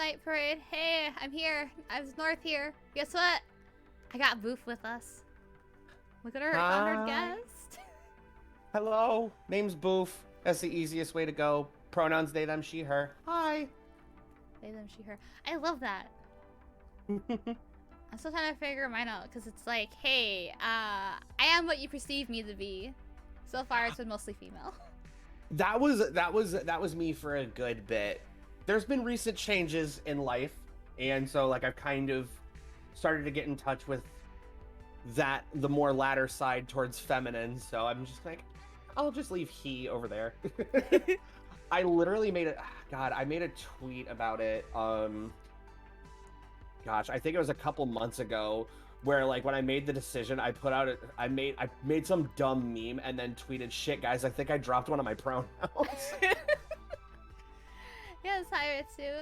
night parade. Hey, I'm here. I was North here. Guess what? I got Boof with us. Look at our honored guest. Hello, name's Boof. That's the easiest way to go. Pronouns they, them, she, her. Hi. They, them, she, her. I love that. I'm still trying to figure mine out because it's like, hey, I am what you perceive me to be. So far, it's been mostly female. That was me for a good bit. There's been recent changes in life, and so like I've kind of started to get in touch with the more latter side towards feminine. So I'm just like, I'll just leave he over there. I literally made I made a tweet about it. Gosh, I think it was a couple months ago where like when I made the decision, I put out I made some dumb meme and then tweeted, "Shit, guys, I think I dropped one of my pronouns." Yes, hi Ritsu.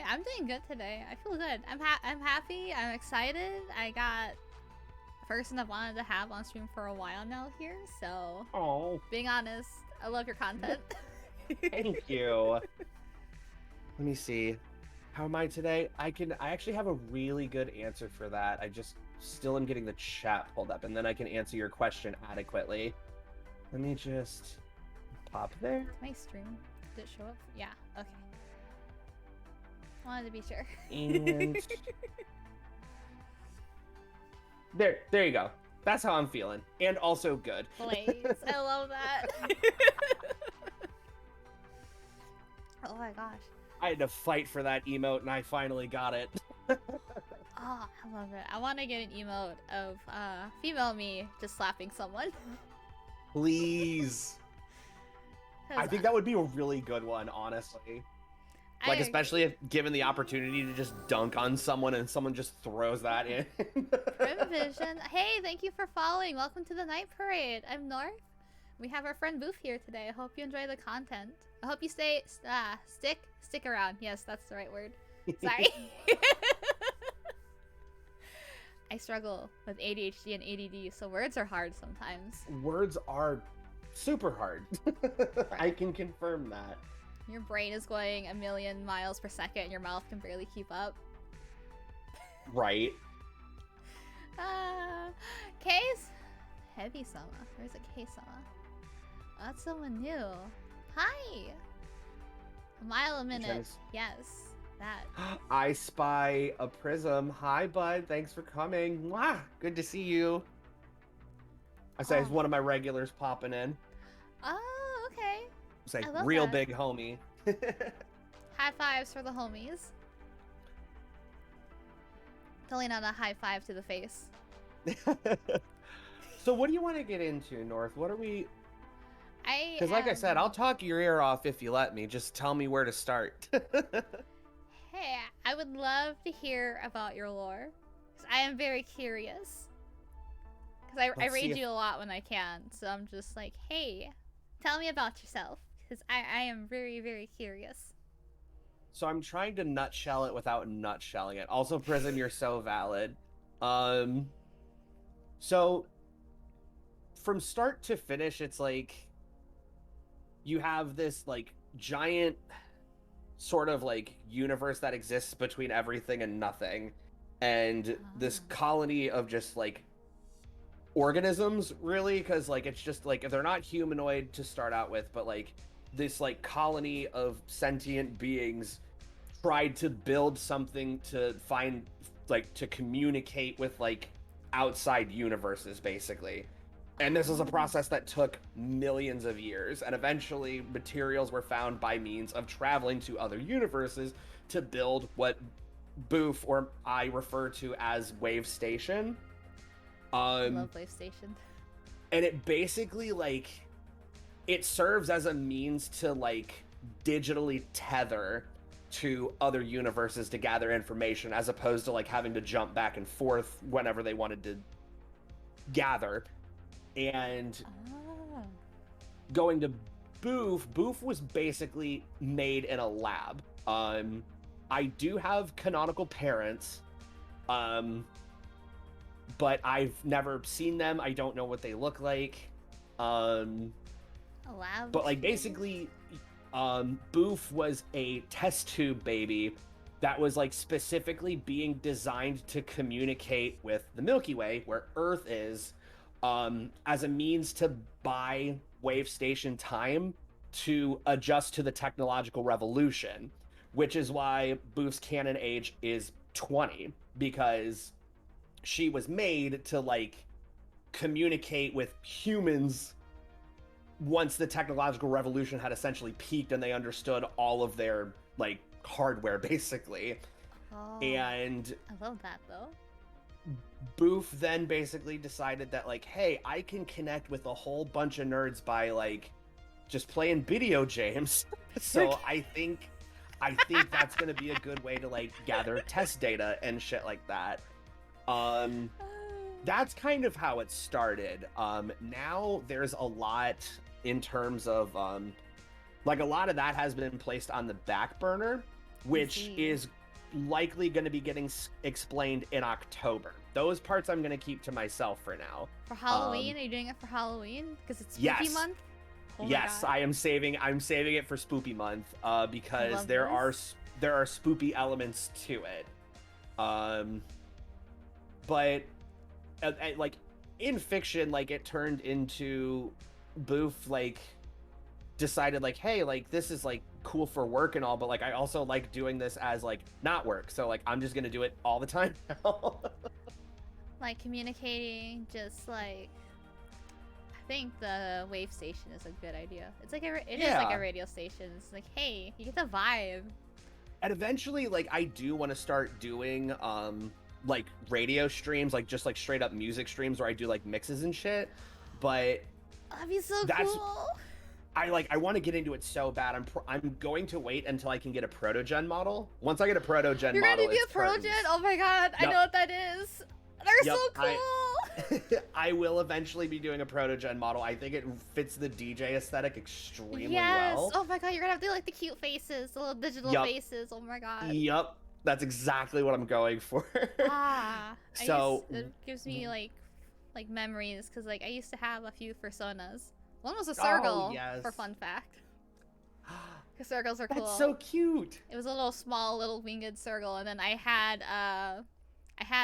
I'm doing good today. I feel good. I'm happy. I'm excited. I got a person I've wanted to have on stream for a while now here. So, Oh, being honest, I love your content. thank you. Let me see. How am I today? I actually have a really good answer for that. I just still am getting the chat pulled up, and then I can answer your question adequately. Let me just pop there. My stream, did it show up? Yeah, okay. Wanted to be sure. And there you go. That's how I'm feeling. And also good. Blaze, I love that. Oh my gosh. I had to fight for that emote, and I finally got it. Oh, I love it. I want to get an emote of female me just slapping someone. Please. I think that would be a really good one, honestly. Like, especially if given the opportunity to just dunk on someone and someone just throws that in. Prim Vision. Hey, thank you for following. Welcome to the night parade. I'm North. We have our friend Boof here today. I hope you enjoy the content. I hope you stick around. Yes, that's the right word. Sorry. I struggle with ADHD and ADD, so words are hard sometimes. Words are super hard. I can confirm that. Your brain is going a million miles per second and your mouth can barely keep up. Right. Case? Heavy Sama. There's a Case Sama. Oh, that's someone new. Hi! A mile a minute. Yes, that. I spy a prism. Hi, bud. Thanks for coming. Mwah! Good to see you. I say it's one of my regulars popping in. Oh, okay. It's like real that. big homie. High fives for the homies. Totally not a high five to the face. So what do you want to get into, North? What are we... Because like I said, I'll talk your ear off if you let me. Just tell me where to start. Hey, I would love to hear about your lore. Because I am very curious. Because I raid you a lot when I can. So I'm just like, hey, tell me about yourself. Because I am very, very curious. So I'm trying to nutshell it without nutshelling it. Also, Prism, you're so valid. So from start to finish, it's like you have this like giant sort of like universe that exists between everything and nothing, and this colony of just like organisms, really, because like it's just like they're not humanoid to start out with, but like this like colony of sentient beings tried to build something to find like to communicate with like outside universes, basically. And this is a process that took millions of years, and eventually materials were found by means of traveling to other universes to build what Boof or I refer to as Wave Station. I love Wave Station. And it basically like it serves as a means to like digitally tether to other universes to gather information, as opposed to like having to jump back and forth whenever they wanted to gather. And going to Boof was basically made in a lab. I do have canonical parents, but I've never seen them. I don't know what they look like. A lab? But like basically, Boof was a test tube baby that was like specifically being designed to communicate with the Milky Way, where Earth is, as a means to buy wave station time to adjust to the technological revolution, which is why Boof's canon age is 20, because she was made to like communicate with humans once the technological revolution had essentially peaked and they understood all of their like hardware basically. Oh, And I love that though. Boof then basically decided that like, hey, I can connect with a whole bunch of nerds by like just playing video games. So I think that's gonna be a good way to like gather test data and shit like that. That's kind of how it started. Now there's a lot in terms of like a lot of that has been placed on the back burner, which is likely going to be getting explained in October. Those parts I'm going to keep to myself for now. For Halloween? Are you doing it for Halloween? Because it's spooky yes. month? Oh yes, I am saving it for spoopy month because there this. are spoopy elements to it. But like in fiction, like it turned into Boof like decided like, hey, like this is like cool for work and all, but like I also like doing this as like not work, so like I'm just gonna do it all the time now. Like communicating, just like I think the wave station is a good idea. It's like it is like a radio station. It's like, hey, you get the vibe. And eventually, like I do want to start doing like radio streams, like just like straight up music streams where I do like mixes and shit. But that'd be so cool. I want to get into it so bad. I'm going to wait until I can get a protogen model. Once I get a protogen model, you're gonna be a protogen? Oh my god, yep. I know what that is. They're so cool. I will eventually be doing a protogen model. I think it fits the DJ aesthetic extremely well. Oh my god, you're gonna have to do like the cute faces, the little digital faces. Oh my god. Yep. That's exactly what I'm going for. So it gives me like memories because like I used to have a few personas. One was a circle, for fun fact. Because circles are cool. That's so cute. It was a little small, little winged circle, and then I had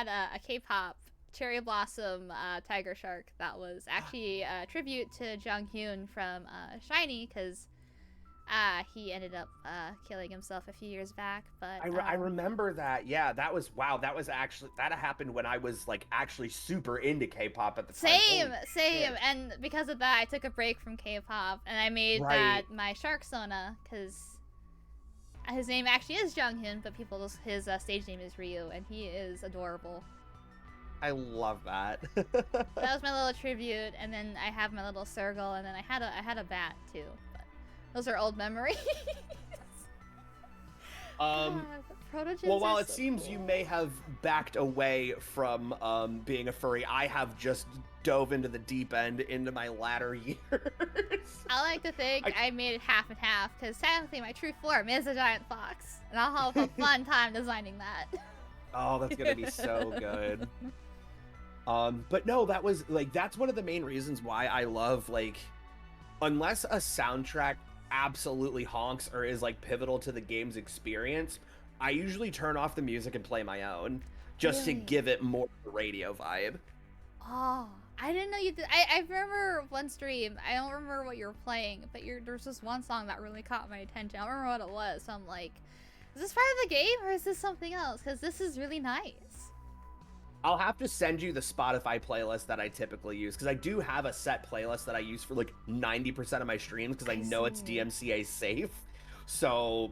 a K-pop cherry blossom tiger shark that was actually a tribute to Jung Hyun from SHINee, because he ended up killing himself a few years back. But I remember that. Yeah, that was that happened when I was like actually super into K-pop at the time. Same. And because of that, I took a break from K-pop and I made that my shark Sona, because his name actually is Jung Hyun, but his stage name is Ryu, and he is adorable. I love that. That was my little tribute, and then I have my little circle, and then I had a bat too. Those are old memories. Well, while it seems you may have backed away from being a furry, I have just dove into the deep end into my latter years. I like to think I made it half and half, because technically my true form is a giant fox, and I'll have a fun time designing that. Oh, that's gonna be so good. But no, that's one of the main reasons why I love, like, unless a soundtrack absolutely honks or is like pivotal to the game's experience, I usually turn off the music and play my own just to give it more radio vibe. Oh, I didn't know you did. I remember one stream, I don't remember what you were playing, but there's this one song that really caught my attention. I don't remember what it was, so I'm like, is this part of the game or is this something else? Because this is really nice. I'll have to send you the Spotify playlist that I typically use, because I do have a set playlist that I use for like 90% of my streams, because I know it's DMCA safe. So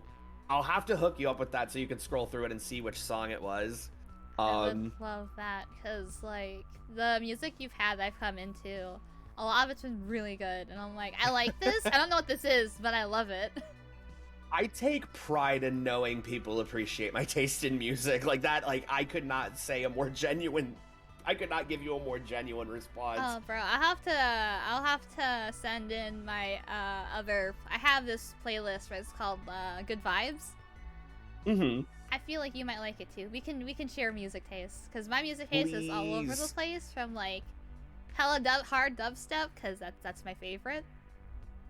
I'll have to hook you up with that so you can scroll through it and see which song it was. I would love that, because like the music you've had that I've come into, a lot of it's been really good, and I'm like, I like this. I don't know what this is, but I love it. I take pride in knowing people appreciate my taste in music. Like that, like I could not give you a more genuine response. Oh, bro, I'll have to send in my I have this playlist, right? It's called Good Vibes. Mm-hmm. I feel like you might like it too. We can share music tastes, because my music taste is all over the place, from like hella hard dubstep, because that's my favorite.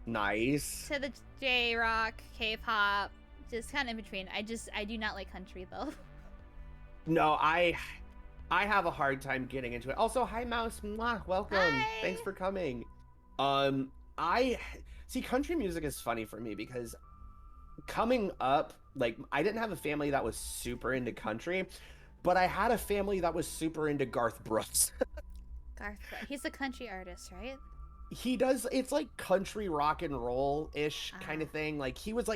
Nice. To the J-rock, K-pop, just kind of in between. I do not like country though. No, I have a hard time getting into it. Also, hi Mouse, mwah, welcome. Hi. Thanks for coming. I see country music is funny for me because coming up, like I didn't have a family that was super into country, but I had a family that was super into Garth Brooks. Garth Brooks. He's a country artist, right? He does, it's like country rock and roll ish kind of thing. Like he was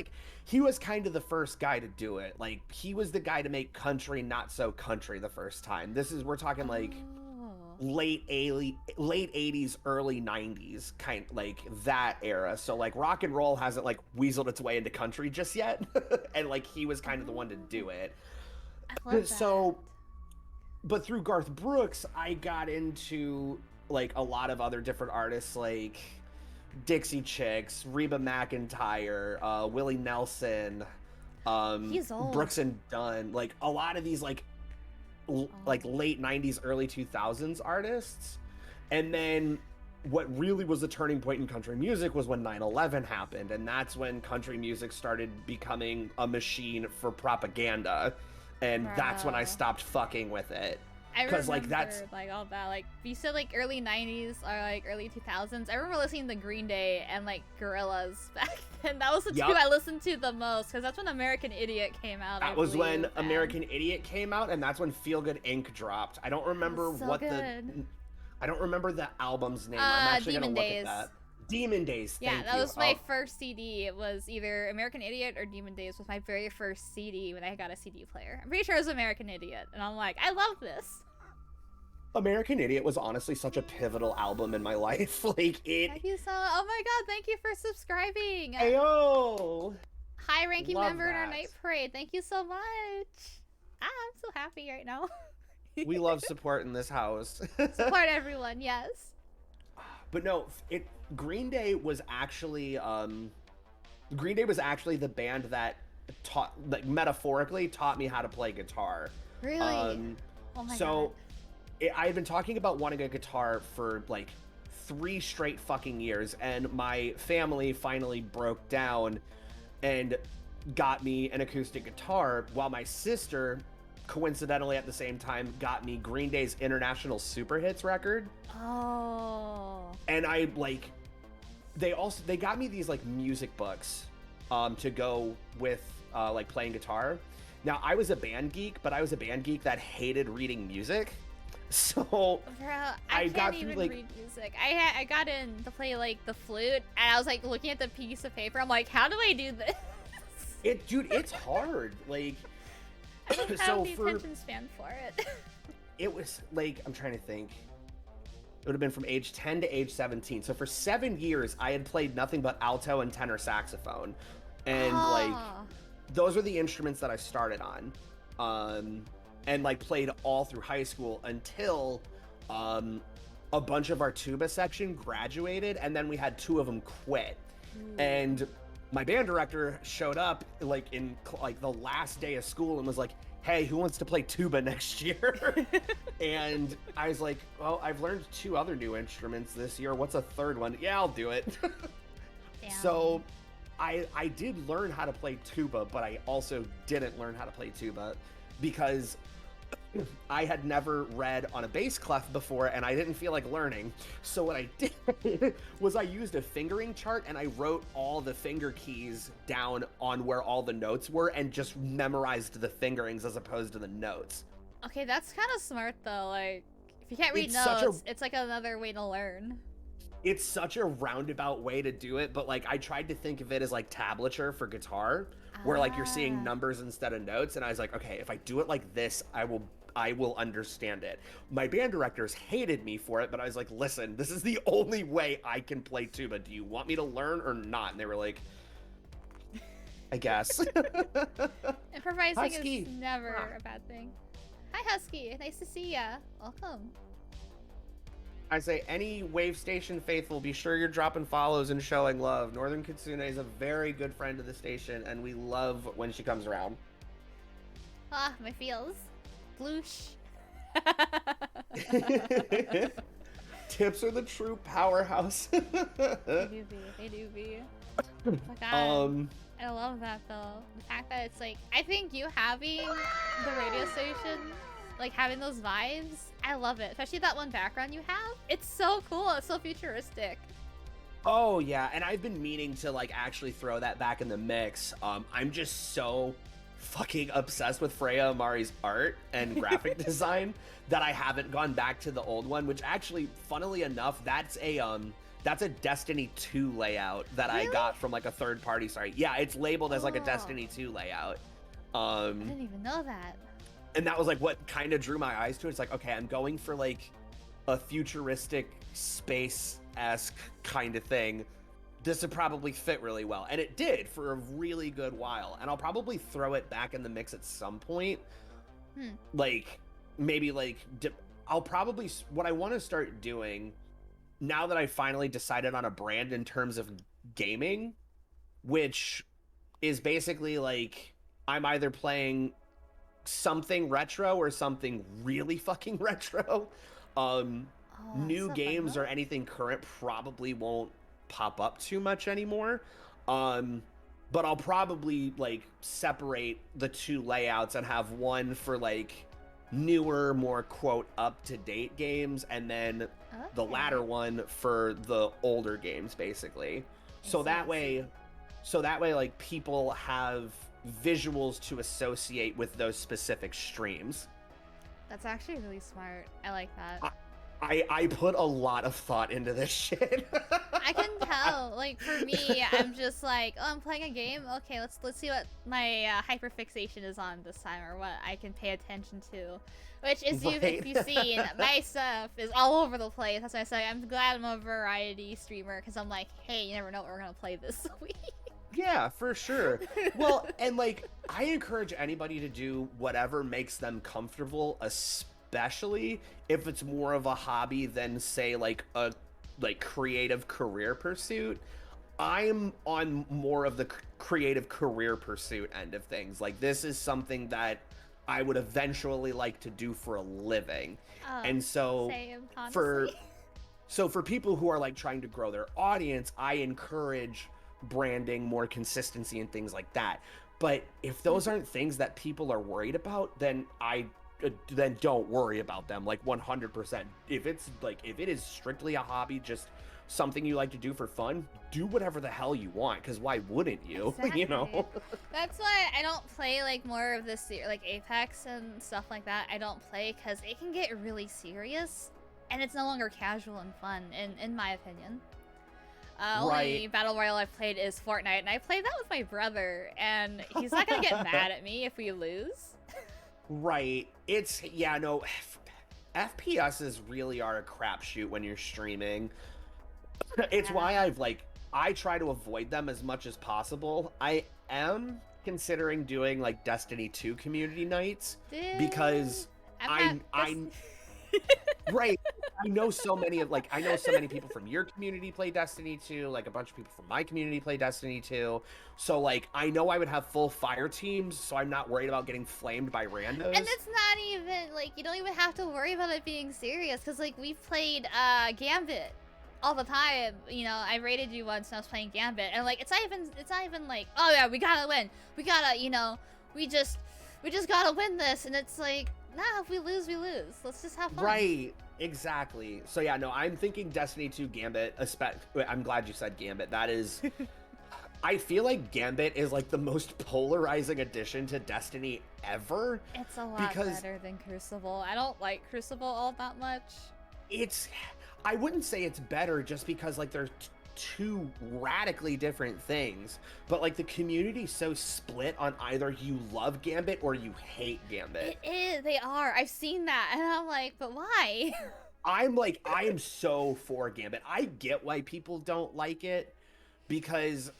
kind of the first guy to do it. Like he was the guy to make country not so country the first time. We're talking like late 80s, early 90s, kind like that era. So like rock and roll hasn't like weaseled its way into country just yet. And like he was kind of the one to do it. I love that. So but through Garth Brooks, I got into like a lot of other different artists like Dixie Chicks, Reba McEntire, Willie Nelson, He's old. Brooks and Dunn, like a lot of these like late 90s, early 2000s artists. And then what really was the turning point in country music was when 9/11 happened, and that's when country music started becoming a machine for propaganda, and that's when I stopped fucking with it. I remember like that's like all that, like you said, like early 90s or like early 2000s. I remember listening to Green Day and like Gorillaz back then. That was the two I listened to the most because that's when American Idiot came out. That was when American Idiot came out, and that's when Feel Good Inc. dropped. I don't remember I don't remember the album's name. I'm actually gonna look at that. Demon Days. Yeah, that was my first CD. It was either American Idiot or Demon Days was my very first CD when I got a CD player. I'm pretty sure it was American Idiot, and I'm like, I love this. American Idiot was honestly such a pivotal album in my life. Like it. Thank you so. Oh my god! Thank you for subscribing. Ayo. High ranking member in our night parade. Thank you so much. I'm so happy right now. We love support in this house. Support everyone. Yes. But no, Green Day was actually the band that taught, like metaphorically, taught me how to play guitar. Really? Oh my god. I had been talking about wanting a guitar for like 3 straight fucking years, and my family finally broke down and got me an acoustic guitar, while my sister, coincidentally at the same time, got me Green Day's International Super Hits record. Oh. And I like, they got me these like music books to go with like playing guitar. Now I was a band geek, but I was a band geek that hated reading music. So bro, I can't even read music. I got in to play like the flute, and I was like looking at the piece of paper. I'm like, how do I do this? Dude, it's hard. Like, I don't have the attention span for it. It was like, I'm trying to think. It would have been from age 10 to age 17. So for 7 years, I had played nothing but alto and tenor saxophone, and like those were the instruments that I started on. And like played all through high school until a bunch of our tuba section graduated, and then we had 2 of them quit. And my band director showed up like in like the last day of school and was like, hey, who wants to play tuba next year? And I was like, well, I've learned 2 other new instruments this year. What's a third one? Yeah, I'll do it. So I did learn how to play tuba, but I also didn't learn how to play tuba because I had never read on a bass clef before, and I didn't feel like learning. So what I did was I used a fingering chart, and I wrote all the finger keys down on where all the notes were and just memorized the fingerings as opposed to the notes. Okay, that's kind of smart though. Like, if you can't read notes, it's like another way to learn. It's such a roundabout way to do it, but like I tried to think of it as like tablature for guitar, where like you're seeing numbers instead of notes, and I was like, okay, if I do it like this, I will understand it. My band directors hated me for it, but I was like, listen, this is the only way I can play tuba. Do you want me to learn or not? And they were like, I guess. Improvising is never a bad thing. Hi, Husky. Nice to see ya. Welcome. I say, any Wave Station faithful, be sure you're dropping follows and showing love. Northern Kitsune is a very good friend of the station, and we love when she comes around. Ah, my feels. Bloosh. Tips are the true powerhouse. They do be. I love that though. The fact that it's like, I think you having the radio station, like having those vibes, I love it. Especially that one background you have. It's so cool. It's so futuristic. Oh yeah, and I've been meaning to like actually throw that back in the mix. I'm just so fucking obsessed with Freya Amari's art and graphic design that I haven't gone back to the old one, which actually, funnily enough, that's a Destiny 2 layout that Really? I got from like a third party site. Yeah, it's labeled as like a Destiny 2 layout. I didn't even know that. And that was like what kind of drew my eyes to it. It's like, okay, I'm going for like a futuristic space-esque kind of thing. This would probably fit really well. And it did for a really good while. And I'll probably throw it back in the mix at some point. Like, maybe like, I'll probably, what I want to start doing now that I finally decided on a brand in terms of gaming, which is basically like, I'm either playing something retro or something really fucking retro. New games or anything current probably won't pop up too much anymore. But I'll probably like separate the two layouts and have one for like newer, more quote up-to-date games, and then the latter one for the older games, basically. So that way like people have visuals to associate with those specific streams. That's actually really smart. I like that. I put a lot of thought into this shit. I can tell. Like for me, I'm just like, oh, I'm playing a game. Okay, let's see what my hyperfixation is on this time, or what I can pay attention to. Which is, if you've seen, my stuff is all over the place. That's why I say I'm glad I'm a variety streamer, because I'm like, hey, you never know what we're gonna play this week. Yeah, for sure. Well, and like, I encourage anybody to do whatever makes them comfortable, especially if it's more of a hobby than, say, like a creative career pursuit. I'm on more of the creative career pursuit end of things. Like, this is something that I would eventually like to do for a living. And so same, honestly. for people who are like trying to grow their audience, I encourage branding, more consistency, and things like that. But if those aren't things that people are worried about, then then don't worry about them, like 100%. If it is strictly a hobby, just something you like to do for fun, do whatever the hell you want, because why wouldn't you? Exactly. You know? That's why I don't play like more of this, like Apex and stuff like that. I don't play because it can get really serious, and it's no longer casual and fun, in my opinion. Only Battle Royale I've played is Fortnite, and I played that with my brother, and he's not gonna get mad at me if we lose. Right. It's, yeah, no, FPSs really are a crapshoot when you're streaming. It's why I try to avoid them as much as possible. I am considering doing like Destiny 2 community nights, because right. I know so many people from your community play Destiny 2, like a bunch of people from my community play Destiny 2. So like, I know I would have full fire teams, so I'm not worried about getting flamed by randos. And it's not even like, you don't even have to worry about it being serious, because like we've played Gambit all the time. You know, I rated you once and I was playing Gambit, and like it's not even like, oh yeah, we gotta win. We gotta, you know, we just gotta win this, and it's like, nah, if we lose, we lose. Let's just have fun. Right, exactly. So yeah, no, I'm thinking Destiny 2 Gambit. I'm glad you said Gambit. That is, I feel like Gambit is like the most polarizing addition to Destiny ever. It's a lot better than Crucible. I don't like Crucible all that much. I wouldn't say it's better, just because like they're two radically different things, but like the community's so split on either you love Gambit or you hate Gambit. It is. They are. I've seen that, and I'm like, but why? I am so for Gambit. I get why people don't like it, because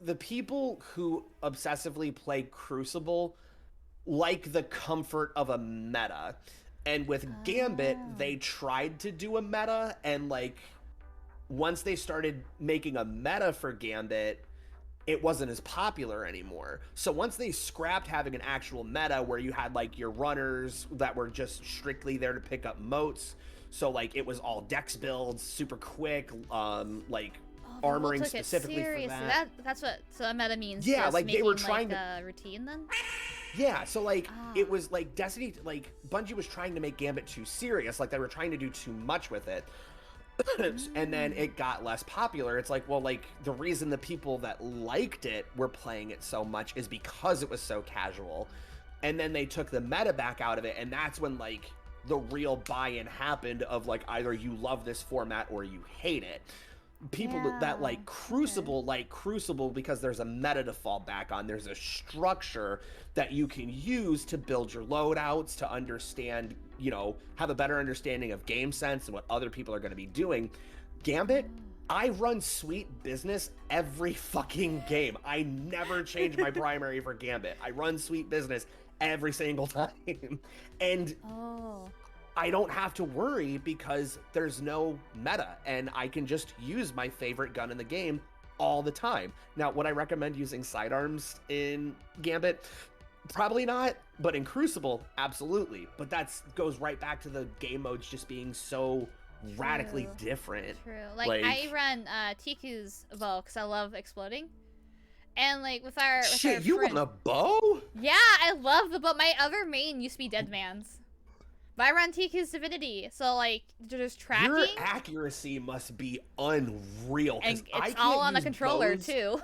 the people who obsessively play Crucible like the comfort of a meta. And with Gambit, they tried to do a meta, and like, once they started making a meta for Gambit, it wasn't as popular anymore. So once they scrapped having an actual meta where you had like your runners that were just strictly there to pick up motes, so like it was all dex builds, super quick, like people armoring took it specifically for seriously. that. That's what so meta means. Yeah, just like they were trying like, a routine then. Yeah, so like it was like Destiny, like Bungie was trying to make Gambit too serious, like they were trying to do too much with it. And then it got less popular. It's like, well, like the reason the people that liked it were playing it so much is because it was so casual. And then they took the meta back out of it, and that's when like the real buy-in happened of like either you love this format or you hate it. People that like Crucible because there's a meta to fall back on. There's a structure that you can use to build your loadouts, to understand, you know, have a better understanding of game sense and what other people are going to be doing. Gambit, I run sweet business every fucking game. I never change my primary for Gambit. I run sweet business every single time. And I don't have to worry because there's no meta and I can just use my favorite gun in the game all the time. Now, would I recommend using sidearms in Gambit? Probably not, but in Crucible, absolutely. But that goes right back to the game modes just being so radically different. True. Like I run Tiku's bow because I love exploding. And like with our Shit, you run a bow? Yeah, I love the bow. My other main used to be Deadman's. But I run TQ's Divinity, so like there's tracking. Your accuracy must be unreal. And it's all on the controller bows. too.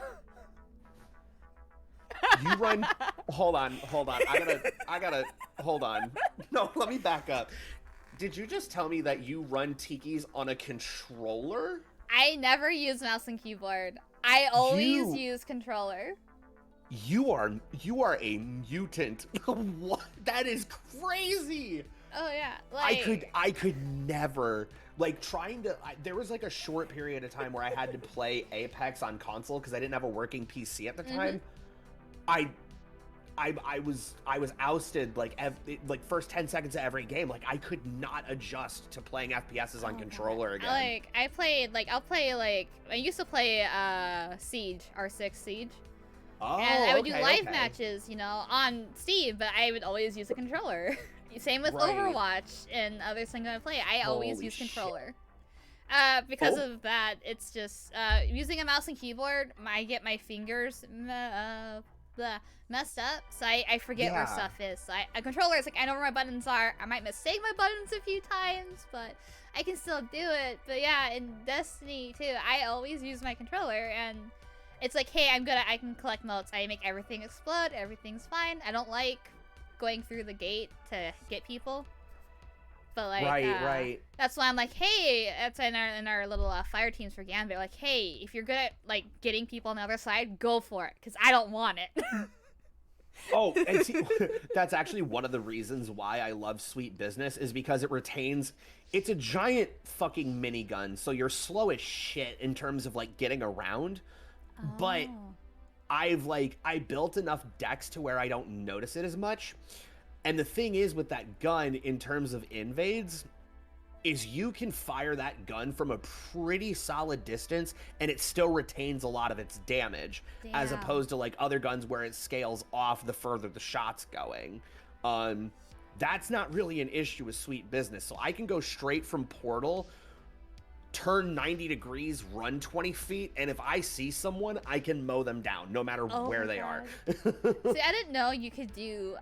You run. Hold on. I gotta. Hold on. No, let me back up. Did you just tell me that you run Tiki's on a controller? I never use mouse and keyboard. I always use controller. You are a mutant. What? That is crazy. Oh yeah, like I could never like trying to. There was like a short period of time where I had to play Apex on console because I didn't have a working PC at the time. I was ousted like first 10 seconds of every game. Like I could not adjust to playing FPSs on controller again. I'll play I used to play Siege, R6 Siege. Oh, and I would do live matches, you know, on Steam, but I would always use a controller. Same with Overwatch and other things I play. I always use controller. Because of that, it's just using a mouse and keyboard. I get my fingers messed up, so I forget where stuff is. So a controller is like I know where my buttons are. I might mistake my buttons a few times, but I can still do it. But yeah, in Destiny too, I always use my controller, and it's like, hey, I can collect motes. I make everything explode. Everything's fine. I don't like going through the gate to get people, but like right. That's why I'm like, hey, that's in our little fire teams for Gambit. Like, hey, if you're good at like getting people on the other side, go for it, because I don't want it. Oh, and see, that's actually one of the reasons why I love Sweet Business is because it retains. It's a giant fucking minigun, so you're slow as shit in terms of like getting around, but I built enough decks to where I don't notice it as much. And the thing is with that gun in terms of invades is you can fire that gun from a pretty solid distance and it still retains a lot of its damage. Damn. As opposed to like other guns where it scales off the further the shot's going. That's not really an issue with Sweet Business. So I can go straight from Portal, turn 90 degrees, run 20 feet, and if I see someone, I can mow them down, no matter where they are. See, I didn't know you could do,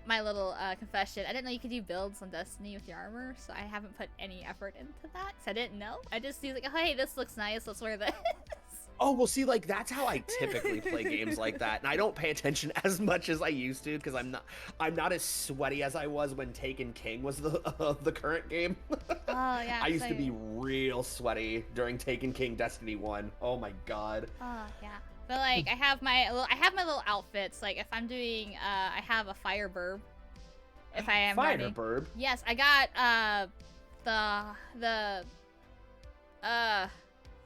my little confession, I didn't know you could do builds on Destiny with your armor, so I haven't put any effort into that, because I didn't know. I just do like, oh, hey, this looks nice, let's wear this. Oh, well, see, like, that's how I typically play games like that, and I don't pay attention as much as I used to, because I'm not as sweaty as I was when Taken King was the current game. Oh, yeah. I used to be real sweaty during Taken King Destiny 1. Oh, my God. Oh, yeah. But, like, I have my little outfits, like, if I'm doing, I have a fire burb. If I am Fire running. burb? Yes, I got, the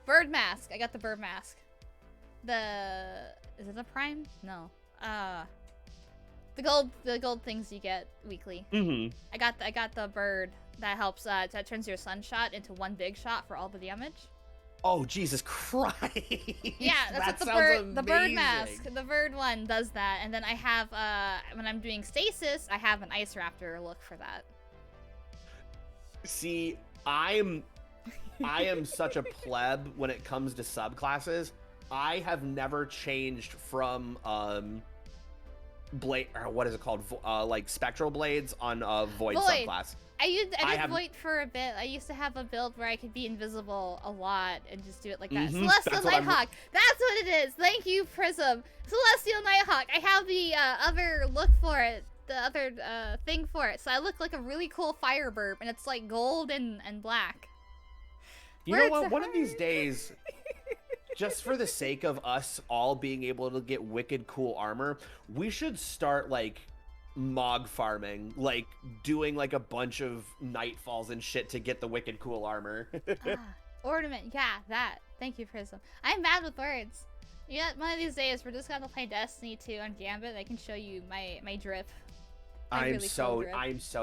bird mask. I got the bird mask. Is it a prime? No. The gold things you get weekly. Mm-hmm. I got the bird that helps that turns your sunshot into one big shot for all the damage. Oh, Jesus Christ. Yeah, that's what the bird mask. The bird one does that. And then I have when I'm doing stasis, I have an ice raptor look for that. See, I'm I am such a pleb when it comes to subclasses. I have never changed from blade, or what is it called, like spectral blades on void subclass. I did Void for a bit. I used to have a build where I could be invisible a lot and just do it like that. Celestial Nighthawk. That's what it is. Thank you, Prism. Celestial Nighthawk. I have the other look for it. The other thing for it. So I look like a really cool Fireburb, and it's like gold and black. You know what? One of these days, just for the sake of us all being able to get wicked cool armor, we should start like Mog farming, like doing like a bunch of nightfalls and shit to get the wicked cool armor. Ornament, yeah, that. Thank you, Prism. I'm bad with words. Yeah, one of these days we're just gonna play Destiny 2 on Gambit. I can show you my drip. I'm so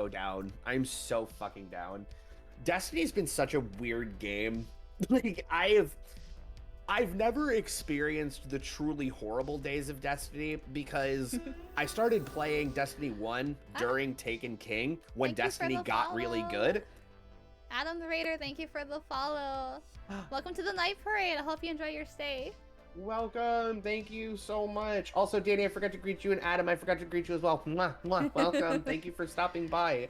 down. I'm so fucking down. Destiny's been such a weird game. Like I've never experienced the truly horrible days of Destiny because I started playing Destiny 1 during Taken King when Destiny got really good. Adam the Raider, thank you for the follow. Welcome to the night parade. I hope you enjoy your stay. Welcome. Thank you so much. Also, Danny, I forgot to greet you, and Adam, I forgot to greet you as well. Mwah, mwah. Welcome. Thank you for stopping by.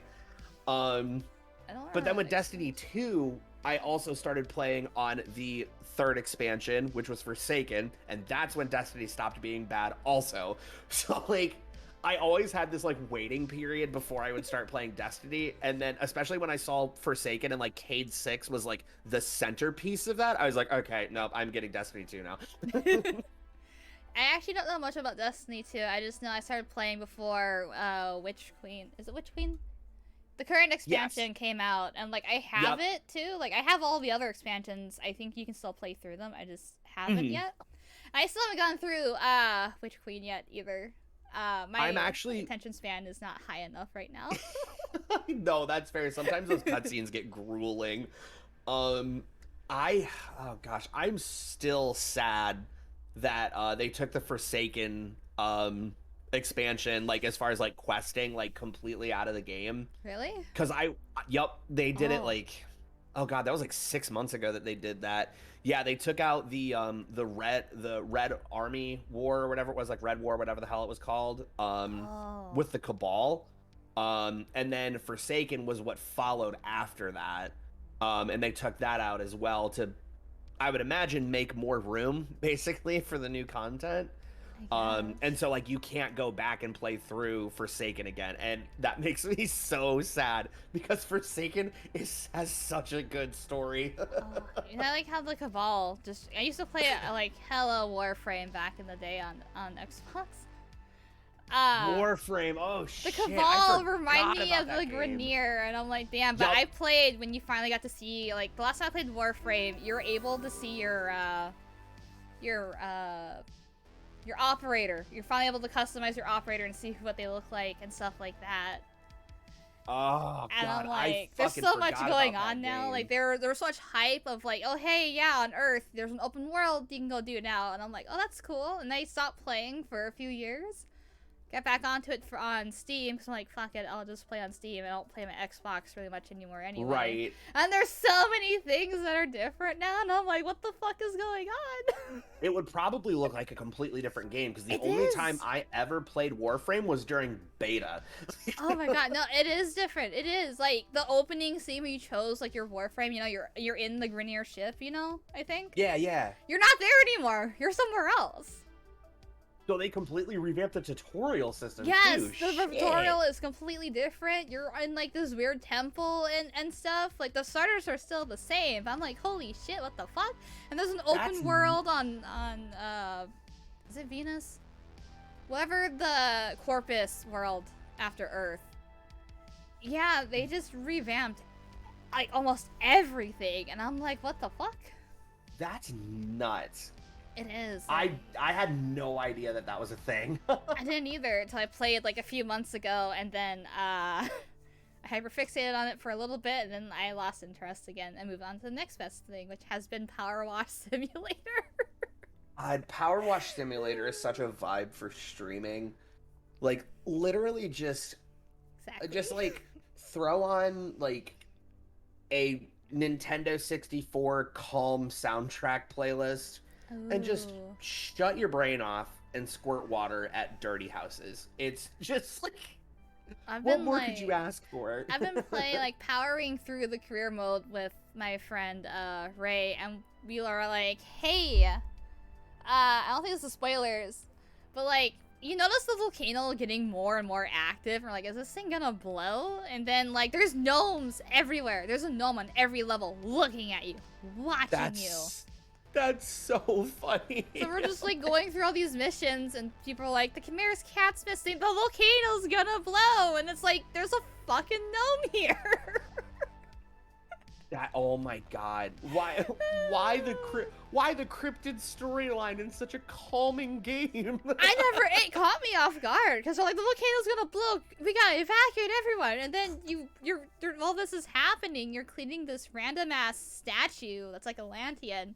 But then with Destiny 2, I also started playing on the third expansion, which was Forsaken, and that's when Destiny stopped being bad also. So like I always had this like waiting period before I would start playing Destiny, and then especially when I saw Forsaken and like Cade 6 was like the centerpiece of that, I was like, okay, nope, I'm getting Destiny 2 now. I actually don't know much about Destiny 2. I just know I started playing before Witch Queen. Is it Witch Queen? The current expansion came out, and like I have it too. Like I have all the other expansions. I think you can still play through them. I just haven't yet. I still haven't gone through Witch Queen yet either. My attention span is not high enough right now. No, that's fair. Sometimes those cutscenes get grueling. Oh gosh, I'm still sad that they took the Forsaken expansion, like as far as like questing, like completely out of the game. Really? Because they did it like, oh god, that was like 6 months ago that they did that. Yeah, they took out the Red Army War or whatever it was, like Red War, whatever the hell it was called, with the Cabal, and then Forsaken was what followed after that, and they took that out as well to, I would imagine, make more room basically for the new content. And so like you can't go back and play through Forsaken again, and that makes me so sad because Forsaken has such a good story. I like how the Cabal I used to play it like hella Warframe back in the day on Xbox. Warframe, oh shit. The Cabal remind me of the Grenier, and I'm like, damn. But I played when you finally got to see, like, the last time I played Warframe, you're able to see your operator. You're finally able to customize your operator and see what they look like and stuff like that. Oh, and God, I'm like, there's so much going on now. Game. Like there was so much hype of like, oh hey, yeah, on Earth there's an open world you can go do now, and I'm like, oh that's cool. And I stopped playing for a few years. Got back onto it on Steam because I'm like, fuck it, I'll just play on Steam. I don't play my Xbox really much anymore anyway. Right. And there's so many things that are different now, and I'm like, what the fuck is going on? It would probably look like a completely different game because the only time I ever played Warframe was during beta. Oh my god, no, it is different. It is like the opening scene where you chose like your Warframe. You know, you're in the Grenier ship. You know, I think. Yeah. You're not there anymore. You're somewhere else. So they completely revamped the tutorial system too. Yes, the tutorial is completely different. You're in like this weird temple and stuff. Like the starters are still the same. I'm like, holy shit, what the fuck? And there's an open world on is it Venus? Whatever the Corpus world after Earth. Yeah, they just revamped like almost everything, and I'm like, what the fuck? That's nuts. It is. I had no idea that was a thing. I didn't either until I played like a few months ago, and then I hyperfixated on it for a little bit, and then I lost interest again and moved on to the next best thing, which has been Power Wash Simulator. Power Wash Simulator is such a vibe for streaming. Like literally just like throw on like a Nintendo 64 calm soundtrack playlist and just Ooh. shut your brain off and squirt water at dirty houses. It's just like, what more could you ask for? I've been playing, like, powering through the career mode with my friend, Ray, and we are like, hey, I don't think this is spoilers, but, like, you notice the volcano getting more and more active, and we're like, is this thing gonna blow? And then, like, there's gnomes everywhere. There's a gnome on every level looking at you, watching you. That's so funny. So we're just, like, going through all these missions, and people are like, the Chimera's cat's missing, the volcano's gonna blow! And it's like, there's a fucking gnome here! Oh my god. Why the cryptid storyline in such a calming game? It caught me off guard, because like, the volcano's gonna blow, we gotta evacuate everyone, and then all this is happening, you're cleaning this random ass statue that's like a Lantean.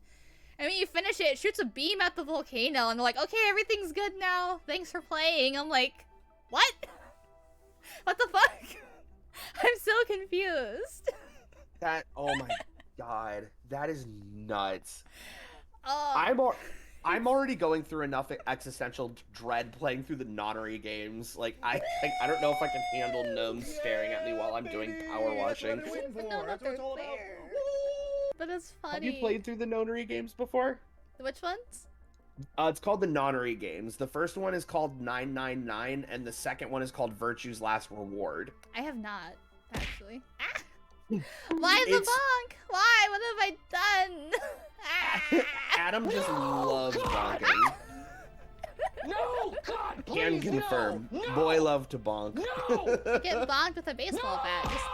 And when you finish it, it shoots a beam at the volcano, and they're like, okay, everything's good now, thanks for playing. I'm like, what? What the fuck? I'm so confused. Oh my god, that is nuts. Oh. I'm already going through enough existential dread playing through the nonnery games. Like, I don't know if I can handle gnomes staring at me while I'm doing power washing. But it's funny. Have you played through the nonnery games before? Which ones? It's called the nonnery games. The first one is called 999, and the second one is called Virtue's Last Reward. I have not, actually. Ah! Why the bonk? Why? What have I done? Adam just loves bonking. No, God, please, Can confirm. No. Boy love to bonk. No. Get bonked with a baseball bat. Just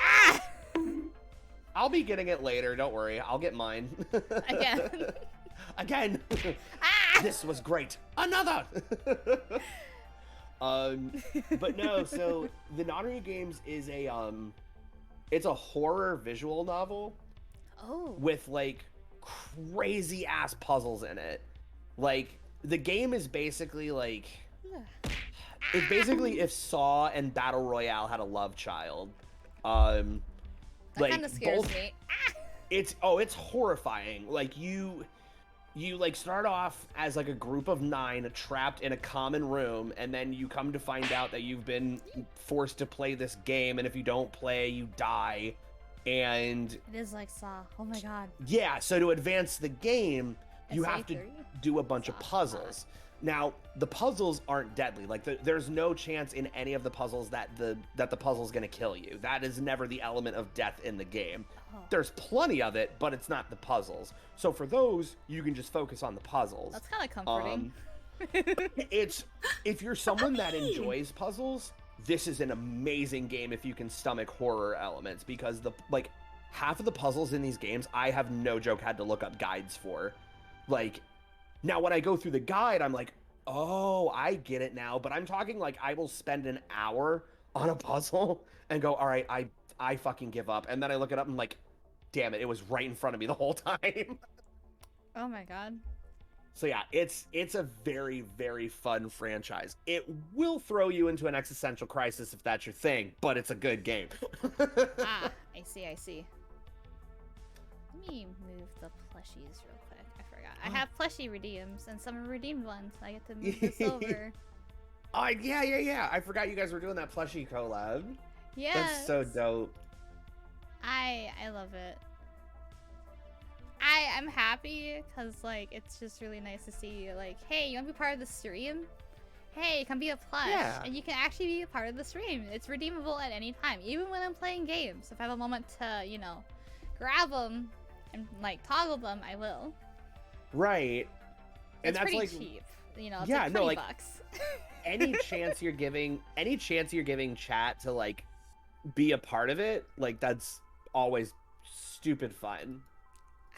I'll be getting it later. Don't worry. I'll get mine. Again. Again. This was great. Another. But no. So the nonnery games is it's a horror visual novel. Oh. With like crazy ass puzzles in it. Like the game is basically like it's basically if Saw and Battle Royale had a love child. That like kind of scares me. It's horrifying. Like you like start off as like a group of 9 trapped in a common room, and then you come to find out that you've been forced to play this game, and if you don't play, you die. And it is like Saw. Oh my god. Yeah, so to advance the game, you have to SA3? do a bunch of puzzles. Now, the puzzles aren't deadly. Like there's no chance in any of the puzzles that the puzzle's going to kill you. That is never the element of death in the game. Oh. There's plenty of it, but it's not the puzzles. So for those, you can just focus on the puzzles. That's kind of comforting. If you're someone that enjoys puzzles, this is an amazing game if you can stomach horror elements, because half of the puzzles in these games I have no joke had to look up guides for. Like, now when I go through the guide, I'm like, oh, I get it now. But I'm talking like I will spend an hour on a puzzle and go, all right, I fucking give up. And then I look it up and I'm like, damn it was right in front of me the whole time. Oh my god. So yeah, it's a very, very fun franchise. It will throw you into an existential crisis if that's your thing, but it's a good game. I see. Let me move the plushies real quick. I forgot. I have plushie redeems, and some are redeemed ones. I get to move this over. Yeah. I forgot you guys were doing that plushie collab. Yeah. That's so dope. I love it. I'm happy because, like, it's just really nice to see, like, hey, you want to be part of the stream? Hey, come be a plush. Yeah. And you can actually be a part of the stream. It's redeemable at any time, even when I'm playing games. If I have a moment to, grab them and, like, toggle them, I will. Right. And It's that's pretty like cheap. It's like 20 bucks. any chance you're giving chat to, like, be a part of it, like, that's always stupid fun.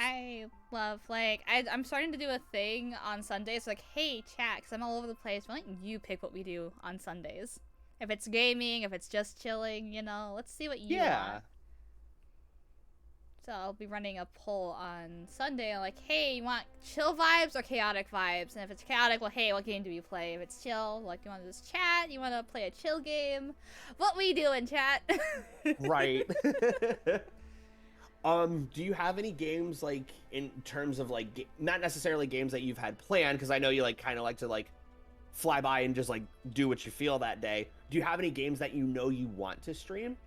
I love, like, I'm starting to do a thing on Sundays, like, hey, chat, because I'm all over the place. Why don't you pick what we do on Sundays? If it's gaming, if it's just chilling, let's see what you want. So I'll be running a poll on Sunday, like, hey, you want chill vibes or chaotic vibes? And if it's chaotic, well, hey, what game do we play? If it's chill, like, you want to just chat? You want to play a chill game? What we do in chat? Right. Do you have any games like in terms of like not necessarily games that you've had planned? Because I know you like kind of like to like fly by and just like do what you feel that day. Do you have any games that you know you want to stream?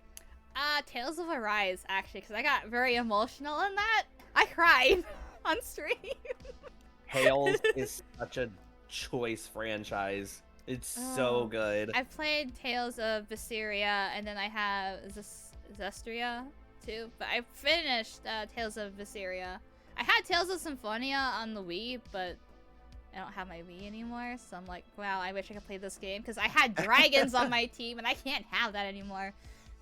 Tales of Arise, actually, because I got very emotional in that. I cried on stream. Tales is such a choice franchise. It's so good. I've played Tales of Vesperia, and then I have Zestria too, but I finished Tales of Vesperia. I had Tales of Symphonia on the Wii, but I don't have my Wii anymore, so I'm like, wow, I wish I could play this game, because I had dragons on my team, and I can't have that anymore.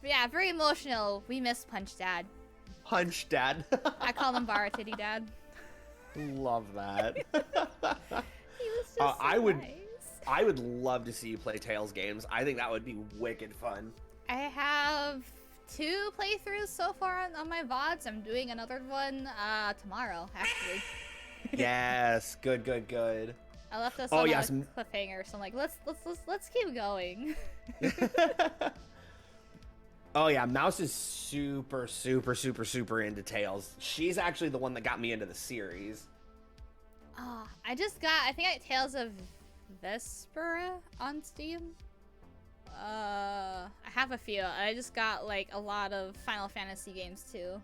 But yeah, very emotional. We miss Punch Dad. Punch Dad. I call him Bar Titty Dad. Love that. He was just so nice. I would love to see you play Tales games. I think that would be wicked fun. I have 2 playthroughs so far on my VODs. I'm doing another one tomorrow, actually. Yes, good. I left us on a cliffhanger, so I'm like, let's keep going. Oh yeah, Mouse is super into Tales. She's actually the one that got me into the series. Oh, I think I got Tales of Vesperia on Steam. I have a few. I just got like a lot of Final Fantasy games too.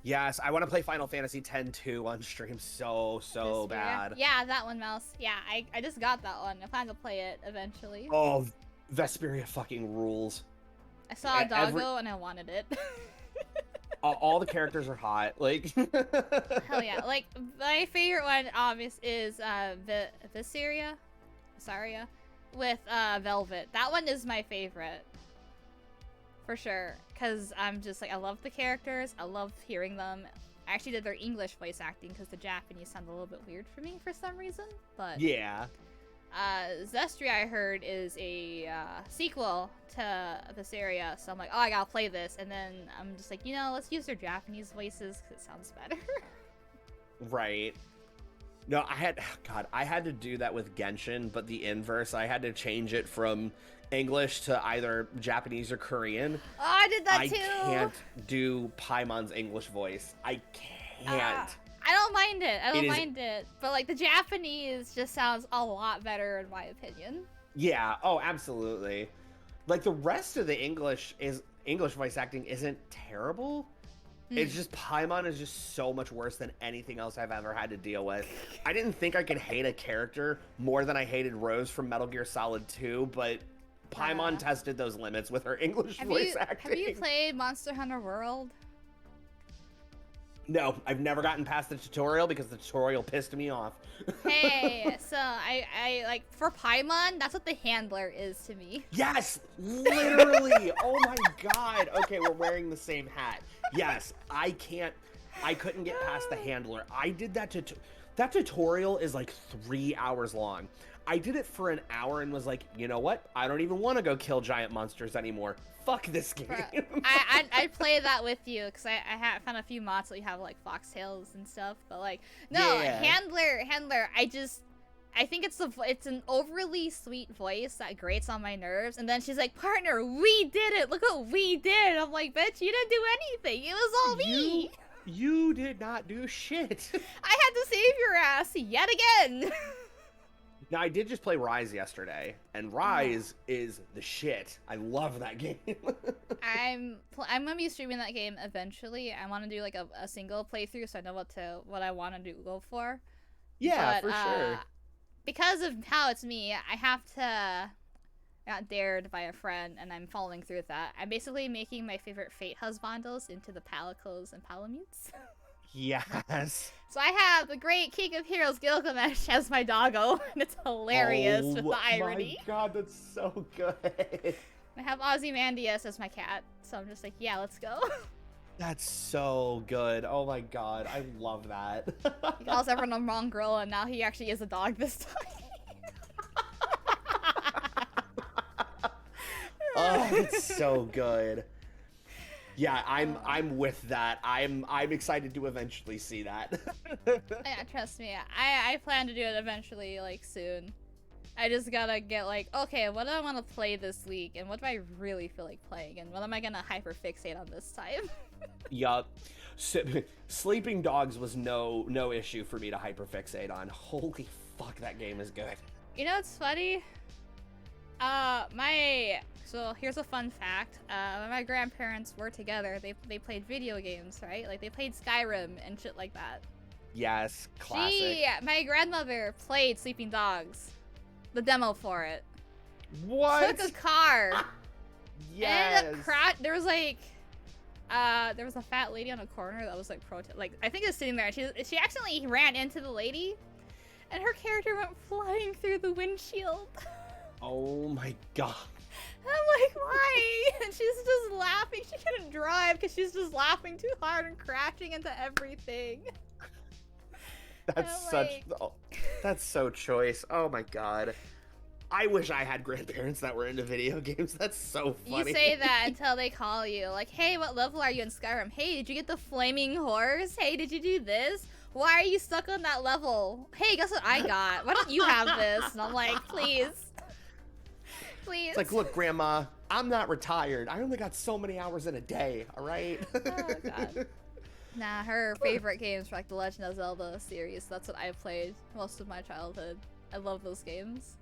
Yes, I want to play Final Fantasy X-2 on stream so Vesperia. bad. Yeah, that one, Mouse. Yeah, I just got that one. I plan to play it eventually. Oh, Vesperia fucking rules. I saw a doggo and I wanted it. All the characters are hot. Like, hell yeah! Like my favorite one, obvious, is Vesperia, with Velvet. That one is my favorite, for sure. Cause I'm just like, I love the characters. I love hearing them. I actually did their English voice acting because the Japanese sound a little bit weird for me for some reason. But yeah. Zestria, I heard, is a sequel to Vesperia, so I'm like, oh, I gotta play this, and then I'm just like, let's use their Japanese voices because it sounds better. Right. No, I had to do that with Genshin, but the inverse. I had to change it from English to either Japanese or Korean. Oh, I did that too! I can't do Paimon's English voice. I can't. I don't mind it. But like the Japanese just sounds a lot better in my opinion. Yeah, oh, absolutely. Like the rest of the English voice acting isn't terrible. It's just Paimon is just so much worse than anything else I've ever had to deal with. I didn't think I could hate a character more than I hated Rose from Metal Gear Solid 2, but Paimon tested those limits with her English voice acting. Have you played Monster Hunter World? No, I've never gotten past the tutorial because the tutorial pissed me off. Hey, so I like, for Paimon, that's what the handler is to me. Yes, literally. Oh my god. Okay, we're wearing the same hat. Yes, I couldn't get past the handler. I did that that tutorial is like 3 hours long. I did it for an hour and was like, you know what? I don't even want to go kill giant monsters anymore. Fuck this game. I'd play that with you because I found a few mods that you have like foxtails and stuff, but like no, yeah. handler. I think it's an overly sweet voice that grates on my nerves, and then she's like, partner, we did it. Look what we did. I'm like, bitch, you didn't do anything. It was all me. You did not do shit. I had to save your ass yet again. Now, I did just play Rise yesterday, and Rise is the shit. I love that game. I'm gonna be streaming that game eventually. I want to do like a single playthrough, so I know what I want to go for. Yeah, for sure. Because of how it's me, I got dared by a friend, and I'm following through with that. I'm basically making my favorite Fate husbandos into the Palicos and Palamutes. Yes. So I have the great King of Heroes Gilgamesh as my doggo, and it's hilarious with the irony. Oh my god, that's so good. I have Ozymandias as my cat, so I'm just like, yeah, let's go. That's so good. Oh my god, I love that. He calls everyone a mongrel, and now he actually is a dog this time. Oh, it's so good. Yeah, I'm with that. I'm excited to eventually see that. Yeah, trust me. I plan to do it eventually, like, soon. I just gotta get, like, okay, what do I want to play this week? And what do I really feel like playing? And what am I gonna hyper-fixate on this time? Yup. Sleeping Dogs was no issue for me to hyperfixate on. Holy fuck, that game is good. You know what's funny? So here's a fun fact. When my grandparents were together, they played video games, right? Like they played Skyrim and shit like that. Yes, classic. My grandmother played Sleeping Dogs, the demo for it. What? Took a car. Yes. And there was a fat lady on a corner that was like I think it was sitting there. And she accidentally ran into the lady, and her character went flying through the windshield. Oh my god. I'm like, why? And she's just laughing. She couldn't drive because she's just laughing too hard and crashing into everything. That's so choice. Oh my god. I wish I had grandparents that were into video games. That's so funny. You say that until they call you. Like, hey, what level are you in Skyrim? Hey, did you get the flaming horse? Hey, did you do this? Why are you stuck on that level? Hey, guess what I got? Why don't you have this? And I'm like, please. Please. It's like, look, Grandma, I'm not retired. I only got so many hours in a day, all right? Oh, God. Nah, her favorite games were like the Legend of Zelda series. That's what I played most of my childhood. I love those games.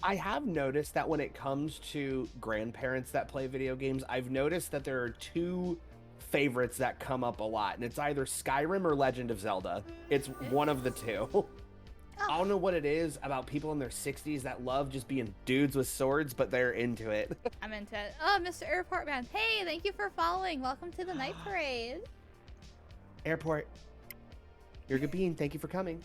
I have noticed that when it comes to grandparents that play video games, I've noticed that there are two favorites that come up a lot, and it's either Skyrim or Legend of Zelda. It's one of the two. Oh. I don't know what it is about people in their 60s that love just being dudes with swords, but they're into it. I'm into it. Oh, Mr. Airport Man. Hey, thank you for following. Welcome to the night parade. Airport. You're a good bean. Thank you for coming.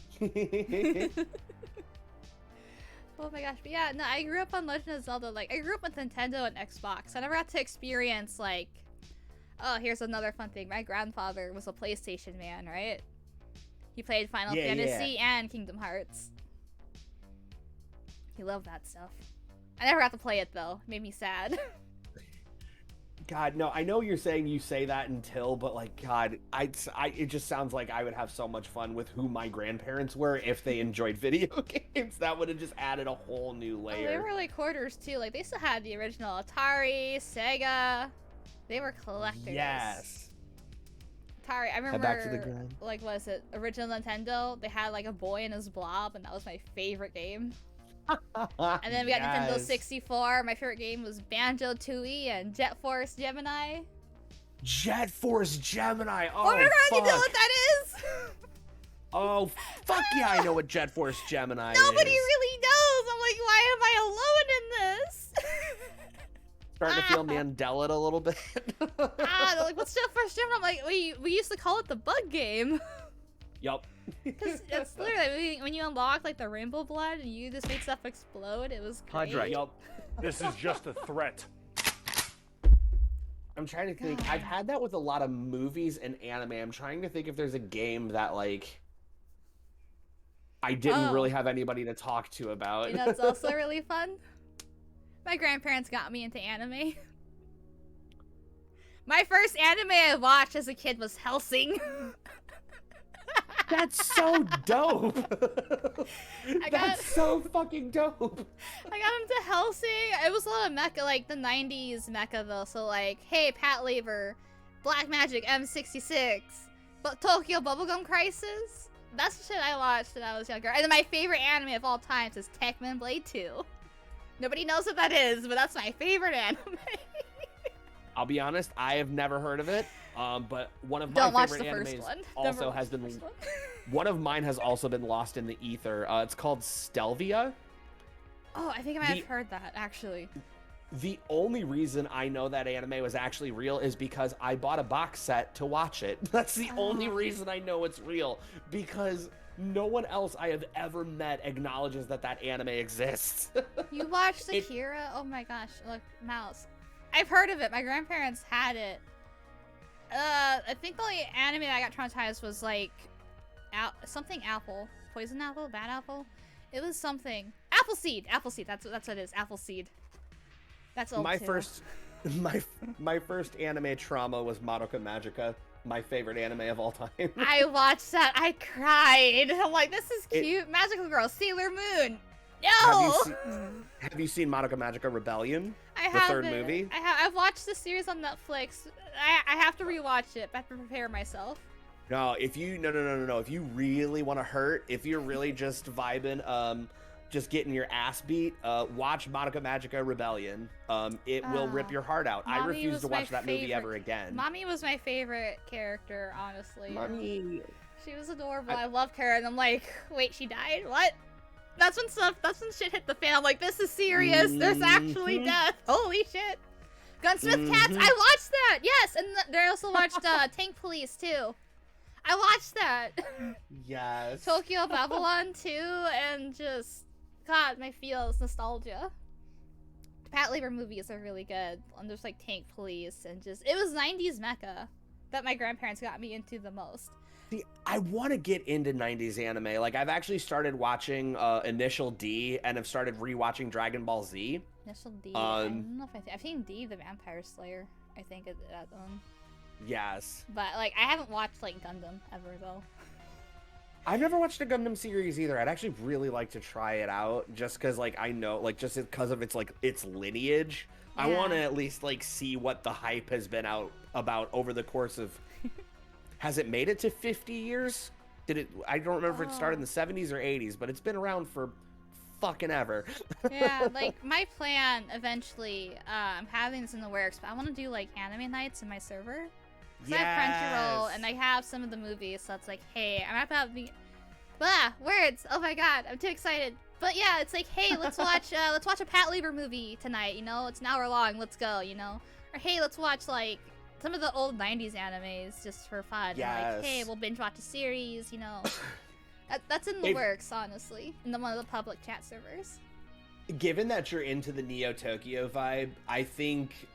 Oh my gosh, but yeah, no, I grew up on Legend of Zelda. Like, I grew up with Nintendo and Xbox. I never got to experience, like, oh, here's another fun thing. My grandfather was a PlayStation man, right? He played Final Fantasy and Kingdom Hearts. He loved that stuff. I never got to play it, though. It made me sad. God, no, I know you're saying you say that until, but like, God, it just sounds like I would have so much fun with who my grandparents were if they enjoyed video games. That would have just added a whole new layer. Oh, they were like hoarders too. Like they still had the original Atari, Sega. They were collectors. Yes. Atari, I remember, Back to the grind. like, what is it? Original Nintendo, they had like a boy and his blob, and that was my favorite game. And then we got Nintendo 64. My favorite game was Banjo-Tooie and Jet Force Gemini. Jet Force Gemini. Oh my god, fuck. you know what that is? Oh, fuck yeah, I know what Jet Force Gemini Nobody is. really knows. I'm like, why am I alone in this? Starting to feel Mandela a little bit. They're like, what's Jet Force Gemini? I'm like, we used to call it the bug game. Yup. Because it's literally, when you unlock like the rainbow blood and you just make stuff explode, it was great. Hydrate. Yup. This is just a threat. I'm trying to think. I've had that with a lot of movies and anime. I'm trying to think if there's a game that, like, I didn't really have anybody to talk to about. You know, it's also really fun. My grandparents got me into anime. My first anime I watched as a kid was Hellsing. That's so dope. That's so fucking dope. I got into Hellsing. It was a lot of mecha, like the 90s mecha though. So like, hey, Pat Labor, Black Magic M66, but Tokyo Bubblegum Crisis. That's the shit I watched when I was younger. And then my favorite anime of all times is Tekmen Blade 2. Nobody knows what that is, but that's my favorite anime. I'll be honest, I have never heard of it. But one of my favorite animes also has been one of mine has also been lost in the ether. It's called Stelvia. Oh, I think I might have heard that actually. The only reason I know that anime was actually real is because I bought a box set to watch it. That's the only reason I know it's real, because no one else I have ever met acknowledges that that anime exists. You watched Akira? Oh my gosh, look, mouse. I've heard of it. My grandparents had it. I think the only anime I got traumatized was like something apple. Poison apple? Bad apple? It was something. Appleseed! Appleseed, that's what it is. Appleseed. That's old my too. my first anime trauma was Madoka Magica, my favorite anime of all time. I watched that. I cried. I'm like, this is cute. Magical Girl, Sailor Moon. No! Have you seen Madoka Magica Rebellion? I the haven't. third movie? I've watched the series on Netflix. I have to rewatch it. I have to prepare myself. No, if you no. If you really want to hurt, if you're really just vibing, just getting your ass beat, watch Madoka Magica Rebellion. It will rip your heart out. I refuse to watch that movie ever again. Mommy was my favorite character, honestly. Mommy. She was adorable. I loved her, and I'm like, wait, she died? What? That's when shit hit the fan. I'm like, this is serious. There's actually death. Holy shit. Gunsmith Cats. I watched that. Yes, and I also watched Tank Police too. I watched that. Yes. Tokyo Babylon too, and just God, my feels nostalgia. The Pat Labor movies are really good. And there's like Tank Police and just it was 90s mecha that my grandparents got me into the most. See, I want to get into 90s anime. Like, I've actually started watching Initial D and have started rewatching Dragon Ball Z. Initial D. I don't know if I've seen D, the Vampire Slayer. I think that one. Yes. But like, I haven't watched like Gundam ever though. I've never watched a Gundam series either. I'd actually really like to try it out, just because like I know, like just because of its like its lineage. Yeah. I want to at least like see what the hype has been out about over the course of. Has it made it to 50 years? Did it? I don't remember if it started in the 70s or 80s, but it's been around for fucking ever. Yeah, like my plan eventually, I'm having this in the works, but I want to do like anime nights in my server. Yes. I have Crunchyroll and I have some of the movies, so it's like, hey, I'm about to be, words. Oh my god, I'm too excited. But yeah, it's like, hey, let's watch a Pat Labor movie tonight. You know, it's an hour long. Let's go. You know, or hey, let's watch like. Some of the old 90s animes just for fun. Yes. Like, hey, we'll binge watch a series, you know. That's in the works, honestly. In one of the public chat servers. Given that you're into the Neo Tokyo vibe, I think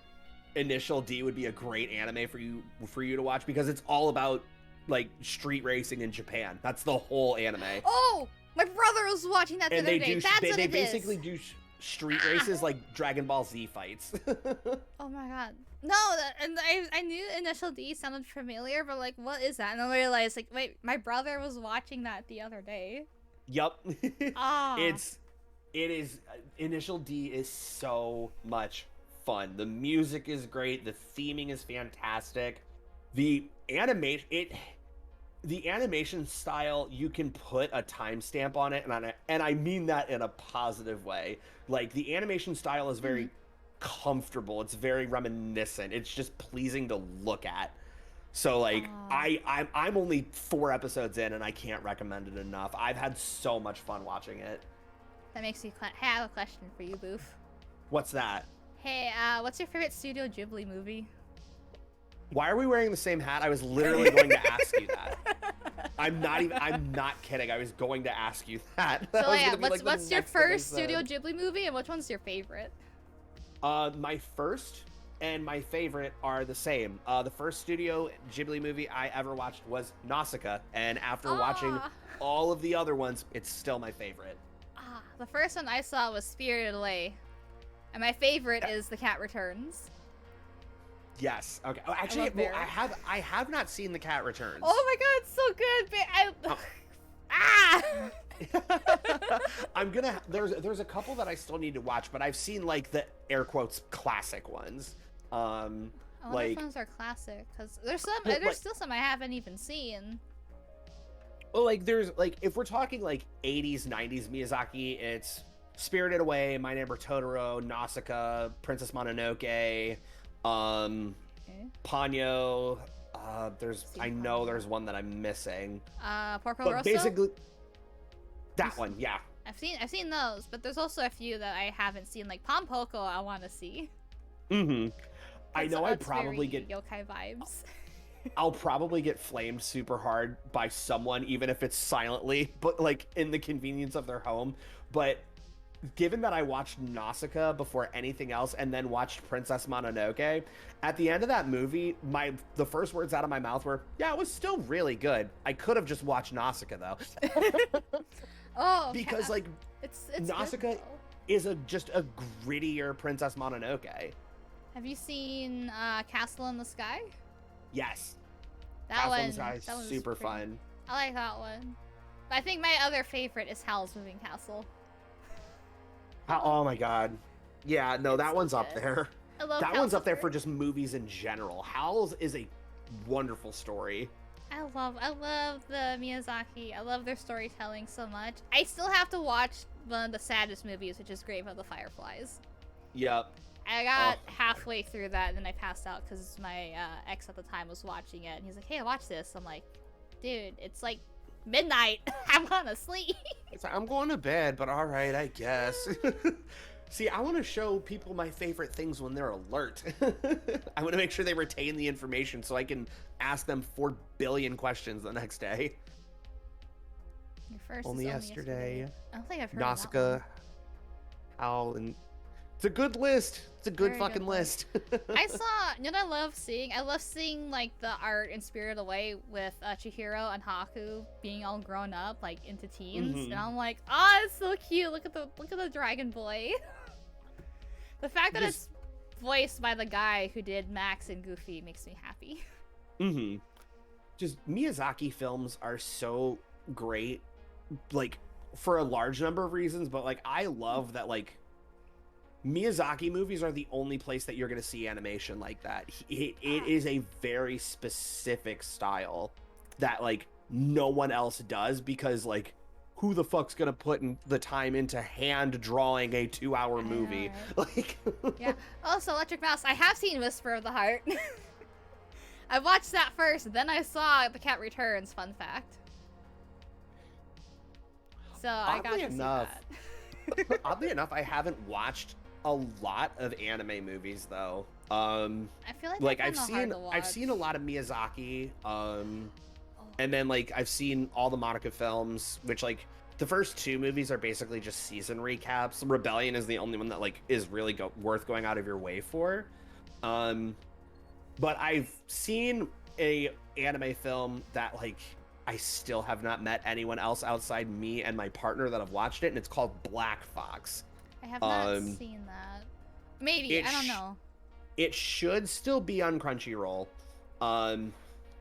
Initial D would be a great anime for you to watch because it's all about like street racing in Japan. That's the whole anime. Oh, my brother was watching that the other day. They basically do street races like Dragon Ball Z fights. Oh my god. No, and I knew Initial D sounded familiar, but like, what is that? And I realized, like, wait, my brother was watching that the other day. Yup. Ah. It is, Initial D is so much fun. The music is great. The theming is fantastic. The animation style, you can put a timestamp on it, and I mean that in a positive way. Like, the animation style is very comfortable. It's very reminiscent. It's just pleasing to look at. So, like, I'm only 4 episodes in, and I can't recommend it enough. I've had so much fun watching it. That makes me have a question for you, Boof. What's that? Hey, what's your favorite Studio Ghibli movie? Why are we wearing the same hat? I was literally going to ask you that. I'm not kidding. I was going to ask you that. So yeah, what's your first Studio Ghibli movie and which one's your favorite? My first and my favorite are the same. The first Studio Ghibli movie I ever watched was Nausicaa, and after watching all of the other ones, it's still my favorite. The first one I saw was Spirited Away, and my favorite is The Cat Returns. Yes. Okay. Oh, actually, I have not seen The Cat Returns. Oh my god, it's so good! I'm gonna. There's a couple that I still need to watch, but I've seen like the air quotes classic ones. Which ones are classic? Because there's still some I haven't even seen. Well, like there's like if we're talking like 80s, 90s Miyazaki, it's Spirited Away, My Neighbor Totoro, Nausicaa, Princess Mononoke. Ponyo. I know there's one that I'm missing. Porco Rosso? Basically, that one, yeah. I've seen those, but there's also a few that I haven't seen, like Pompoko. I want to see. I know I probably get yokai vibes. I'll probably get flamed super hard by someone, even if it's silently, but like in the convenience of their home. But given that I watched Nausicaa before anything else and then watched Princess Mononoke, at the end of that movie, the first words out of my mouth were, yeah, it was still really good. I could have just watched Nausicaa, though. Because, like, it's Nausicaa is just a grittier Princess Mononoke. Have you seen Castle in the Sky? Yes. That one is super fun. I like that one. But I think my other favorite is Howl's Moving Castle. Oh my god. Yeah, no, that so one's up good. there. I love That House one's up there Flipper. for just movies in general. Howl's is a wonderful story. I love the Miyazaki. I love their storytelling so much. I still have to watch one of the saddest movies, which is Grave of the Fireflies. Yep. I got halfway through that and then I passed out because my ex at the time was watching it and he's like, "Hey, watch this." I'm like, "Dude, it's like midnight. I want to sleep." It's like, I'm going to bed, but all right, I guess. See, I want to show people my favorite things when they're alert. I want to make sure they retain the information so I can ask them 4 billion questions the next day. Your first Only is yesterday. I don't think I've heard Nausicaa, of that Howl, and it's a good list. It's a good Very fucking good list. I saw, you know what I love seeing? I love seeing, like, the art in Spirited Away with Chihiro and Haku being all grown up, like, into teens. And I'm like, oh, it's so cute. Look at the dragon boy. The fact that it's voiced by the guy who did Max and Goofy makes me happy. Just Miyazaki films are so great, like, for a large number of reasons, but, like, I love that, like, Miyazaki movies are the only place that you're going to see animation like that. It is a very specific style that, like, no one else does because, like, who the fuck's going to put in the time into hand drawing a 2-hour movie? Like, yeah. Also, Electric Mouse, I have seen Whisper of the Heart. I watched that first, then I saw The Cat Returns, fun fact. So I got to see that. Oddly enough, I haven't watched a lot of anime movies though. I feel like I've seen a lot of Miyazaki, and then like I've seen all the Monica films, which like the first 2 movies are basically just season recaps. Rebellion is the only one that like is really worth going out of your way for. But I've seen a anime film that like I still have not met anyone else outside me and my partner that have watched it, and it's called Black Fox. I have not seen that. Maybe, I don't know. It should still be on Crunchyroll.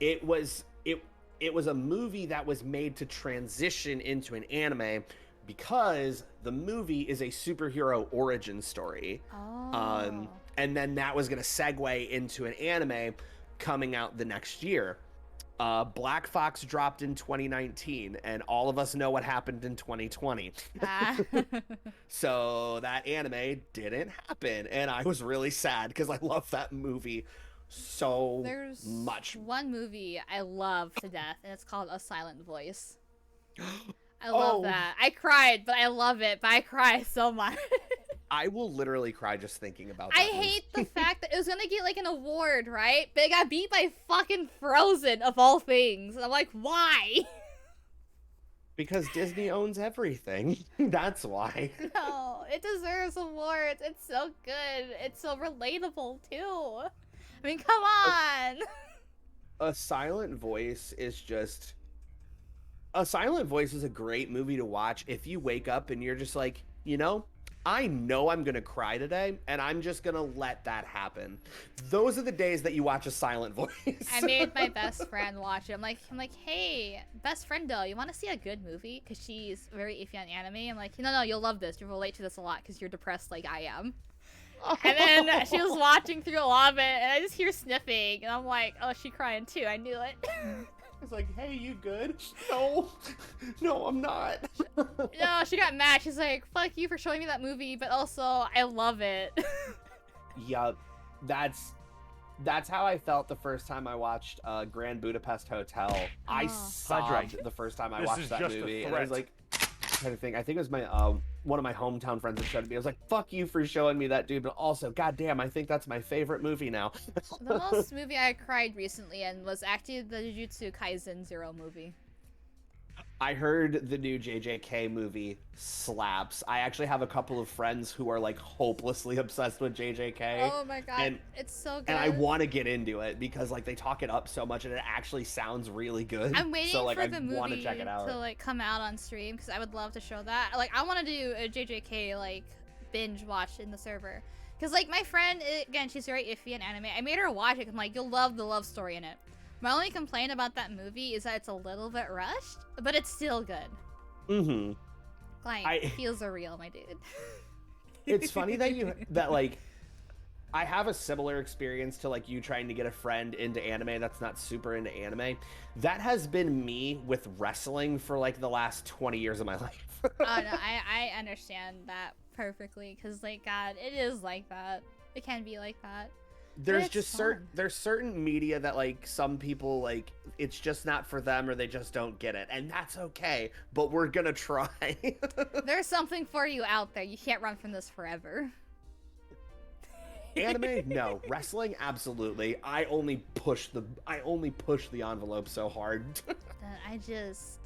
It was a movie that was made to transition into an anime because the movie is a superhero origin story. Oh. And then that was going to segue into an anime coming out the next year. Black Fox dropped in 2019, and all of us know what happened in 2020. So that anime didn't happen, and I was really sad because I love that movie so much. There's one movie I love to death, and it's called A Silent Voice. I love that. I cried, but I love it, but I cry so much. I will literally cry just thinking about that. I hate the fact that it was gonna get like an award, right? But it got beat by fucking Frozen of all things. I'm like, why? Because Disney owns everything. That's why. No, it deserves awards. It's so good. It's so relatable too. I mean, come on. A Silent Voice is just... A Silent Voice is a great movie to watch if you wake up and you're just like, you know I'm gonna cry today, and I'm just gonna let that happen. Those are the days that you watch A Silent Voice. I made my best friend watch it. I'm like, hey, best friendo, you want to see a good movie? Because she's very iffy on anime. I'm like, no, you'll love this. You'll relate to this a lot because you're depressed like I am. And then she was watching through a lot of it, and I just hear sniffing, and I'm like, oh, she crying too. I knew it. It's like, hey, you good? No, I'm not. No, she got mad. She's like, fuck you for showing me that movie, but also, I love it. Yup. That's how I felt the first time I watched Grand Budapest Hotel. I sobbed the first time I watched that movie, and I was like, trying to think. I think it was my one of my hometown friends that showed it me. I was like, fuck you for showing me that, dude, but also, goddamn, I think that's my favorite movie now. The most movie I cried recently and was actually the Jujutsu Kaisen Zero movie. I heard the new JJK movie slaps. I actually have a couple of friends who are like hopelessly obsessed with JJK. Oh my god, it's so good. And I want to get into it because like they talk it up so much and it actually sounds really good. I'm waiting for the movie to check it out. to like come out on stream because I would love to show that. Like I want to do a JJK like binge watch in the server because like my friend again, she's very iffy in anime. I made her watch it. I'm like, you'll love the love story in it. My only complaint about that movie is that it's a little bit rushed, but it's still good. Mm-hmm. Like, feels are real, my dude. It's funny that like I have a similar experience to like you trying to get a friend into anime that's not super into anime. That has been me with wrestling for like the last 20 years of my life. Oh no, I understand that perfectly because like God, it is like that. It can be like that. There's just certain media that like some people like it's just not for them or they just don't get it, and that's okay, but we're gonna try. There's something for you out there. You can't run from this forever. Anime, no. Wrestling, absolutely. I only push the envelope so hard. I just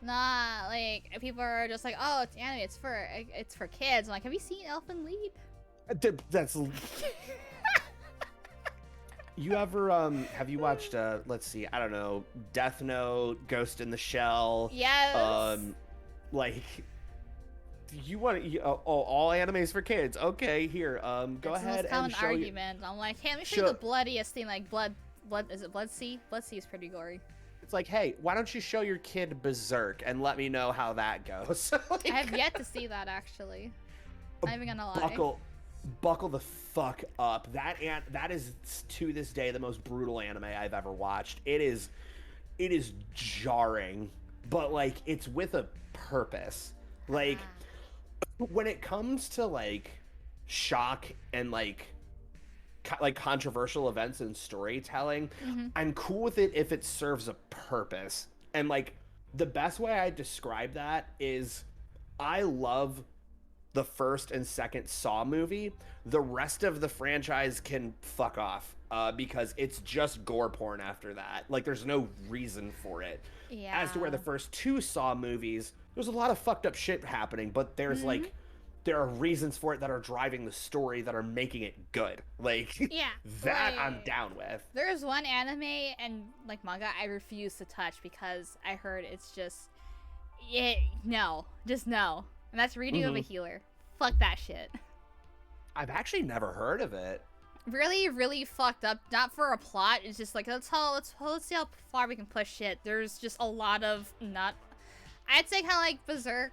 like people are just like, oh, it's anime, it's for kids. I'm like, have you seen Elfen Lied? That's you ever have you watched let's see, I don't know, Death Note, Ghost in the Shell? Yes. Like you want all animes for kids? Okay, here, go ahead and show argument. I'm like, hey, let me show you the bloodiest thing, like blood. Is it Blood Sea? Blood Sea is pretty gory. It's like, hey, why don't you show your kid Berserk and let me know how that goes? Like, I have yet to see that actually. Not even gonna lie. Buckle the fuck up. That is to this day the most brutal anime I've ever watched. It is jarring, but like it's with a purpose. Like when it comes to like shock and like controversial events and storytelling, I'm cool with it if it serves a purpose. And like the best way I describe that is I love the first and second Saw movie. The rest of the franchise can fuck off because it's just gore porn after that. Like there's no reason for it. Yeah. As to where the first two Saw movies, there's a lot of fucked up shit happening, but there's like there are reasons for it that are driving the story that are making it good. Like yeah, that like, I'm down with. There's one anime and like manga I refuse to touch because I heard it's just no. And that's Reading of a Healer. Fuck that shit. I've actually never heard of it. Really, really fucked up. Not for a plot. It's just like let's see how far we can push it. There's just a lot of I'd say kind of like Berserk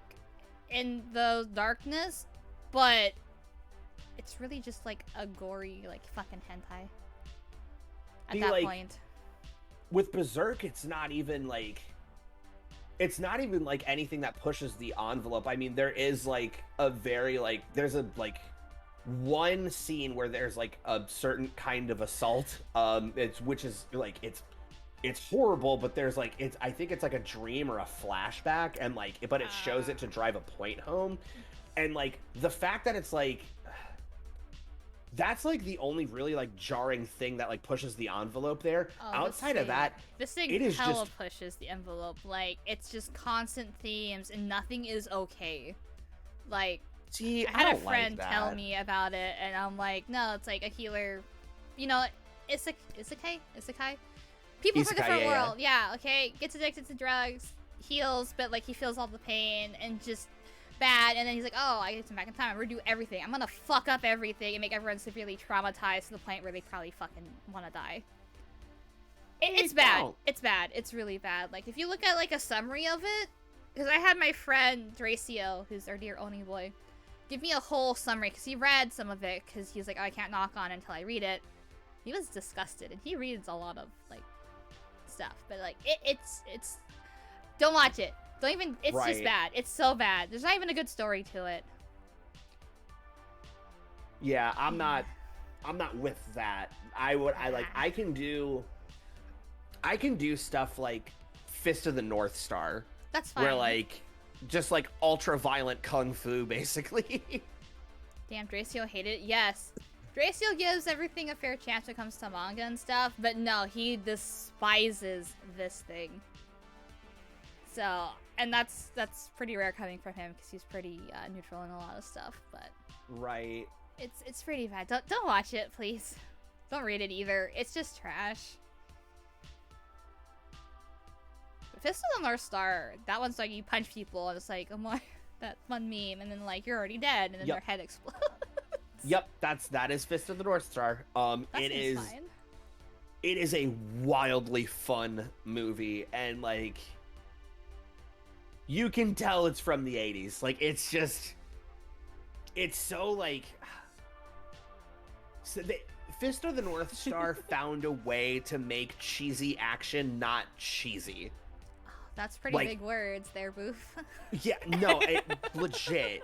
in the darkness, but it's really just like a gory like fucking hentai. At that point. With Berserk, it's not even like anything that pushes the envelope. I mean, there is like a very like there's a like one scene where there's like a certain kind of assault which is like it's horrible, but there's like I think it's like a dream or a flashback, and like but it shows it to drive a point home. And like the fact that it's like that's like the only really like jarring thing that like pushes the envelope there. Outside of that, this thing hella pushes the envelope. Like it's just constant themes and nothing is okay. Like see, I had a friend tell me about it and I'm like, no, it's like a healer, you know, isekai. People from a different world, yeah, okay, gets addicted to drugs, heals, but like he feels all the pain and just bad, and then he's like, oh, I get to back in time, I'm gonna do everything, I'm gonna fuck up everything and make everyone severely traumatized to the point where they probably fucking want to die. It's bad. It's bad. It's really bad. Like if you look at like a summary of it, because I had my friend Dracio, who's our dear Oni boy, give me a whole summary because he read some of it because he's like, oh, I can't knock on it until I read it. He was disgusted, and he reads a lot of like stuff, but like it's don't watch it. Don't even. It's just bad. It's so bad. There's not even a good story to it. Yeah, I'm not with that. I can do stuff like Fist of the North Star. That's fine. Where like just like ultra violent kung fu basically. Damn, Dracio hated it. Yes. Dracio gives everything a fair chance when it comes to manga and stuff, but no, he despises this thing. So, and that's pretty rare coming from him because he's pretty neutral in a lot of stuff. But right, it's pretty bad. Don't watch it, please. Don't read it either. It's just trash. Fist of the North Star, that one's like you punch people and it's like, oh my, that one meme, and then like you're already dead, and then their head explodes. Yep, that is Fist of the North Star. It is a wildly fun movie, and like you can tell it's from the 80s. Like it's just it's so like, so Fist of the North Star found a way to make cheesy action not cheesy. That's pretty big words there, Boof. Yeah, no, legit.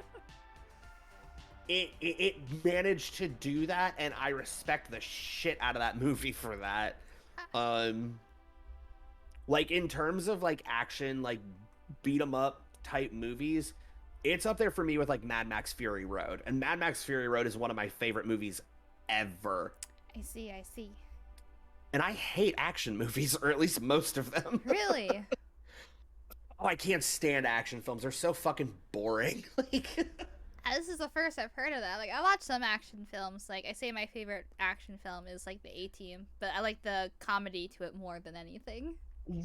It managed to do that, and I respect the shit out of that movie for that. Like, in terms of, like, action, like, beat-em-up type movies, it's up there for me with, like, Mad Max Fury Road. And Mad Max Fury Road is one of my favorite movies ever. I see. And I hate action movies, or at least most of them. Really? Oh, I can't stand action films. They're so fucking boring. Like, this is the first I've heard of that. Like, I watch some action films. Like, I say my favorite action film is, like, The A-Team. But I like the comedy to it more than anything.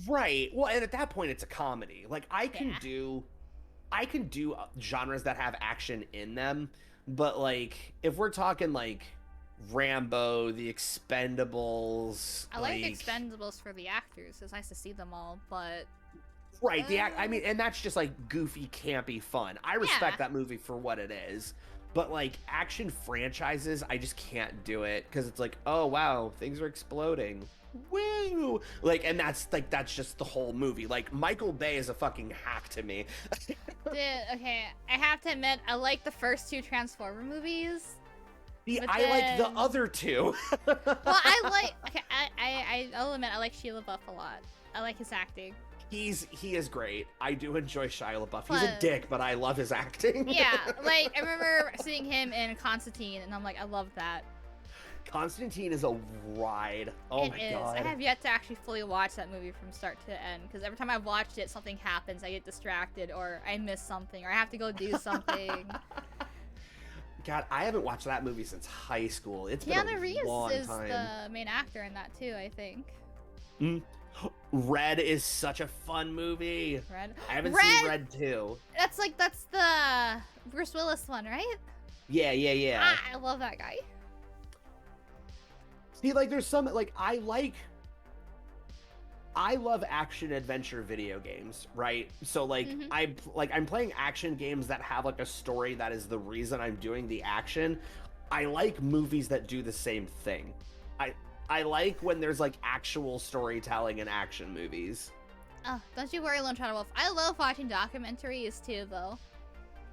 Right. Well, and at that point, it's a comedy. Like, I can do genres that have action in them. But, like, if we're talking, like, Rambo, The Expendables... I like Expendables for the actors. It's nice to see them all, but... Right, I mean, and that's just, like, goofy, campy fun. I respect that movie for what it is. But, like, action franchises, I just can't do it. Because it's like, oh, wow, things are exploding. Woo! Like, and that's just the whole movie. Like, Michael Bay is a fucking hack to me. Dude, okay, I have to admit, I like the first two Transformer movies. I like the other two. Well, I'll admit, I like Shia LaBeouf a lot. I like his acting. He is great. I do enjoy Shia LaBeouf. He's a dick, but I love his acting. Yeah, like, I remember seeing him in Constantine, and I'm like, I love that. Constantine is a ride. Oh my god. I have yet to actually fully watch that movie from start to end, because every time I've watched it, something happens. I get distracted, or I miss something, or I have to go do something. God, I haven't watched that movie since high school. It's been a long time. Keanu Reeves is the main actor in that too, I think. Red is such a fun movie. Red? I haven't seen Red 2. That's the Bruce Willis one, right? Yeah. I love that guy. See, like, there's some, like, I love action adventure video games, right? So, like, I'm playing action games that have, like, a story that is the reason I'm doing the action. I like movies that do the same thing. I like when there's, like, actual storytelling in action movies. Oh, don't you worry, Lone Shadow Wolf. I love watching documentaries, too, though.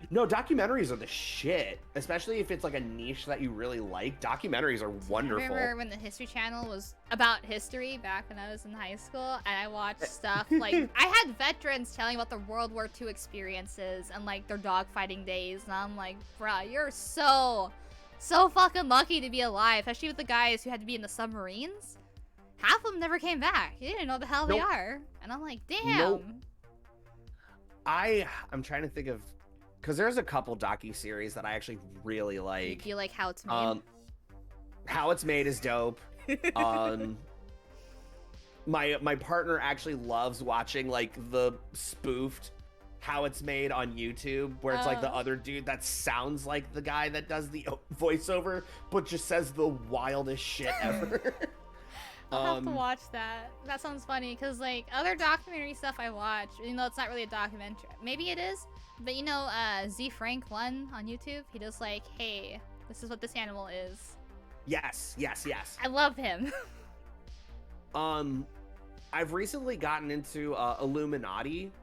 No, documentaries are the shit. Especially if it's, like, a niche that you really like. Documentaries are wonderful. I remember when the History Channel was about history back when I was in high school, and I watched stuff, like, I had veterans telling about their World War II experiences and, like, their dogfighting days, and I'm like, bruh, you're so fucking lucky to be alive, especially with the guys who had to be in the submarines. Half of them never came back. You didn't know the hell they are. And I'm like, damn. I'm trying to think of, because there's a couple docu-series that I actually really like. Do you like How It's Made? How It's Made is dope. My partner actually loves watching, like, the spoofed How It's Made on YouTube, where it's like the other dude that sounds like the guy that does the voiceover, but just says the wildest shit ever. I'll have to watch that. That sounds funny, because, like, other documentary stuff I watch, even though it's not really a documentary. Maybe it is, but, you know, Z Frank 1 on YouTube, he does, like, hey, this is what this animal is. Yes. I love him. I've recently gotten into Illuminati.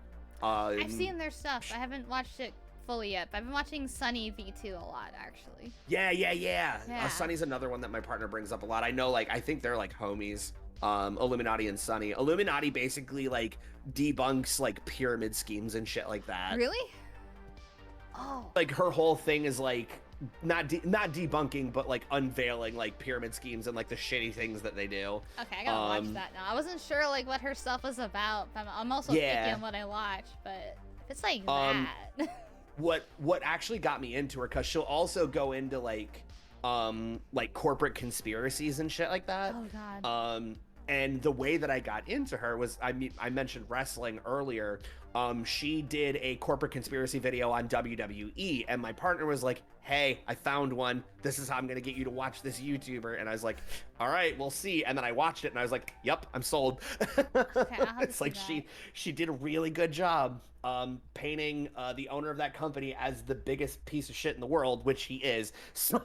I've seen their stuff. I haven't watched it fully yet, but I've been watching Sunny V2 a lot, actually. Yeah. Sunny's another one that my partner brings up a lot. I know, like, I think they're, like, homies. Illuminati and Sunny. Illuminati basically, like, debunks, like, pyramid schemes and shit like that. Really? Oh. Like, her whole thing is, like, not debunking, but, like, unveiling, like, pyramid schemes and, like, the shitty things that they do. Okay, I gotta watch that now. I wasn't sure, like, what her stuff was about. I'm also picky on what I watch, but if it's like that. What actually got me into her, because she'll also go into, like corporate conspiracies and shit like that. Oh, God. And the way that I got into her was, I mentioned wrestling earlier. She did a corporate conspiracy video on WWE, and my partner was like, hey, I found one. This is how I'm going to get you to watch this YouTuber. And I was like, all right, we'll see. And then I watched it, and I was like, yep, I'm sold. Okay, It's like she did a really good job painting the owner of that company as the biggest piece of shit in the world, which he is. So...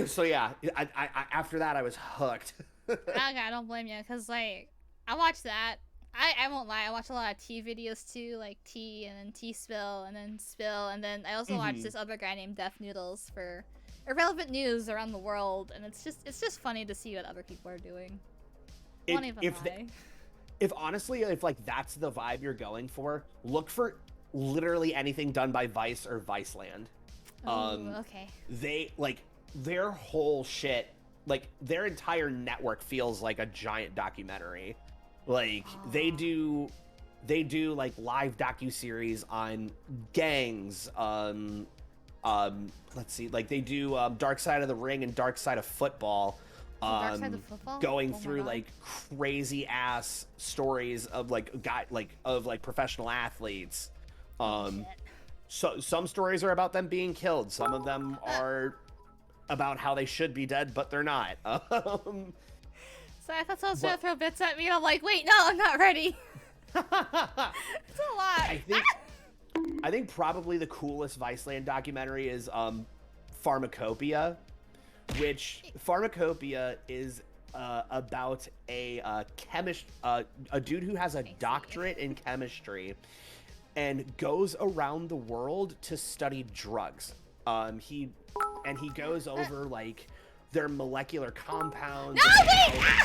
So yeah, I after that I was hooked. Okay, I don't blame you, because, like, I watched that. I won't lie, I watch a lot of tea videos too, like tea, and then tea spill, and then spill, and then I also watch this other guy named Def Noodles for irrelevant news around the world, and it's just funny to see what other people are doing. Won't even lie. If honestly, if like that's the vibe you're going for, look for literally anything done by Vice or Viceland. Okay. They like their whole shit, like their entire network feels like a giant documentary. Like they do like live docuseries on gangs. Let's see, like they do Dark Side of the Ring and Dark Side of Football. Dark Side of Football? Going through like crazy ass stories of like professional athletes. So some stories are about them being killed. Some of them are about how they should be dead, but they're not. So I thought someone was gonna throw bits at me, and I'm like, wait, no, I'm not ready. It's a lot. I think probably the coolest Viceland documentary is Pharmacopoeia, which Pharmacopoeia is about a dude who has a doctorate in chemistry and goes around the world to study drugs. He goes over like their molecular compounds,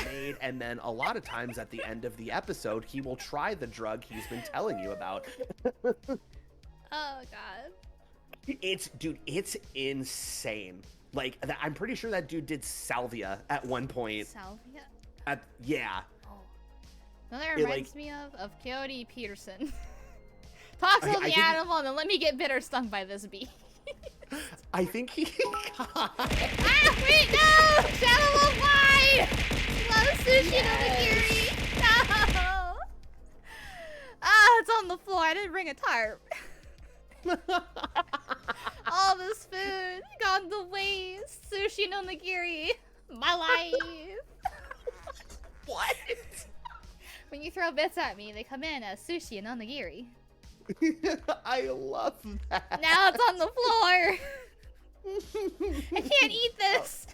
made, and then a lot of times at the end of the episode, he will try the drug he's been telling you about. Oh god. It's insane. Like I'm pretty sure that dude did salvia at one point. Salvia? Yeah. Oh. No, that reminds me of Coyote Peterson. Talk to the animal and then let me get bitter stung by this bee. I think he wait, no! Shadow will fly! Love sushi nonigiri! No! It's on the floor. I didn't bring a tarp. All this food gone to waste. Sushi nonigiri. My life. What? When you throw bits at me, they come in as sushi and onigiri. I love that. Now it's on the floor. I can't eat this.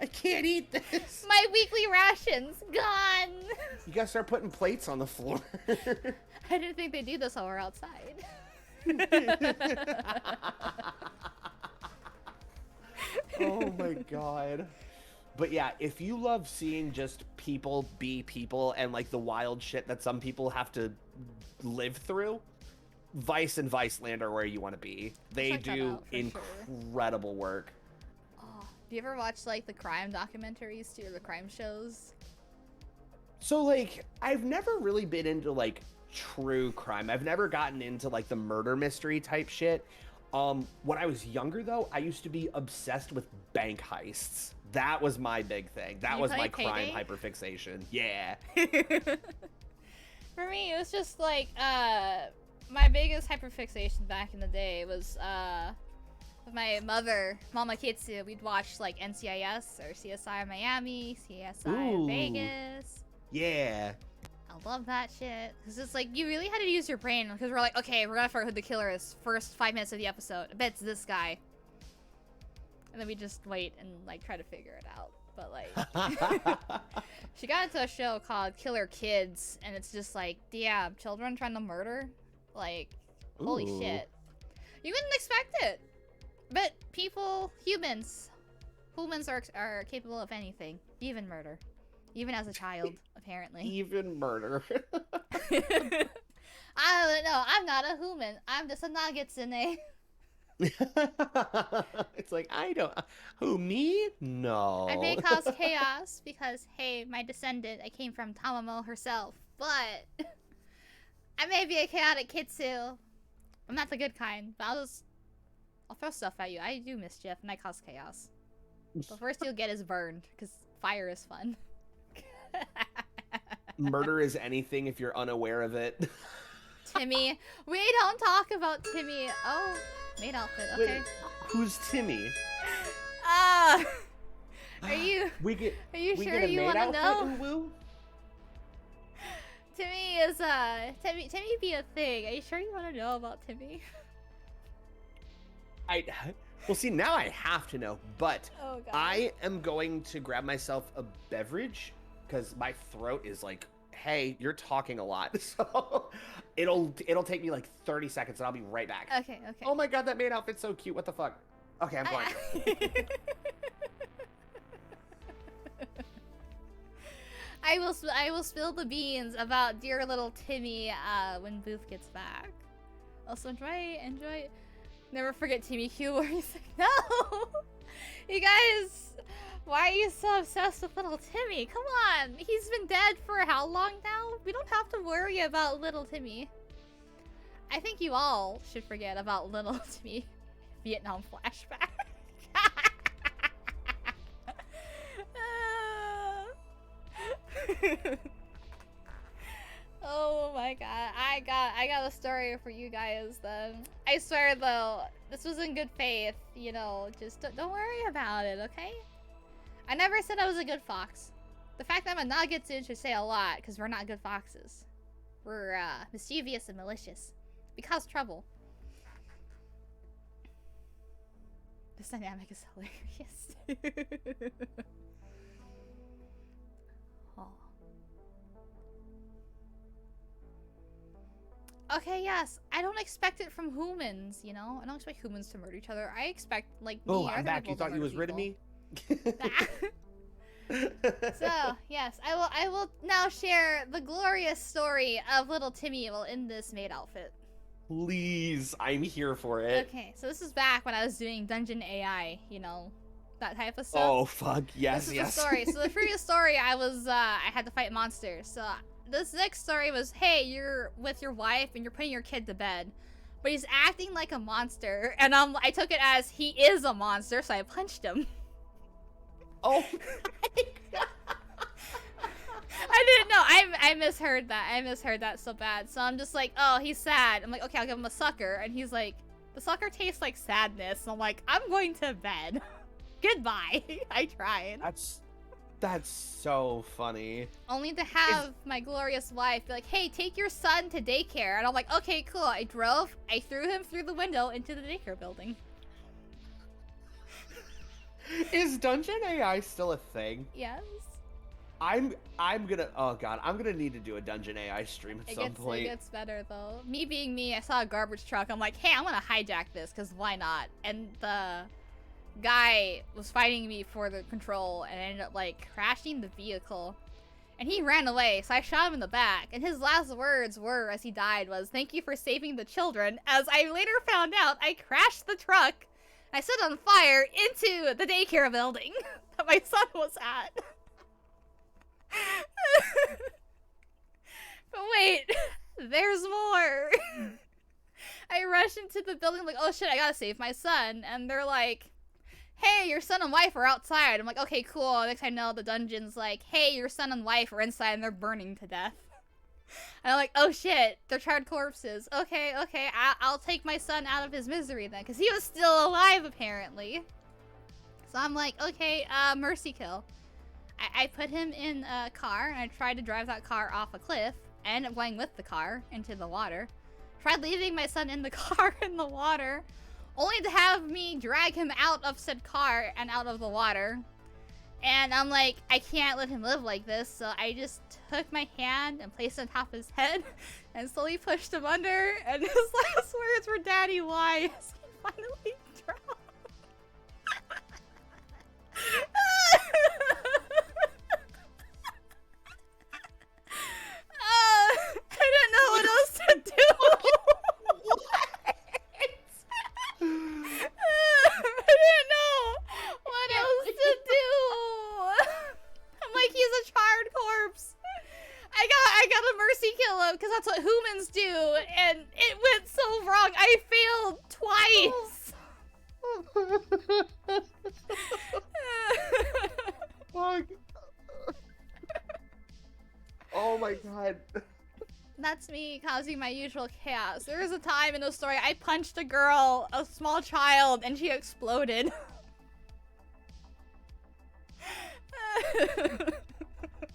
I can't eat this. My weekly rations gone. You gotta start putting plates on the floor. I didn't think they do this while we're outside. Oh my god. But yeah, if you love seeing just people be people and like the wild shit that some people have to live through, Vice and Viceland are where you want to be. They do incredible work. Oh, do you ever watch like the crime documentaries too, or the crime shows? So like, I've never really been into like true crime. I've never gotten into like the murder mystery type shit. When I was younger though, I used to be obsessed with bank heists. That was my big thing. That was my crime hyperfixation. Yeah. For me, it was just like, my biggest hyperfixation back in the day was, with my mother, Mama Kitsu, we'd watch like NCIS or CSI Miami, CSI Vegas. Yeah. I love that shit. Cause it's like, you really had to use your brain, because we're like, okay, we're gonna figure out who the killer is first 5 minutes of the episode. I bet it's this guy. And then we just wait and like try to figure it out. But like, she got into a show called Killer Kids, and it's just like, yeah, children trying to murder. Like, holy shit. You wouldn't expect it. But humans are capable of anything. Even murder. Even as a child, apparently. Even murder. I don't know. I'm not a human. I'm just a Nagatsune. It's like, who, me? No. I may cause chaos because, hey, my descendant, I came from Tamamo herself. But I may be a chaotic kitsu. I'm not the good kind, but I'll throw stuff at you. I do mischief and I cause chaos. The first you'll get is burned, because fire is fun. Murder is anything if you're unaware of it. Timmy. We don't talk about Timmy. Oh, maid outfit. Okay. Wait, who's Timmy? Are you We get. Are you we sure get a you maid want to outfit know? in Woo? Timmy is Timmy be a thing. Are you sure you want to know about Timmy? Well, see, now I have to know, but Oh god. I am going to grab myself a beverage because my throat is like, hey, you're talking a lot. So it'll take me like 30 seconds and I'll be right back. Okay. Oh my god, that maid outfit's so cute. What the fuck? Okay, I'm going. I will spill the beans about dear little Timmy when Booth gets back. Also enjoy. Never forget Timmy Q where he's like, no! You guys, why are you so obsessed with little Timmy? Come on! He's been dead for how long now? We don't have to worry about little Timmy. I think you all should forget about little Timmy. Vietnam flashback. Oh my god, I got a story for you guys then. I swear though, this was in good faith, you know, just don't worry about it, okay? I never said I was a good fox. The fact that I'm a Nagetsu should say a lot, because we're not good foxes. We're mischievous and malicious. We cause trouble. This dynamic is hilarious. Oh. Okay, yes. I don't expect it from humans, you know? I don't expect humans to murder each other. I expect, like, Oh, me or I'm other back. You people to thought you was murder rid of me? So, yes, I will now share the glorious story of little Timmy in this maid outfit. Please, I'm here for it. Okay, so this is back when I was doing Dungeon AI, you know, that type of stuff. Oh, fuck. Yes, This is yes. the story. So the previous story, I had to fight monsters. So this next story was, hey, you're with your wife and you're putting your kid to bed, but he's acting like a monster, and I took it as he is a monster, so I punched him. Oh. I didn't know. I misheard that. I misheard that so bad. So I'm just like, oh, he's sad. I'm like, okay, I'll give him a sucker, and he's like, the sucker tastes like sadness. And I'm like, I'm going to bed. Goodbye. I tried. That's so funny. Only to have my glorious wife be like, hey, take your son to daycare. And I'm like, okay, cool. I threw him through the window into the daycare building. Is Dungeon AI still a thing? Yes. I'm gonna need to do a Dungeon AI stream at some point. It gets better though. Me being me, I saw a garbage truck. I'm like, hey, I'm gonna hijack this, because why not? And the guy was fighting me for the control, and I ended up like crashing the vehicle. And he ran away, so I shot him in the back. And his last words were, as he died, was, thank you for saving the children. As I later found out, I crashed the truck. I set on fire into the daycare building that my son was at. But wait, there's more. I rush into the building like, oh shit, I gotta save my son. And they're like, hey, your son and wife are outside. I'm like, okay, cool. Next I know, the dungeon's like, hey, your son and wife are inside and they're burning to death. And I'm like, oh shit, they're charred corpses. Okay, I'll take my son out of his misery then, because he was still alive apparently. So I'm like, okay, mercy kill. I put him in a car, and I tried to drive that car off a cliff. I ended up going with the car into the water. Tried leaving my son in the car in the water, only to have me drag him out of said car and out of the water. And I'm like, I can't let him live like this, so I just took my hand and placed it on top of his head and slowly pushed him under, and his last words were, Daddy, why? As he finally drowned. I didn't know what else to do. I didn't know what else to do. I'm like, he's a charred corpse. I got a mercy kill him because that's what humans do, and it went so wrong. I failed twice. Fuck. Oh my god. That's me causing my usual chaos. There was a time in the story I punched a girl, a small child, and she exploded.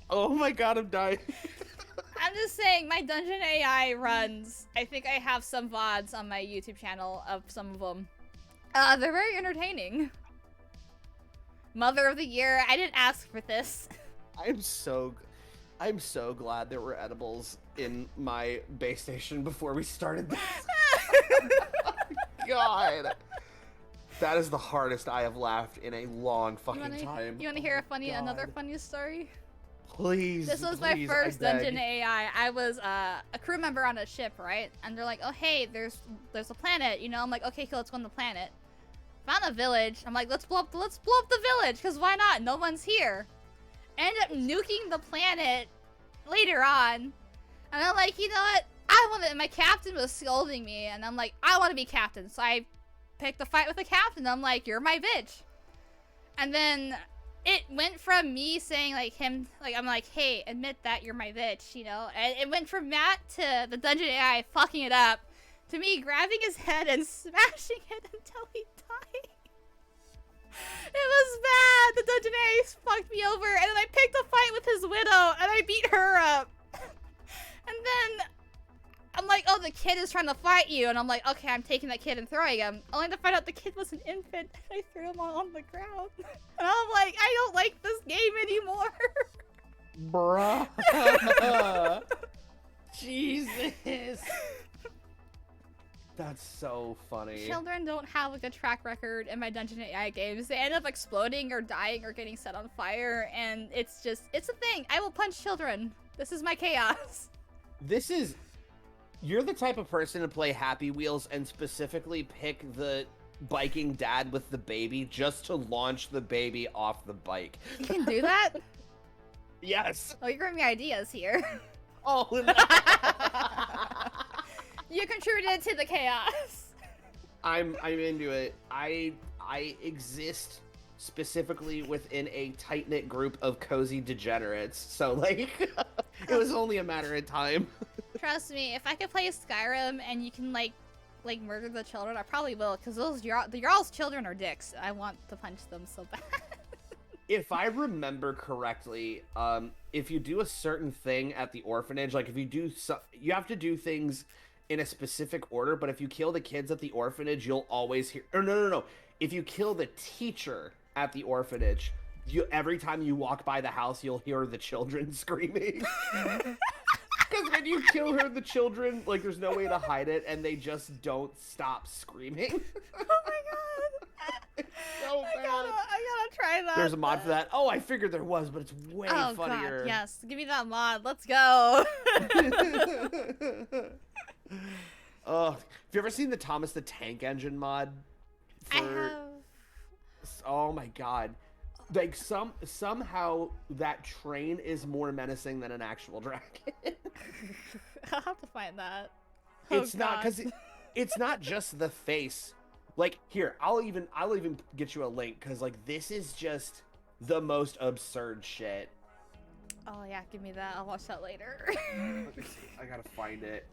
Oh my god, I'm dying. I'm just saying, my dungeon AI runs. I think I have some VODs on my YouTube channel of some of them. They're very entertaining. Mother of the Year. I didn't ask for this. I'm so glad there were edibles in my base station before we started this. God. That is the hardest I have laughed in a long fucking time. You wanna hear another funny story? Please. This was my first dungeon AI. I was a crew member on a ship, right? And they're like, oh hey, there's a planet, you know? I'm like, okay, cool, let's go on the planet. Found a village. I'm like, let's blow up the village, because why not? No one's here. Ended up nuking the planet later on. And I'm like, you know what? My captain was scolding me, and I'm like, I want to be captain. So I picked a fight with the captain. I'm like, you're my bitch. And then it went from me saying I'm like, hey, admit that you're my bitch, you know? And it went from that to the dungeon AI fucking it up to me grabbing his head and smashing it until he died. It was bad. The dungeon AI fucked me over, and then I picked a fight with his widow, and I beat her up. And then I'm like, oh, the kid is trying to fight you, and I'm like, okay, I'm taking that kid and throwing him. Only to find out the kid was an infant, and I threw him on the ground. And I'm like, I don't like this game anymore. Bruh. Jesus. That's so funny. Children don't have a good track record in my Dungeon AI games. They end up exploding or dying or getting set on fire, and it's a thing. I will punch children. This is my chaos. You're the type of person to play Happy Wheels and specifically pick the biking dad with the baby just to launch the baby off the bike. You can do that? Yes. Oh, you're giving me ideas here. Oh, no. You contributed to the chaos. I'm into it. I exist specifically within a tight-knit group of cozy degenerates, so like it was only a matter of time. Trust me, if I could play Skyrim and you can like murder the children, I probably will, because the Jarl's children are dicks. I want to punch them so bad. If I remember correctly, if you do a certain thing at the orphanage, like if you do you have to do things in a specific order, but if you kill the kids at the orphanage, you'll always hear, or no. If you kill the teacher at the orphanage, every time you walk by the house, you'll hear the children screaming. Because when you kill the children, like, there's no way to hide it, and they just don't stop screaming. Oh my god. It's so bad. I gotta try that. There's a mod for that. Oh, I figured there was, but it's way funnier. God, yes. Give me that mod. Let's go. Have you ever seen the Thomas the Tank Engine mod? I have. Oh my god. Like, somehow that train is more menacing than an actual dragon. I'll have to find that. It's not, because it's not just the face. Like, here, I'll even get you a link, because, like, this is just the most absurd shit. Oh yeah, give me that. I'll watch that later. I gotta find it.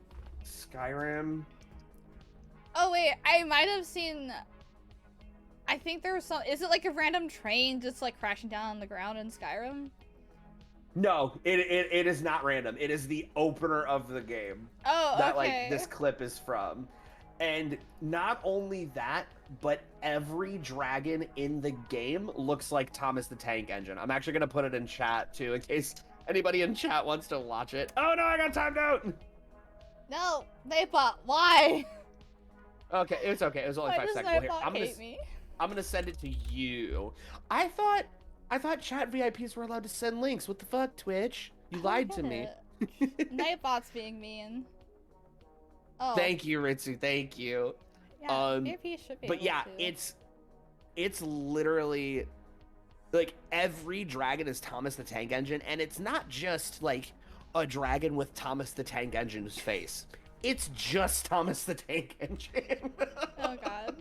Skyrim. Oh wait, I might have seen. I think there was some. Is it like a random train just like crashing down on the ground in Skyrim? No, it is not random. It is the opener of the game. Oh, that okay. Like this clip is from. And not only that, but every dragon in the game looks like Thomas the Tank Engine. I'm actually gonna put it in chat too, in case anybody in chat wants to watch it. Oh no, I got timed out. No, Napa, why? Okay, it's okay. It was only 5 seconds. Here, I'm gonna send it to you. I thought chat VIPs were allowed to send links. What the fuck, Twitch? You lied to me. Nightbot's being mean. Oh. Thank you, Ritsu. Thank you. Yeah, VIP should be. But able yeah, to. it's literally like every dragon is Thomas the Tank Engine, and it's not just like a dragon with Thomas the Tank Engine's face. It's just Thomas the Tank Engine. Oh god.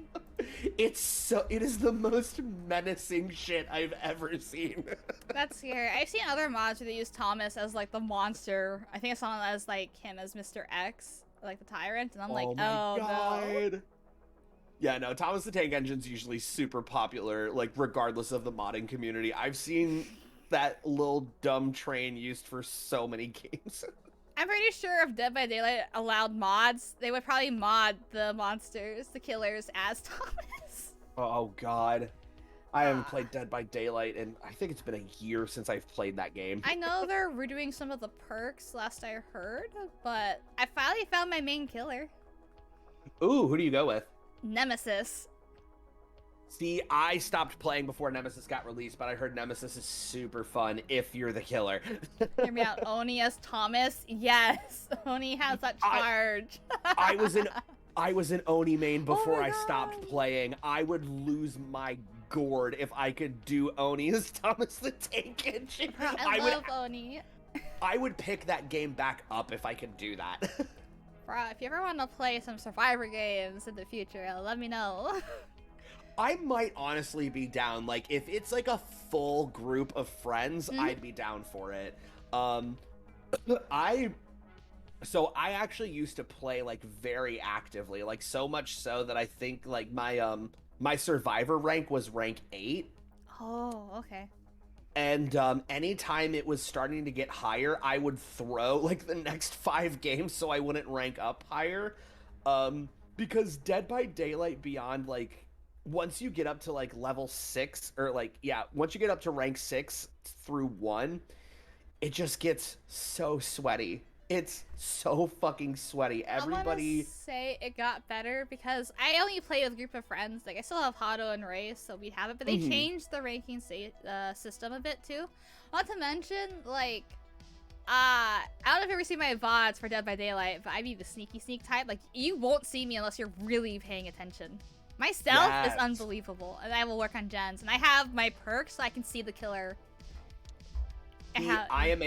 It is the most menacing shit I've ever seen. That's scary. I've seen other mods where they use Thomas as like the monster. I think I saw him as like Mr. X, like the tyrant, and I'm like, oh God. no. Yeah, no, Thomas the Tank Engine's usually super popular, like regardless of the modding community. I've seen that little dumb train used for so many games. I'm pretty sure if Dead by Daylight allowed mods, they would probably mod the monsters, the killers, as Thomas. Oh God. I haven't played Dead by Daylight, and I think it's been a year since I've played that game. I know they're redoing some of the perks, last I heard, but I finally found my main killer. Ooh, who do you go with? Nemesis. See, I stopped playing before Nemesis got released, but I heard Nemesis is super fun if you're the killer. Hear me out. Oni as Thomas? Yes. Oni has that charge. I was an Oni main before my I God. stopped playing. I would lose my gourd if I could do Oni as Thomas the Tank Engine. I love Oni. I would pick that game back up if I could do that. Bro, if you ever want to play some Survivor games in the future, let me know. I might honestly be down. Like, if it's like a full group of friends, I'd be down for it. I actually used to play like very actively, like so much so that I think like my Survivor rank was rank 8. Oh, okay. And anytime it was starting to get higher, I would throw like the next 5 games so I wouldn't rank up higher. Because Dead by Daylight Beyond, like, once you get up to like level 6, or like, yeah, once you get up to rank 6 through 1, it just gets so sweaty. It's so fucking sweaty. Everybody. I want to say it got better because I only play with a group of friends. Like, I still have Hato and Ray, so we'd have it, but they changed the ranking system a bit too. Not to mention, like, I don't know if you've ever seen my VODs for Dead by Daylight, but I be the sneak type. Like, you won't see me unless you're really paying attention. My stealth is unbelievable, and I will work on gens, and I have my perks so I can see the killer. I am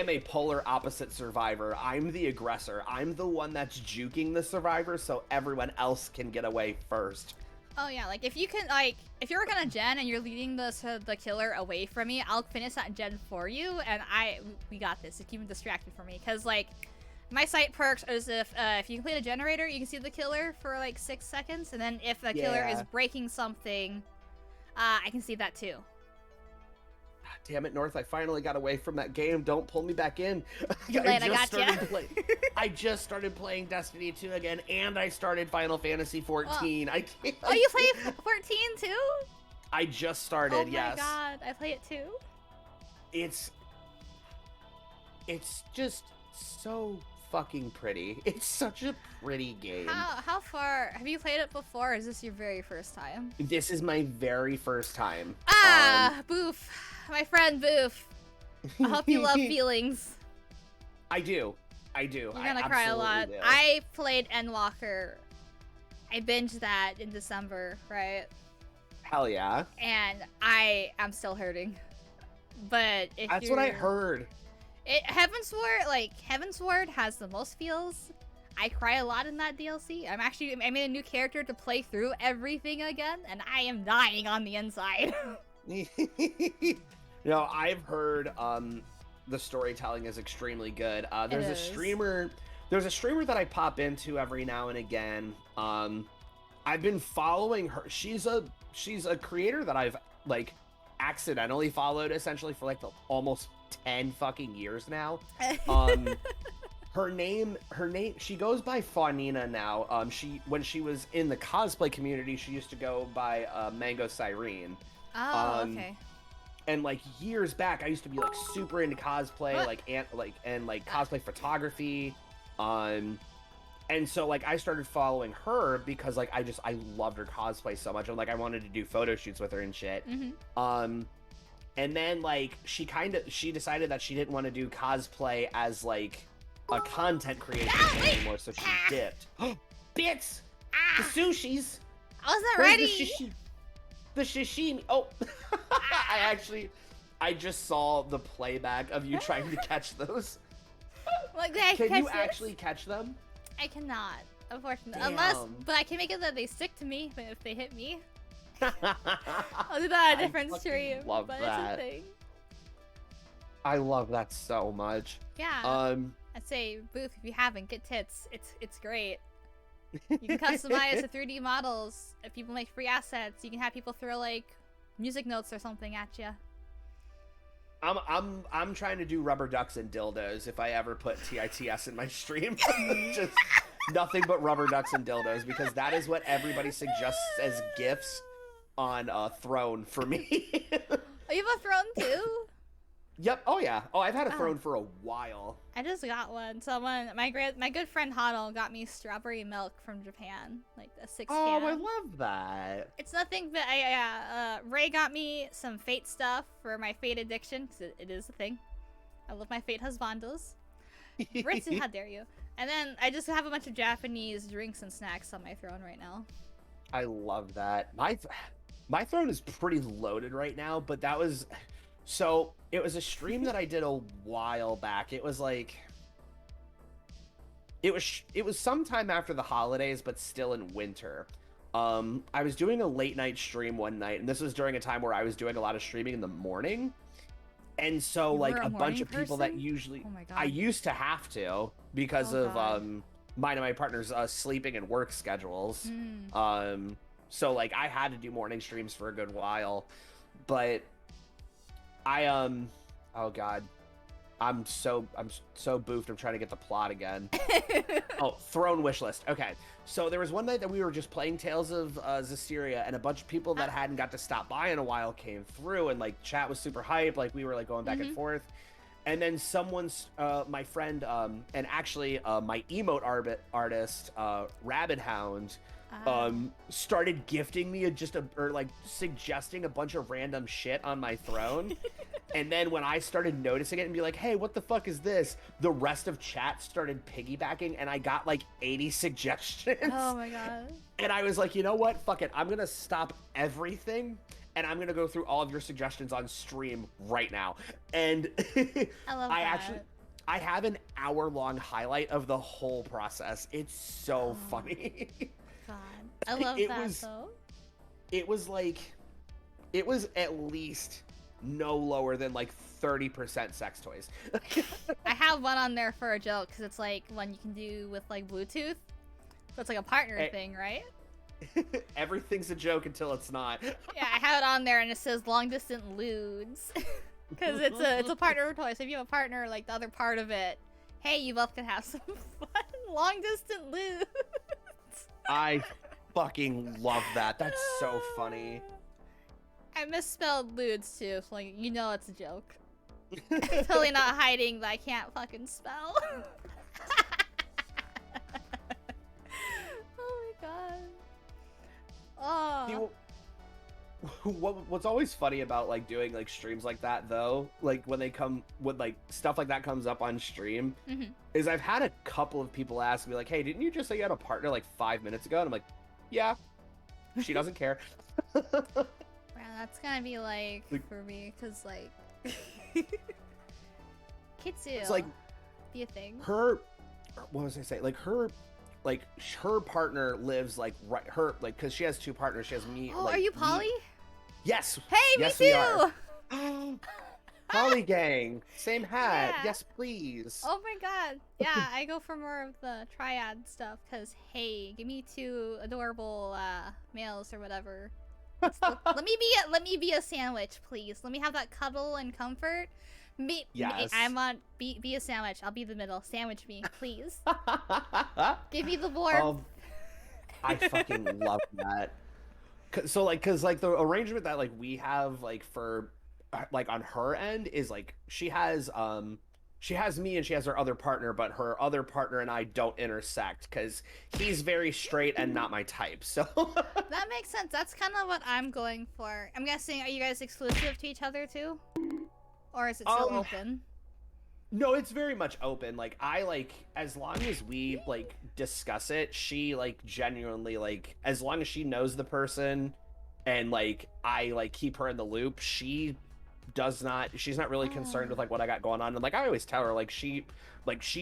a polar opposite survivor. I'm the aggressor. I'm the one that's juking the survivor so everyone else can get away first. Oh yeah, like if you can, like if you're working on gen and you're leading the killer away from me, I'll finish that gen for you, and we got this. Keep him distracted for me, cause like my sight perks is if you complete a generator, you can see the killer for like 6 seconds, and then if the killer is breaking something, I can see that too. Damn it, North! I finally got away from that game. Don't pull me back in. I just started playing Destiny 2 again, and I started Final Fantasy 14. Oh, you play 14 too? I just started. Yes. Oh my god, I play it too. It's just so fucking pretty. It's such a pretty game. How far have you played it before? Or is this your very first time? This is my very first time. Boof. My friend Boof. I hope you love feelings. I do. You're gonna cry a lot. Do. I played Endwalker. I binged that in December, right? Hell yeah. And I am still hurting. But if That's what I heard. Heavensward has the most feels. I cry a lot in that DLC. I made a new character to play through everything again, and I am dying on the inside. I've heard the storytelling is extremely good. There's a streamer that I pop into every now and again. I've been following her. She's a creator that I've like accidentally followed essentially for like almost 10 fucking years now. Her name, she goes by Fawnina now. When she was in the cosplay community, she used to go by Mango Cyrene. Oh, okay. And like years back, I used to be like super into cosplay, and cosplay photography. And so like I started following her because like I loved her cosplay so much. And like I wanted to do photo shoots with her and shit. And then like she decided that she didn't want to do cosplay as like a content creation thing anymore, so she dipped. Bits! The sushis! I wasn't ready! The sashimi. Oh, I just saw the playback of you trying to catch those. Like, Can you actually catch them? I cannot. Unfortunately. Damn. But I can make it that they stick to me if they hit me. I'll do that on a different stream. Love but that. It's a thing. I love that so much. Yeah. I'd say, Boof, if you haven't, get tits. It's great. You can customize the 3D models. If people make free assets, you can have people throw like music notes or something at you. I'm trying to do rubber ducks and dildos if I ever put TITS in my stream. Just nothing but rubber ducks and dildos, because that is what everybody suggests as gifts on Throne for me. Oh, you have a throne too? Yep. Oh yeah. Oh, I've had a throne for a while. I just got one. My good friend Hoddle got me strawberry milk from Japan, like a 6 can. Oh, I love that. It's nothing, but Ray got me some Fate stuff for my Fate addiction, because it is a thing. I love my Fate husbandos. Ritsu, how dare you? And then I just have a bunch of Japanese drinks and snacks on my throne right now. I love that. My throne is pretty loaded right now, but that was... So, it was a stream that I did a while back. It was like... It was sometime after the holidays, but still in winter. I was doing a late night stream one night, and this was during a time where I was doing a lot of streaming in the morning. And so, like, a bunch of people that usually... Oh my God. I used to have to, because of mine and my partner's sleeping and work schedules. So, like, I had to do morning streams for a good while. But... oh god, I'm so boofed. I'm trying to get the plot again. Oh, Throne wishlist. Okay, so there was one night that we were just playing Tales of Zestiria, and a bunch of people that hadn't got to stop by in a while came through, and like chat was super hype. Like we were like going back and forth, and then someone's my friend and actually my emote artist Rabbit Hound started gifting me or like suggesting a bunch of random shit on my throne. And then when I started noticing it and be like, hey, what the fuck is this? The rest of chat started piggybacking, and I got like 80 suggestions. Oh my god. And I was like, you know what? Fuck it. I'm gonna stop everything, and I'm gonna go through all of your suggestions on stream right now. And I love that. I have an hour-long highlight of the whole process. It's so funny. God. I love though. It was like, it was at least no lower than like 30% sex toys. I have one on there for a joke, because it's like one you can do with like Bluetooth. So it's like a partner thing, right? Everything's a joke until it's not. Yeah, I have it on there and it says long distance lewds. Because it's a partner toy. So if you have a partner, like the other part of it, hey, you both can have some fun long distance lewds. I fucking love that. That's so funny. I misspelled lewds too, so like, you know it's a joke. Totally not hiding that I can't fucking spell. Oh my god. Oh. What's always funny about like doing like streams like that though, like when like stuff like that comes up on stream, is I've had a couple of people ask me like, hey, didn't you just say you had a partner like 5 minutes ago? And I'm like, yeah, she doesn't care. That's gonna be like for me, because like Kitsu, it's like be a thing. What was I say? Like her partner lives like because she has two partners. She has me. Oh, like, are you Polly? Yes. Hey, yes, me we too. Are. Polly gang, same hat. Yeah. Yes, please. Oh my god. Yeah, I go for more of the triad stuff, because hey, give me 2 adorable males or whatever. Let me be a sandwich, please. Let me have that cuddle and comfort. Yes. I want be a sandwich. I'll be the middle. Sandwich me, please. Give me the warmth. I fucking love that. So like, cause like the arrangement that like we have like for like on her end is like she has me and she has her other partner, but her other partner and I don't intersect because he's very straight and not my type. So that makes sense. That's kind of what I'm going for. I'm guessing, are you guys exclusive to each other too? Or is it still open? No, it's very much open. Like I like, as long as we like discuss it, she like genuinely like, as long as she knows the person and like I like keep her in the loop, she she's not really concerned with like what I got going on. And like I always tell her, like she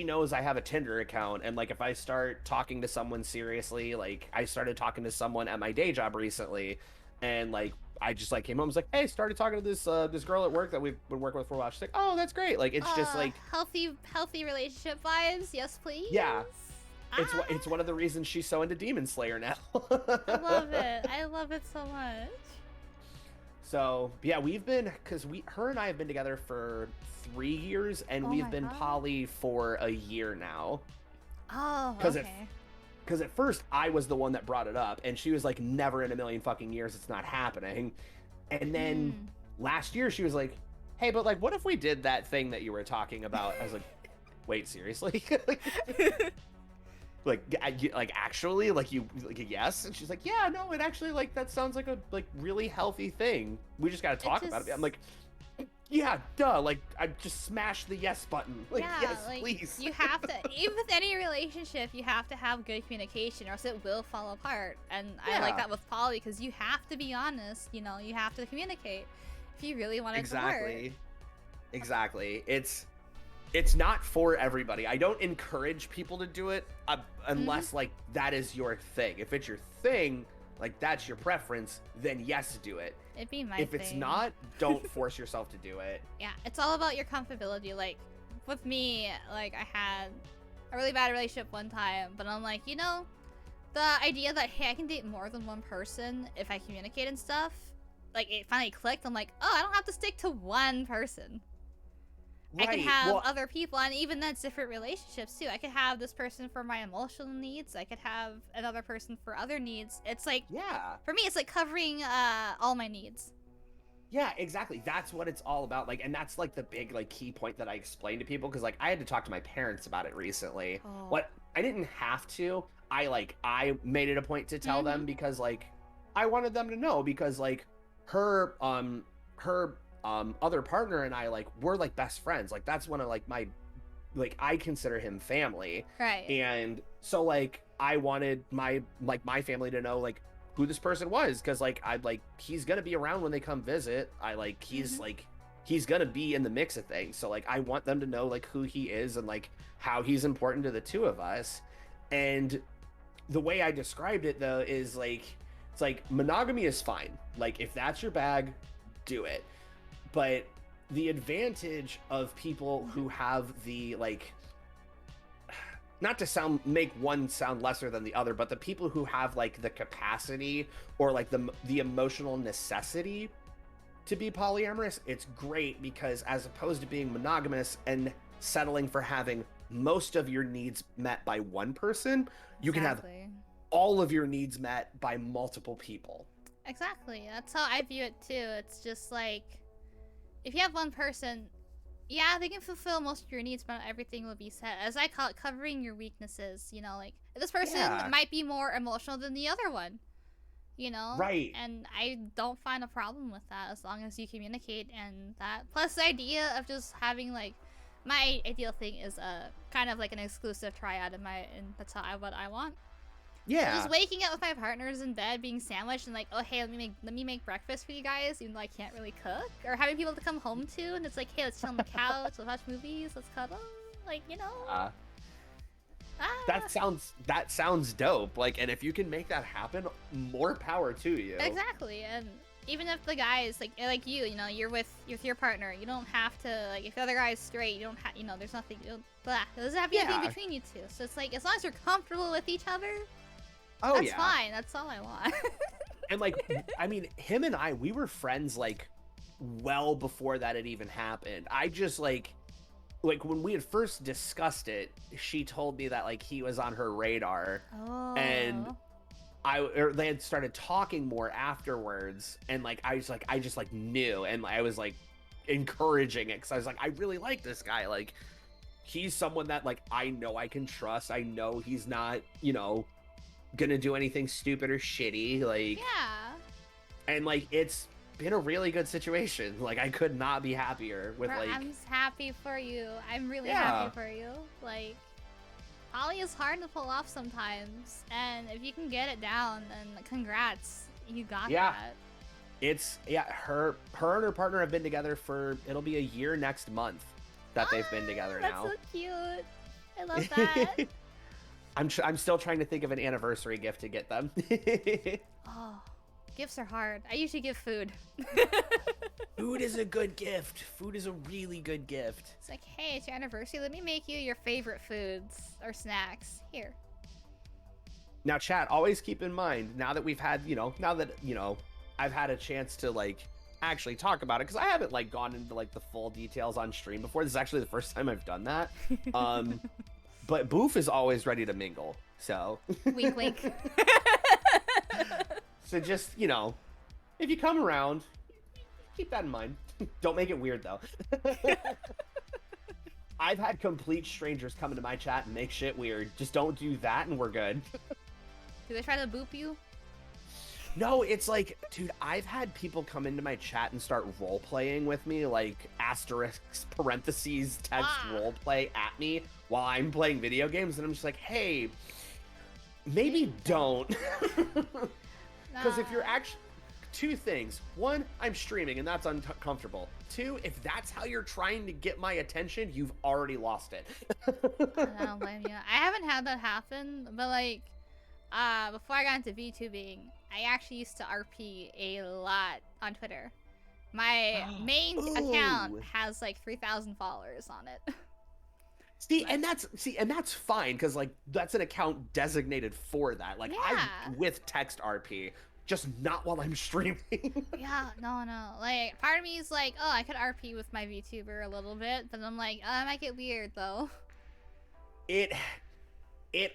knows I have a Tinder account, and like if I start talking to someone seriously, like I started talking to someone at my day job recently, and like I just like came home, was like, hey, started talking to this girl at work that we've been working with for a while. She's like, oh, that's great. Like it's just like healthy relationship vibes. Yes, please. Yeah. It's one of the reasons she's so into Demon Slayer now. I love it. I love it so much. So yeah, her and I have been together for 3 years, and we've been poly for a year now. Oh, okay. Because at first I was the one that brought it up, and she was like, never in a million fucking years, it's not happening. And then last year she was like, hey, but like, what if we did that thing that you were talking about? I was like, wait, seriously? like actually, yes? And she's like, yeah, no, it actually, like, that sounds like a like really healthy thing. We just gotta talk about it. I'm like, yeah, duh, like, I just smashed the yes button. Like, yeah, yes, like, please. You have to, even with any relationship, you have to have good communication, or else it will fall apart. And I like that with poly, because you have to be honest, you know, you have to communicate if you really want it to work. Exactly. It's not for everybody. I don't encourage people to do it unless like that is your thing. If it's your thing, like that's your preference, then yes, do it. It'd be my If thing. it's not, don't force yourself to do it. Yeah, it's all about your comfortability. Like, with me, like, I had a really bad relationship one time, but I'm like, you know, the idea that, hey, I can date more than one person if I communicate and stuff, like, it finally clicked. I'm like, oh, I don't have to stick to one person. Right. I can have other people, and even that's different relationships too. I could have this person for my emotional needs. I could have another person for other needs. It's like, yeah, for me, it's like covering all my needs. Yeah, exactly. That's what it's all about. Like, and that's like the big like key point that I explained to people, because like I had to talk to my parents about it recently. What I didn't have to. I made it a point to tell them, because like I wanted them to know, because like her other partner and I, like, we're like best friends. Like that's one of like my, like, I consider him family. Right. And so like I wanted my family to know like who this person was, because like I'd like, he's gonna be around when they come visit. I like he's like he's gonna be in the mix of things. So like I want them to know like who he is and like how he's important to the two of us. And the way I described it though is like, it's like monogamy is fine. Like if that's your bag, do it. But the advantage of people who have the, like, not to make one sound lesser than the other, but the people who have like the capacity or like the emotional necessity to be polyamorous, it's great, because as opposed to being monogamous and settling for having most of your needs met by one person, you can have all of your needs met by multiple people. Exactly. That's how I view it too. It's just like, if you have one person, yeah, they can fulfill most of your needs, but not everything will be set. As I call it, covering your weaknesses. You know, like, this person might be more emotional than the other one. You know? Right. And I don't find a problem with that, as long as you communicate and that. Plus the idea of just having, like, my ideal thing is kind of like an exclusive triad and that's what I want. Yeah. So just waking up with my partners in bed, being sandwiched, and like, oh hey, let me make breakfast for you guys, even though I can't really cook. Or having people to come home to, and it's like, hey, let's chill on the couch, let's watch movies, let's cuddle, like, you know. That sounds dope. Like, and if you can make that happen, more power to you. Exactly. And even if the guy is like you know, you're with your partner, you don't have to, like, if the other guy is straight, you don't have, you know, there's nothing, there doesn't have to be anything between you two. So it's like, as long as you're comfortable with each other. Oh, that's fine. That's all I want. And like, I mean, him and I, we were friends like well before that had even happened. I just like when we had first discussed it, she told me that like he was on her radar, and they had started talking more afterwards, and like I just knew, and I was like encouraging it, because I was like, I really like this guy. Like, he's someone that like I know I can trust. I know he's not, you know, gonna do anything stupid or shitty, like, and like it's been a really good situation. Like, I could not be happier with like, I'm happy for you. I'm really happy for you. Like, poly is hard to pull off sometimes, and if you can get it down, then congrats, you got that. It's her and her partner have been together for it'll be a year next month that they've been together now. That's so cute. I love that. I'm still trying to think of an anniversary gift to get them. Oh, gifts are hard. I usually give food. Food is a good gift. Food is a really good gift. It's like, hey, it's your anniversary. Let me make you your favorite foods or snacks. Here. Now, chat, always keep in mind, now that we've had, I've had a chance to, like, actually talk about it, because I haven't, like, gone into, like, the full details on stream before. This is actually the first time I've done that. But Boof is always ready to mingle, so. Wink, wink. So just, if you come around, keep that in mind. Don't make it weird, though. I've had complete strangers come into my chat and make shit weird. Just don't do that and we're good. Do they try to boop you? No, it's like, dude, I've had people come into my chat and start role-playing with me, like asterisks, parentheses, text role-play at me while I'm playing video games, and I'm just like, hey, maybe don't. Because if you're actually... Two things. One, I'm streaming, and that's uncomfortable. Two, if that's how you're trying to get my attention, you've already lost it. I don't blame you. I haven't had that happen, but like, before I got into VTubing, I actually used to RP a lot on Twitter. My main account has like 3,000 followers on it. And that's fine, because like that's an account designated for that. Like I'm with text RP. Just not while I'm streaming. Yeah, no. Like, part of me is like, oh, I could RP with my VTuber a little bit, but I'm like, I might get weird, though. It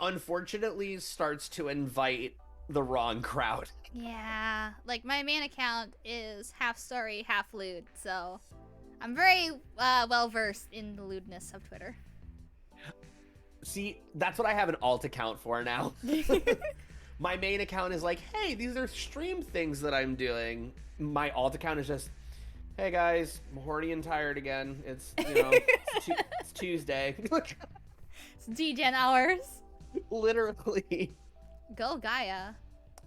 unfortunately starts to invite the wrong crowd. Yeah, like, my main account is half story, half lewd, so I'm very well-versed in the lewdness of Twitter. See, that's what I have an alt account for now. My main account is like, hey, these are stream things that I'm doing. My alt account is just, hey guys, I'm horny and tired again. It's, it's Tuesday. It's D-Gen hours. Literally. Go Gaia.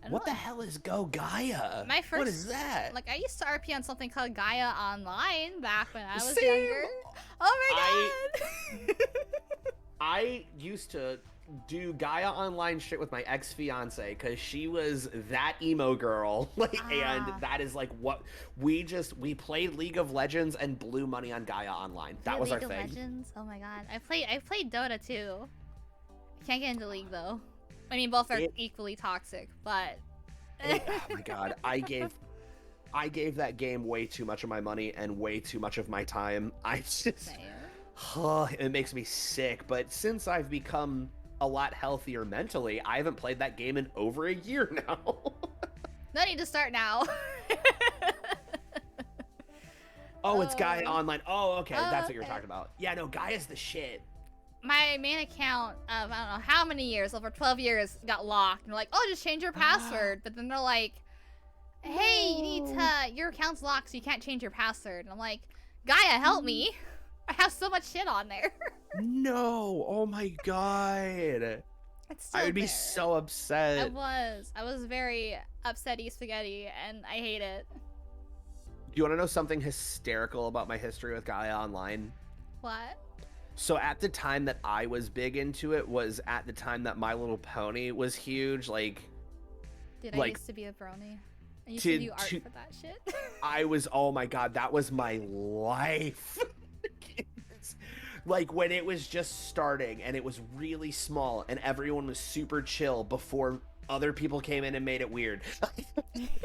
What the hell is Go Gaia? What is that? Like, I used to RP on something called Gaia Online back when I was younger. Oh my god! I used to do Gaia Online shit with my ex-fiance because she was that emo girl, and that is like what we played League of Legends and blew money on Gaia Online. That was our thing. League of Legends? Oh my god, I played Dota too. I can't get into League though. I mean, both are equally toxic, but oh my god, I gave that game way too much of my money and way too much of my time. It makes me sick. But since I've become a lot healthier mentally, I haven't played that game in over a year now. No need to start now. It's Gaia Online. Oh, okay, that's what you're talking about. Yeah, no, Gaia's the shit. My main account of, I don't know how many years, over 12 years, got locked. And they're like, oh, just change your password. But then they're like, hey, your account's locked, so you can't change your password. And I'm like, Gaia, help me. I have so much shit on there. No, oh my god. I would be so upset. I was very upsetty spaghetti, and I hate it. Do you want to know something hysterical about my history with Gaia Online? What? So at the time that I was big into it was at the time that My Little Pony was huge. I used to be a brony. I used to do art for that shit. I was, oh my god, that was my life. Like when it was just starting and it was really small and everyone was super chill before other people came in and made it weird.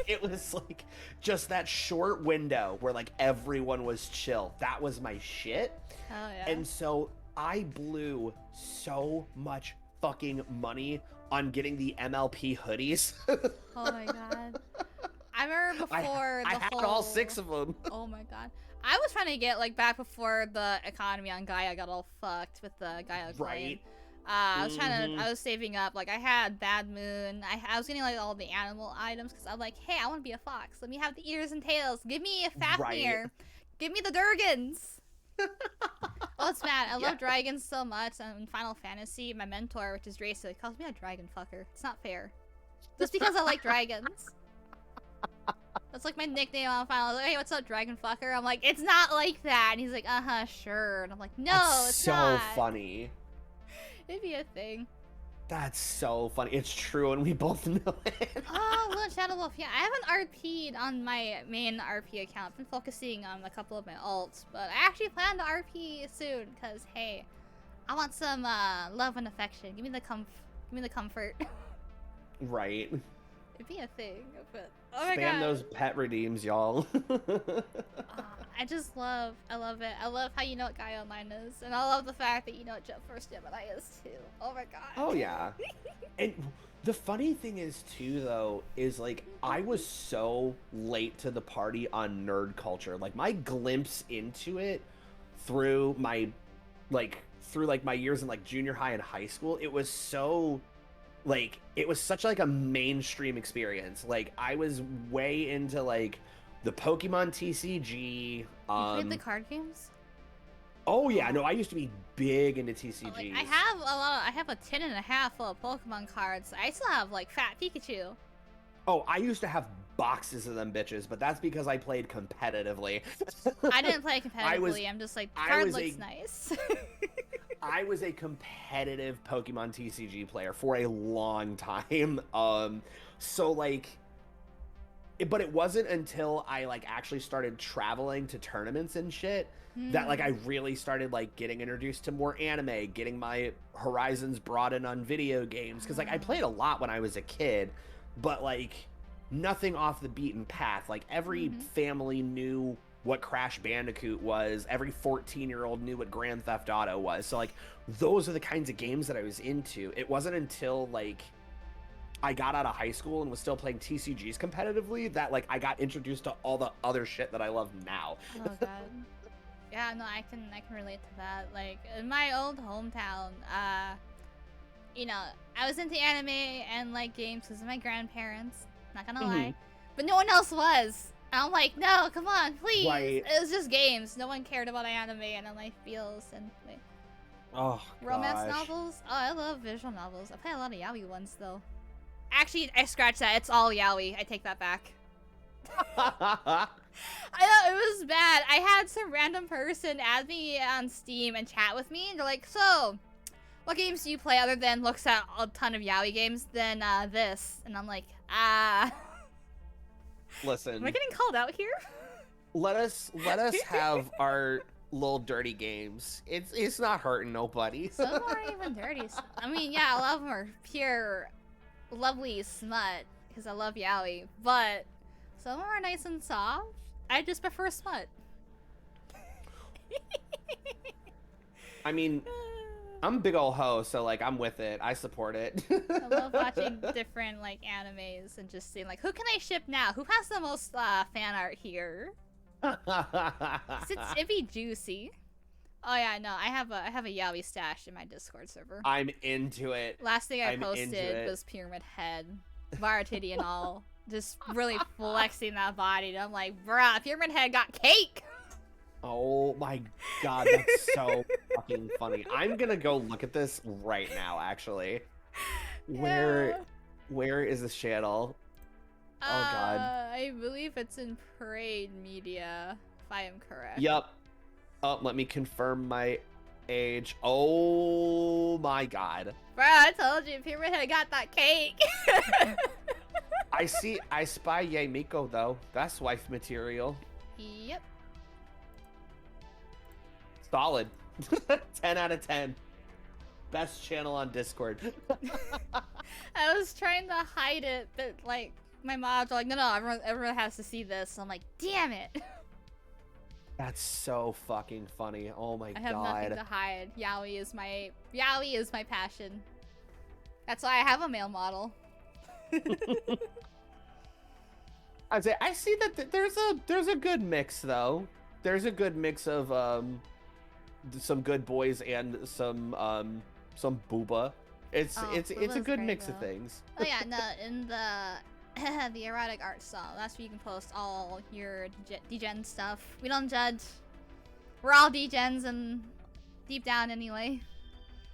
It was like just that short window where like everyone was chill. That was my shit. Oh yeah. And so I blew so much fucking money on getting the MLP hoodies. Oh my god. I remember before I had all 6 of them. Oh my god. I was trying to get back before the economy on Gaia got all fucked with the Gaia coin. Right. I was saving up. I had Bad Moon. I was getting all the animal items because I'm like, hey, I want to be a fox. Let me have the ears and tails. Give me a Fafnir. Right. Give me the Durgans. Oh, it's mad. I love dragons so much. And in Final Fantasy, my mentor, which is Draco, he calls me a dragon fucker. It's not fair. Just because I like dragons. That's like my nickname on Final. Like, hey, what's up, Dragon Fucker? I'm like, it's not like that. And he's like, sure. And I'm like, no, That's it's so not. funny. It'd be a thing. That's so funny. It's true, and we both know it. Oh, Little Shadow Wolf. Yeah, I haven't RP'd on my main RP account. I've been focusing on a couple of my alts, but I actually plan to RP soon, because, hey, I want some love and affection. Give me the comfort. Right. It'd be a thing, but oh my Spam god. those pet redeems, y'all. I love it. I love how you know what Guy Online is, and I love the fact that you know what Jet Force Gemini is too. Oh my god. Oh yeah. And the funny thing is too, though, is like I was so late to the party on nerd culture. Like my glimpse into it through my my years in like junior high and high school, it was so like it was such like a mainstream experience. Like I was way into like the Pokemon TCG. You played the card games? Oh yeah, no, I used to be big into TCGs. Like, I have a tin and a half full of Pokemon cards. I still have like Fat Pikachu. Oh, I used to have boxes of them bitches, but that's because I played competitively. I didn't play competitively. I'm just like, the card looks nice. I was a competitive Pokemon TCG player for a long time. So like, but it wasn't until I like actually started traveling to tournaments and shit that like I really started like getting introduced to more anime, getting my horizons broadened on video games. Because like I played a lot when I was a kid, but like nothing off the beaten path. Like every family knew what Crash Bandicoot was. Every 14-year-old knew what Grand Theft Auto was. So like those are the kinds of games that I was into. It wasn't until like I got out of high school and was still playing TCGs competitively that like I got introduced to all the other shit that I love now. Oh god. Yeah, no, I can relate to that. Like in my old hometown, you know, I was into anime and like games because of my grandparents. Not gonna lie, but no one else was. And I'm like, no, come on, please. Right. It was just games. No one cared about anime and my feels and like, Oh, romance novels. Oh, I love visual novels. I play a lot of yaoi ones though. Actually, I scratched that. It's all yaoi. I take that back. I know, it was bad. I had some random person add me on Steam and chat with me, and they're like, so, what games do you play other than looks at a ton of yaoi games than this? And I'm like, Listen. Am I getting called out here? Let us have our little dirty games. It's not hurting nobody. Some aren't even dirty. I mean, yeah, a lot of them are pure, lovely smut, because I love yaoi, but some of them are nice and soft. I just prefer smut. I mean, I'm a big ol' hoe, so like I'm with it. I support it. I love watching different like animes and just seeing like, who can I ship now? Who has the most fan art here? It'd be juicy. Oh yeah, no, I have a yaoi stash in my Discord server. I'm into it. Last thing I posted was Pyramid Head, bar titty and all, just really flexing that body. And I'm like, bruh, Pyramid Head got cake. Oh my god, that's so fucking funny. I'm gonna go look at this right now, actually. Where is this channel? Oh god. I believe it's in Parade Media, if I am correct. Yup. Oh, let me confirm my age. Oh my god. Bro, I told you, Pyramid Head got that cake. I spy Yay Miko though. That's wife material. Yep. Solid. 10 out of 10. Best channel on Discord. I was trying to hide it, but like my mods are like, no, everyone has to see this. So I'm like, damn it. That's so fucking funny. Oh my god. I have nothing to hide. Yaoi is my passion. That's why I have a male model. I'd say I see that there's a good mix though. There's a good mix of some good boys and some booba. It's a good mix of things. Oh yeah, no, in the erotic art style. That's where you can post all your degen stuff. We don't judge. We're all degens and deep down anyway.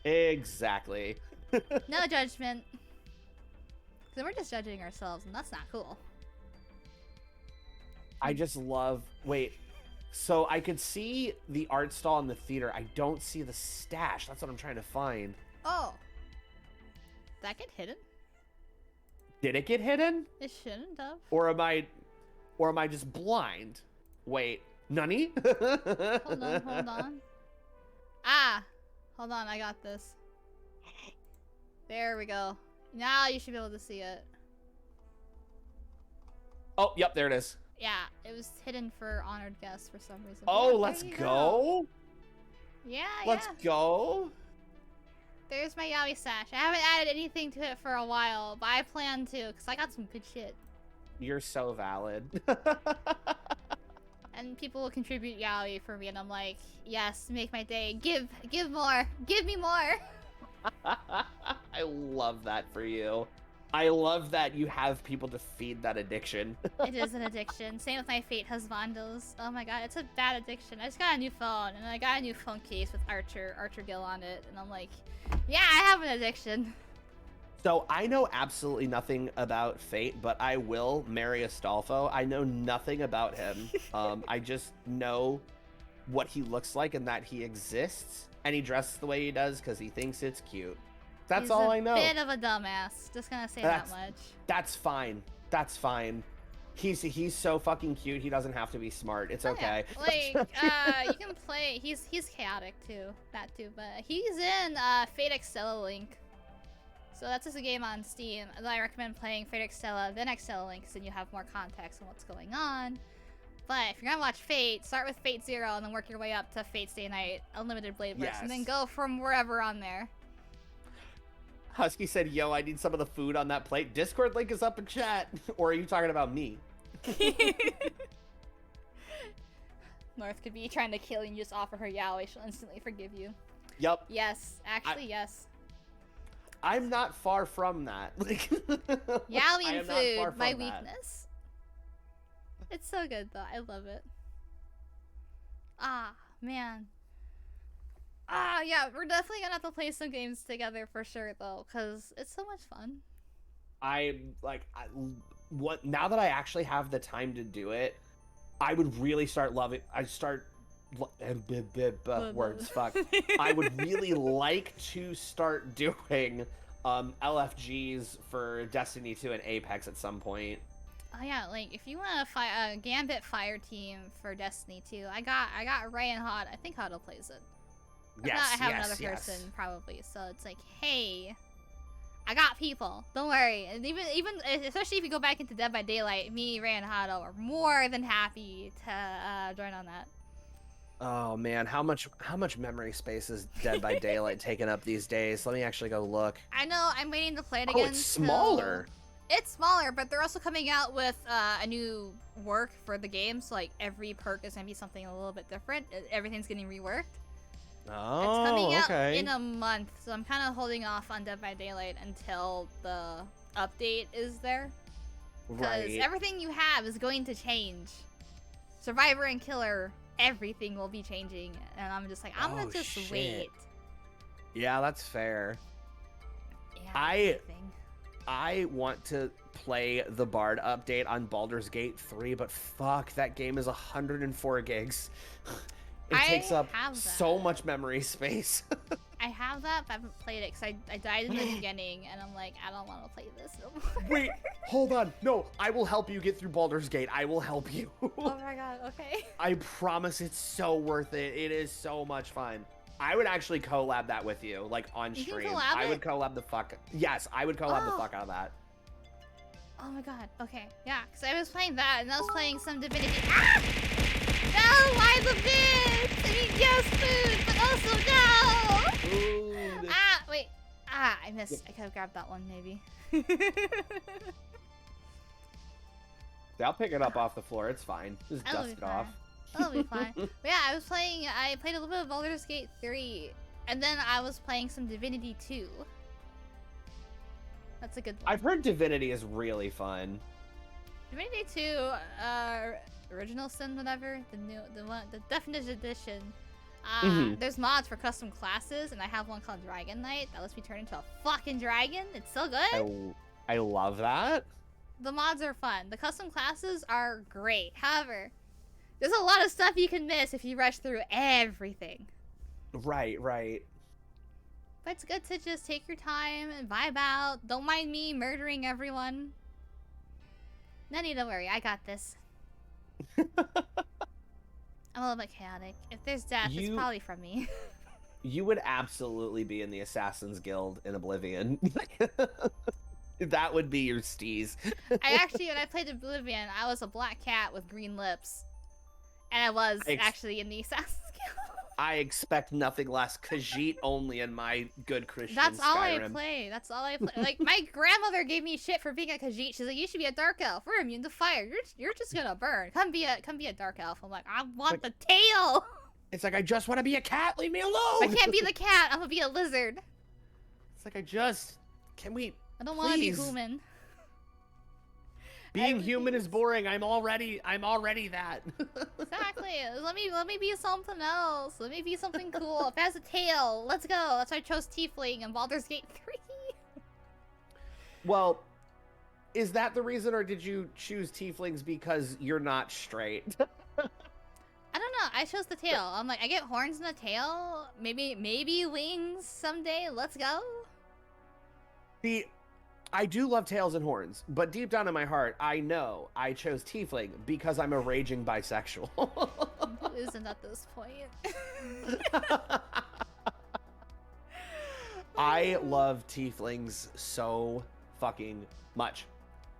Exactly. No judgment. Because we're just judging ourselves, and that's not cool. I just love. Wait. So I could see the art stall in the theater. I don't see the stash. That's what I'm trying to find. Oh. That get hidden? Did it get hidden? It shouldn't have. Or am I just blind? Wait, Nani? Hold on. Ah! Hold on, I got this. There we go. Now you should be able to see it. Oh, yep, there it is. Yeah, it was hidden for honored guests for some reason. Oh, Yeah, let's there you go. Yeah, Let's go. There's my yaoi stash. I haven't added anything to it for a while, but I plan to, because I got some good shit. You're so valid. And people will contribute yaoi for me, and I'm like, yes, make my day. Give more. Give me more. I love that for you. I love that you have people to feed that addiction. It is an addiction. Same with my Fate Husbandos. Oh my god, it's a bad addiction. I just got a new phone, and I got a new phone case with Archer Gill on it, and I'm like, yeah, I have an addiction. So I know absolutely nothing about Fate, but I will marry Astolfo. I know nothing about him. I just know what he looks like and that he exists, and he dresses the way he does because he thinks it's cute. That's all I know. He's a bit of a dumbass. Just gonna say that much. That's fine. That's fine. He's so fucking cute. He doesn't have to be smart. It's okay. Yeah. Like, you can play. He's chaotic too. That too. But he's in Fate Extella Link. So that's just a game on Steam. And I recommend playing Fate Extella, then Extella Link, because then you have more context on what's going on. But if you're gonna watch Fate, start with Fate Zero and then work your way up to Fate Stay Night, Unlimited Blade Burst, and then go from wherever on there. Husky said, yo, I need some of the food on that plate. Discord link is up in chat. Or are you talking about me? North could be trying to kill you and you just offer her yaoi. She'll instantly forgive you. Yep. Yes. Actually, yes. I'm not far from that. Like, yaoi and food, my weakness. It's so good, though. I love it. Ah, man. Ah, yeah, we're definitely gonna have to play some games together for sure, though, because it's so much fun. Now that I actually have the time to do it, I would really start loving. Words, fuck. I would really like to start doing LFGs for Destiny 2 and Apex at some point. Oh yeah, like if you want to fight a Gambit Fire team for Destiny 2, I got Ray and Hot. I think Hot plays it. Yes, I have another person probably, so it's like, hey, I got people. Don't worry. And even especially if you go back into Dead by Daylight, me, Ray, and Hado are more than happy to join on that. Oh man, how much memory space is Dead by Daylight taking up these days? Let me actually go look. I know. I'm waiting to play it again. Oh, it's smaller. It's smaller, but they're also coming out with a new work for the game. So like every perk is gonna be something a little bit different. Everything's getting reworked. Oh, it's coming out okay. in a month, so I'm kind of holding off on Dead by Daylight until the update is there. Because everything you have is going to change. Survivor and Killer, everything will be changing. And I'm just like, I'm gonna just wait. Yeah, that's fair. Yeah, I want to play the Bard update on Baldur's Gate 3, but fuck, that game is 104 gigs. It takes up so much memory space. I have that, but I haven't played it because I died in the beginning, and I'm like, I don't want to play this no more. Wait, hold on. No, I will help you get through Baldur's Gate. I will help you. Oh my god, okay. I promise it's so worth it. It is so much fun. I would actually collab that with you, like on stream. I would collab the fuck. Yes, I would collab the fuck out of that. Oh my god, okay. Yeah, because I was playing that, and I was playing some Divinity. Ah! No, why the bits? I mean, yes, food, but also no! Ooh, Ah, wait. Ah, I missed. I could have grabbed that one, maybe. I'll pick it up off the floor. It's fine. Just dust it off. That'll be fine. But yeah, I played a little bit of Baldur's Gate 3, and then I was playing some Divinity 2. That's a good one. I've heard Divinity is really fun. Divinity 2, Original Sin, whatever, the Definitive Edition. There's mods for custom classes, and I have one called Dragon Knight that lets me turn into a fucking dragon. It's so good. I love that. The mods are fun. The custom classes are great. However, there's a lot of stuff you can miss if you rush through everything. Right. But it's good to just take your time and vibe out. Don't mind me murdering everyone. No need to worry, I got this. I'm a little bit chaotic. If there's death, it's probably from me. You would absolutely be in the Assassin's Guild in Oblivion. That would be your steez. I actually, when I played Oblivion, I was a black cat with green lips. And I was actually in the Assassin's Guild. I expect nothing less. Khajiit only in my good Christian That's all Skyrim. I play. That's all I play. Like, my grandmother gave me shit for being a Khajiit. She's like, you should be a dark elf. We're immune to fire. You're just gonna burn. Come be a dark elf. I'm like, I want the tail. It's like, I just want to be a cat. Leave me alone. I can't be the cat. I'm gonna be a lizard. It's like, can we? I don't want to be human. Being human is boring. I'm already that. Exactly. Let me be something else. Let me be something cool. If it has a tail, let's go. That's why I chose Tiefling in Baldur's Gate 3. Well, is that the reason, or did you choose Tieflings because you're not straight? I don't know. I chose the tail. I'm like, I get horns and a tail. Maybe wings someday. Let's go. I do love tails and horns, but deep down in my heart, I know I chose Tiefling because I'm a raging bisexual. Who isn't at this point? I love Tieflings so fucking much.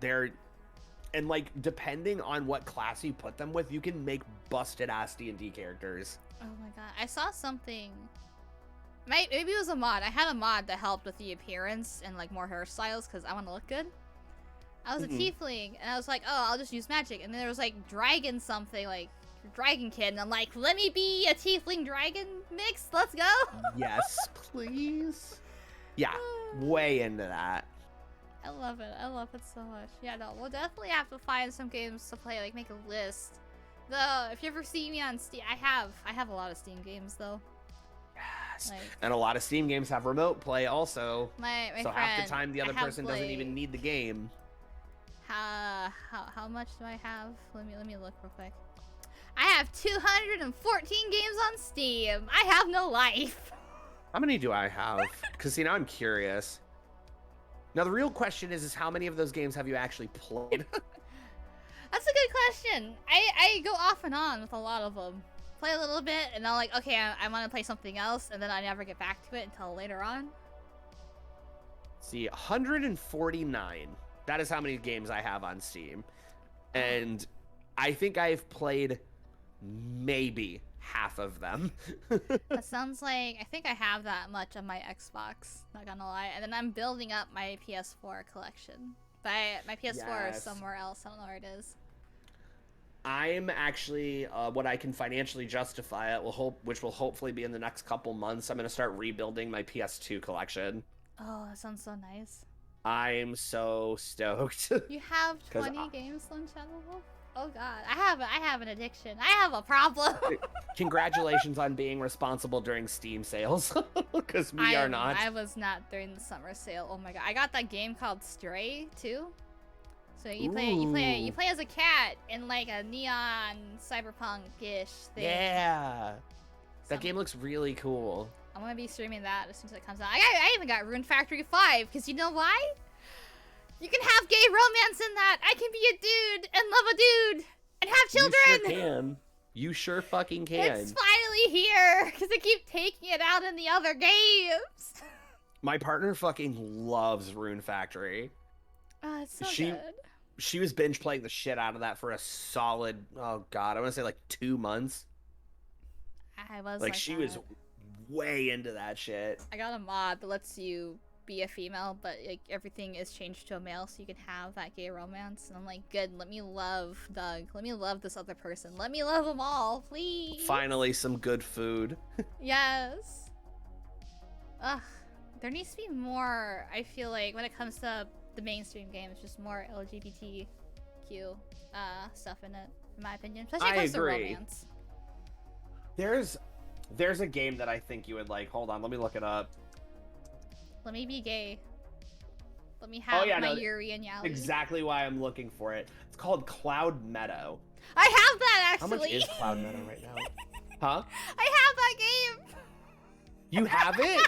And like, depending on what class you put them with, you can make busted ass D&D characters. Oh my god, I saw something. Maybe it was a mod. I had a mod that helped with the appearance and like more hairstyles because I want to look good. I was a tiefling and I was like, oh, I'll just use magic. And then there was like dragon something, like dragon kid, and I'm like, let me be a tiefling dragon mix. Let's go. Yes, please. Yeah, way into that. I love it. I love it so much. Yeah, no, we'll definitely have to find some games to play, like make a list. Though, if you ever see me on Steam, I have a lot of Steam games though. Yes. Like, and a lot of Steam games have remote play also. My so friend, half the time the other person doesn't even need the game. How much do I have? Let me look real quick. I have 214 games on Steam. I have no life. How many do I have? Because see, now I'm curious. Now the real question is how many of those games have you actually played? That's a good question. I go off and on with a lot of them. Play a little bit, and I'm like, okay, I want to play something else, and then I never get back to it until later on. See, 149. That is how many games I have on Steam. And I think I've played maybe half of them. That sounds like, I think I have that much on my Xbox, not gonna lie. And then I'm building up my PS4 collection. But my PS4 is somewhere else, I don't know where it is. I'm actually, what I can financially justify it, which will hopefully be in the next couple months, I'm going to start rebuilding my PS2 collection. Oh, that sounds so nice. I'm so stoked. You have 20 games on Channel Wolf? Oh god, I have an addiction. I have a problem. Congratulations on being responsible during Steam sales, because we are not. I was not during the summer sale. Oh my god, I got that game called Stray too. So you play as a cat in like a neon cyberpunk-ish thing. Yeah, that game looks really cool. I'm gonna be streaming that as soon as it comes out. I even got Rune Factory 5 because you know why? You can have gay romance in that. I can be a dude and love a dude and have children. You sure can. You sure fucking can. It's finally here because they keep taking it out in the other games. My partner fucking loves Rune Factory. Oh, it's so good. She was binge playing the shit out of that for a solid, oh god, I want to say like 2 months. I was like she was way into that shit. I got a mod that lets you be a female, but like everything is changed to a male, so you can have that gay romance. And I'm like, good, let me love Doug. Let me love this other person. Let me love them all, please. Finally, some good food. Yes. Ugh, there needs to be more. I feel like when it comes to the mainstream games, just more LGBTQ stuff in it, in my opinion. Especially when it comes to romance. There's a game that I think you would like. Hold on, let me look it up. Let me be gay. Let me have yeah, my no, Yuri and Yaoi. Exactly why I'm looking for it. It's called Cloud Meadow. I have that actually. How much is Cloud Meadow right now? Huh? I have that game. You have it?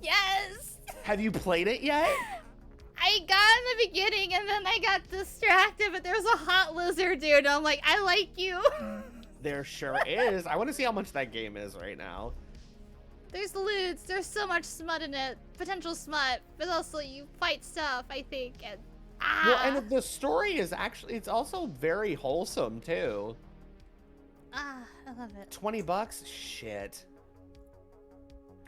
Yes. Have you played it yet? I got in the beginning and then I got distracted, but there was a hot lizard dude. And I'm like, I like you. There sure is. I want to see how much that game is right now. There's lewds. There's so much smut in it. Potential smut, but also you fight stuff, I think. And well, and the story is actually, it's also very wholesome too. I love it. $20? Shit.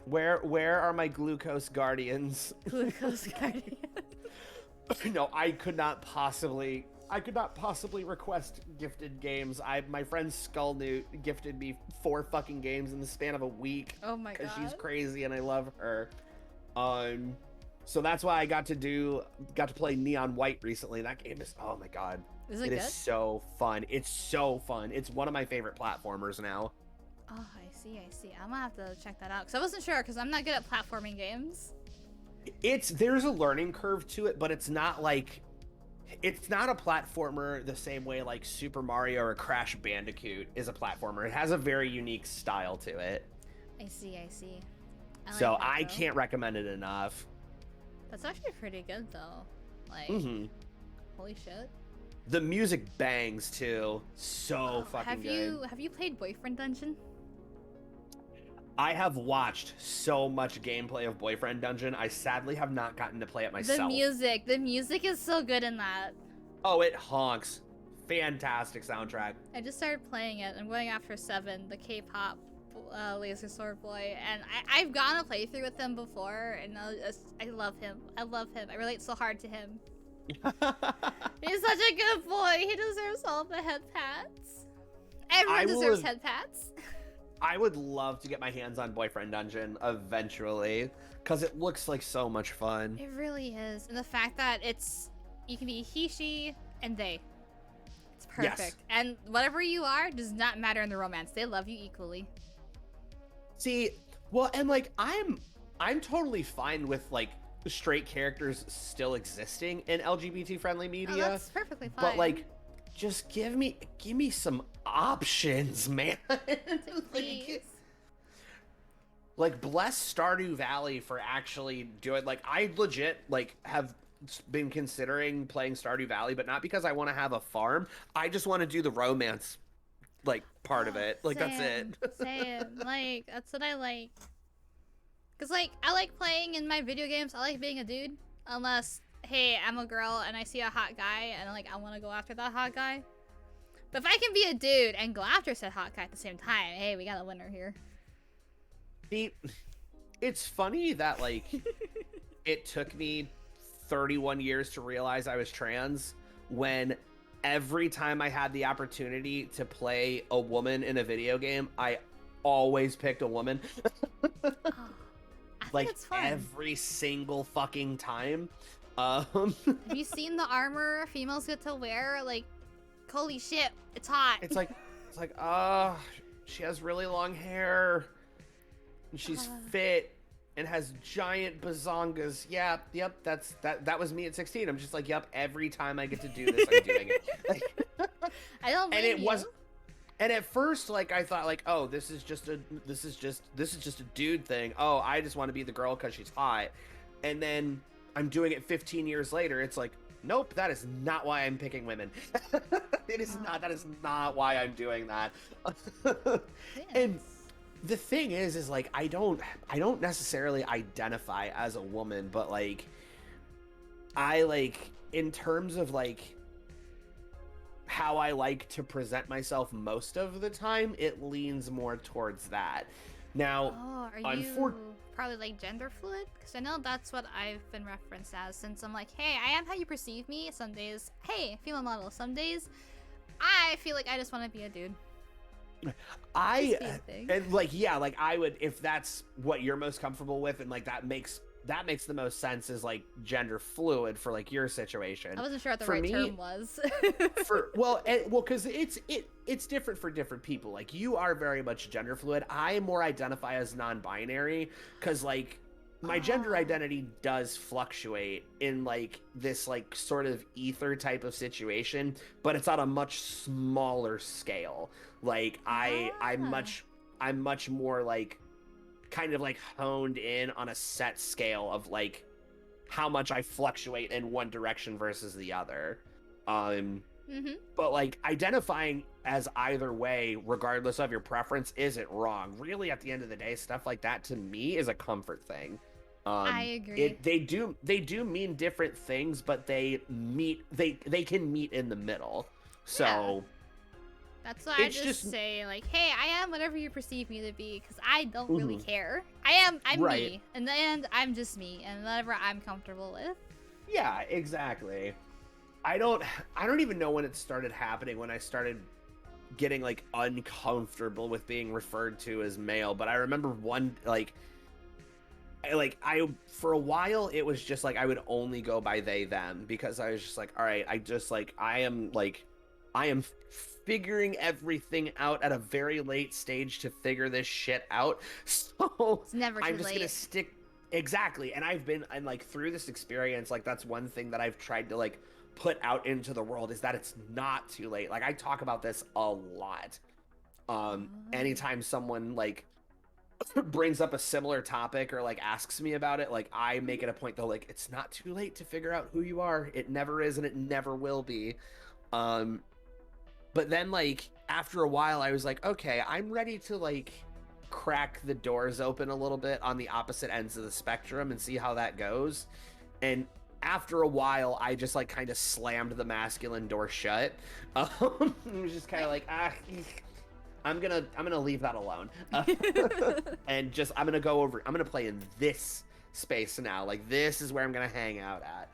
Where are my glucose guardians? Glucose guardian. No, I could not possibly request gifted games. My friend Skullnewt gifted me 4 fucking games in the span of a week. Oh my god. Because she's crazy and I love her. So that's why I got to play Neon White recently. That game is, oh my god. Is it good? It is so fun. It's so fun. It's one of my favorite platformers now. Oh, I see. I'm gonna have to check that out because I wasn't sure because I'm not good at platforming games. There's a learning curve to it, but it's not a platformer the same way like Super Mario or Crash Bandicoot is a platformer. It has a very unique style to it. I see. So I can't recommend it enough. That's actually pretty good though. Like, holy shit. The music bangs too. So fucking good. Have you played Boyfriend Dungeon? I have watched so much gameplay of Boyfriend Dungeon. I sadly have not gotten to play it myself. The music is so good in that. Oh, it honks. Fantastic soundtrack. I just started playing it. I'm going after 7, the K-pop Laser Sword Boy, and I've gone a playthrough with him before, and I love him. I relate so hard to him. He's such a good boy. He deserves all the head pats. Everyone deserves head pats. I would love to get my hands on Boyfriend Dungeon eventually, because it looks like so much fun. It really is. And the fact that you can be he, she, and they. It's perfect. Yes. And whatever you are does not matter in the romance. They love you equally. See, well, and like I'm totally fine with like straight characters still existing in LGBT friendly media. Oh, that's perfectly fine. But like, just give me some options, man. Please. Like bless Stardew Valley for actually doing, like, I legit like have been considering playing Stardew Valley, but not because I want to have a farm. I just want to do the romance like part of it. Like that's it. Same. Like that's what I like. Cause like I like playing in my video games. I like being a dude. Unless, hey, I'm a girl and I see a hot guy and like I want to go after that hot guy. But if I can be a dude and go after said hot guy at the same time, hey, we got a winner here. See, it's funny that like it took me 31 years to realize I was trans when every time I had the opportunity to play a woman in a video game, I always picked a woman. Oh, I like think it's fun. every single fucking time. Have you seen the armor females get to wear? Like, holy shit, it's hot. It's like, she has really long hair, and she's fit, and has giant bazongas. Yep, that was me at 16. I'm just like, yep, every time I get to do this, I'm doing it. Like, I don't blame and it you. was, and at first, like, I thought, like, oh, this is just a dude thing. Oh, I just want to be the girl because she's hot. And then I'm doing it 15 years later. It's like, nope, that is not why I'm picking women. It is not. That is not why I'm doing that. And the thing is like, I don't necessarily identify as a woman, but like, I like, in terms of like how I like to present myself most of the time, it leans more towards that. Now, are you probably like gender fluid? Because I know that's what I've been referenced as, since I'm like, hey, I am how you perceive me. Some days, hey, female model. Some days, I feel like I just want to be a dude. And like, yeah, like I would, if that's what you're most comfortable with, and like that makes the most sense, is like gender fluid for like your situation. I wasn't sure what the right term was. Because it's different for different people. Like, you are very much gender fluid. I more identify as non-binary because like my gender identity does fluctuate in like this like sort of ether type of situation, but it's on a much smaller scale. Like I'm much more like kind of like honed in on a set scale of like how much I fluctuate in one direction versus the other. But like identifying as either way, regardless of your preference, isn't wrong. Really, at the end of the day, stuff like that to me is a comfort thing. I agree. They do mean different things, but they can meet in the middle. So yeah. That's why I just say like, hey, I am whatever you perceive me to be, because I don't really care. I'm right. me. In the end, I'm just me, and whatever I'm comfortable with. Yeah, exactly. I don't even know when it started happening, when I started getting like uncomfortable with being referred to as male, but I remember one I for a while it was just like I would only go by they them, because I was just like, all right, I am figuring everything out at a very late stage to figure this shit out. So it's never too I'm just late. gonna stick exactly. And I'm like through this experience, like that's one thing that I've tried to like put out into the world, is that it's not too late. Like I talk about this a lot. Anytime someone like brings up a similar topic or like asks me about it, like I make it a point though, like it's not too late to figure out who you are. It never is, and it never will be. But then like after a while I was like, okay, I'm ready to like crack the doors open a little bit on the opposite ends of the spectrum and see how that goes. And after a while I just like kind of slammed the masculine door shut. It was just kind of like, I'm gonna leave that alone. And just I'm gonna play in this space now. Like this is where I'm gonna hang out at.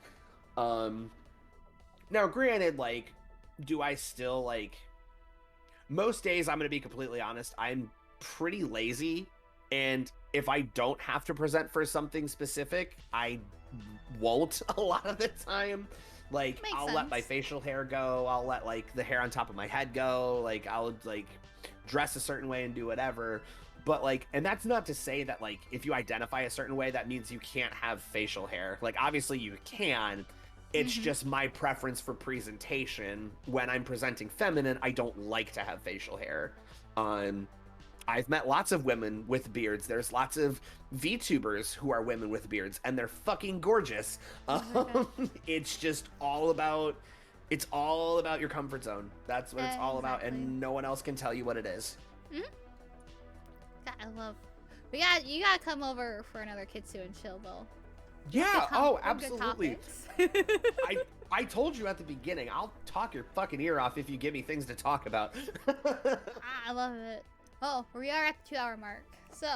Now granted, like, do I still like, most days I'm gonna be completely honest, I'm pretty lazy, and if I don't have to present for something specific, I won't a lot of the time. Like I'll let my facial hair go, I'll let like the hair on top of my head go, like I'll like dress a certain way and do whatever. But like, and that's not to say that like if you identify a certain way that means you can't have facial hair. Like obviously you can. It's just my preference for presentation. When I'm presenting feminine, I don't like to have facial hair. I've met lots of women with beards. There's lots of VTubers who are women with beards, and they're fucking gorgeous. It's just all about, it's all about your comfort zone. That's what it's all about, and no one else can tell you what it is. I love. You gotta come over for another Kitsu and Chill though. Yeah. Oh, absolutely. I told you at the beginning, I'll talk your fucking ear off if you give me things to talk about. I love it. Oh, we are at the 2-hour mark. So,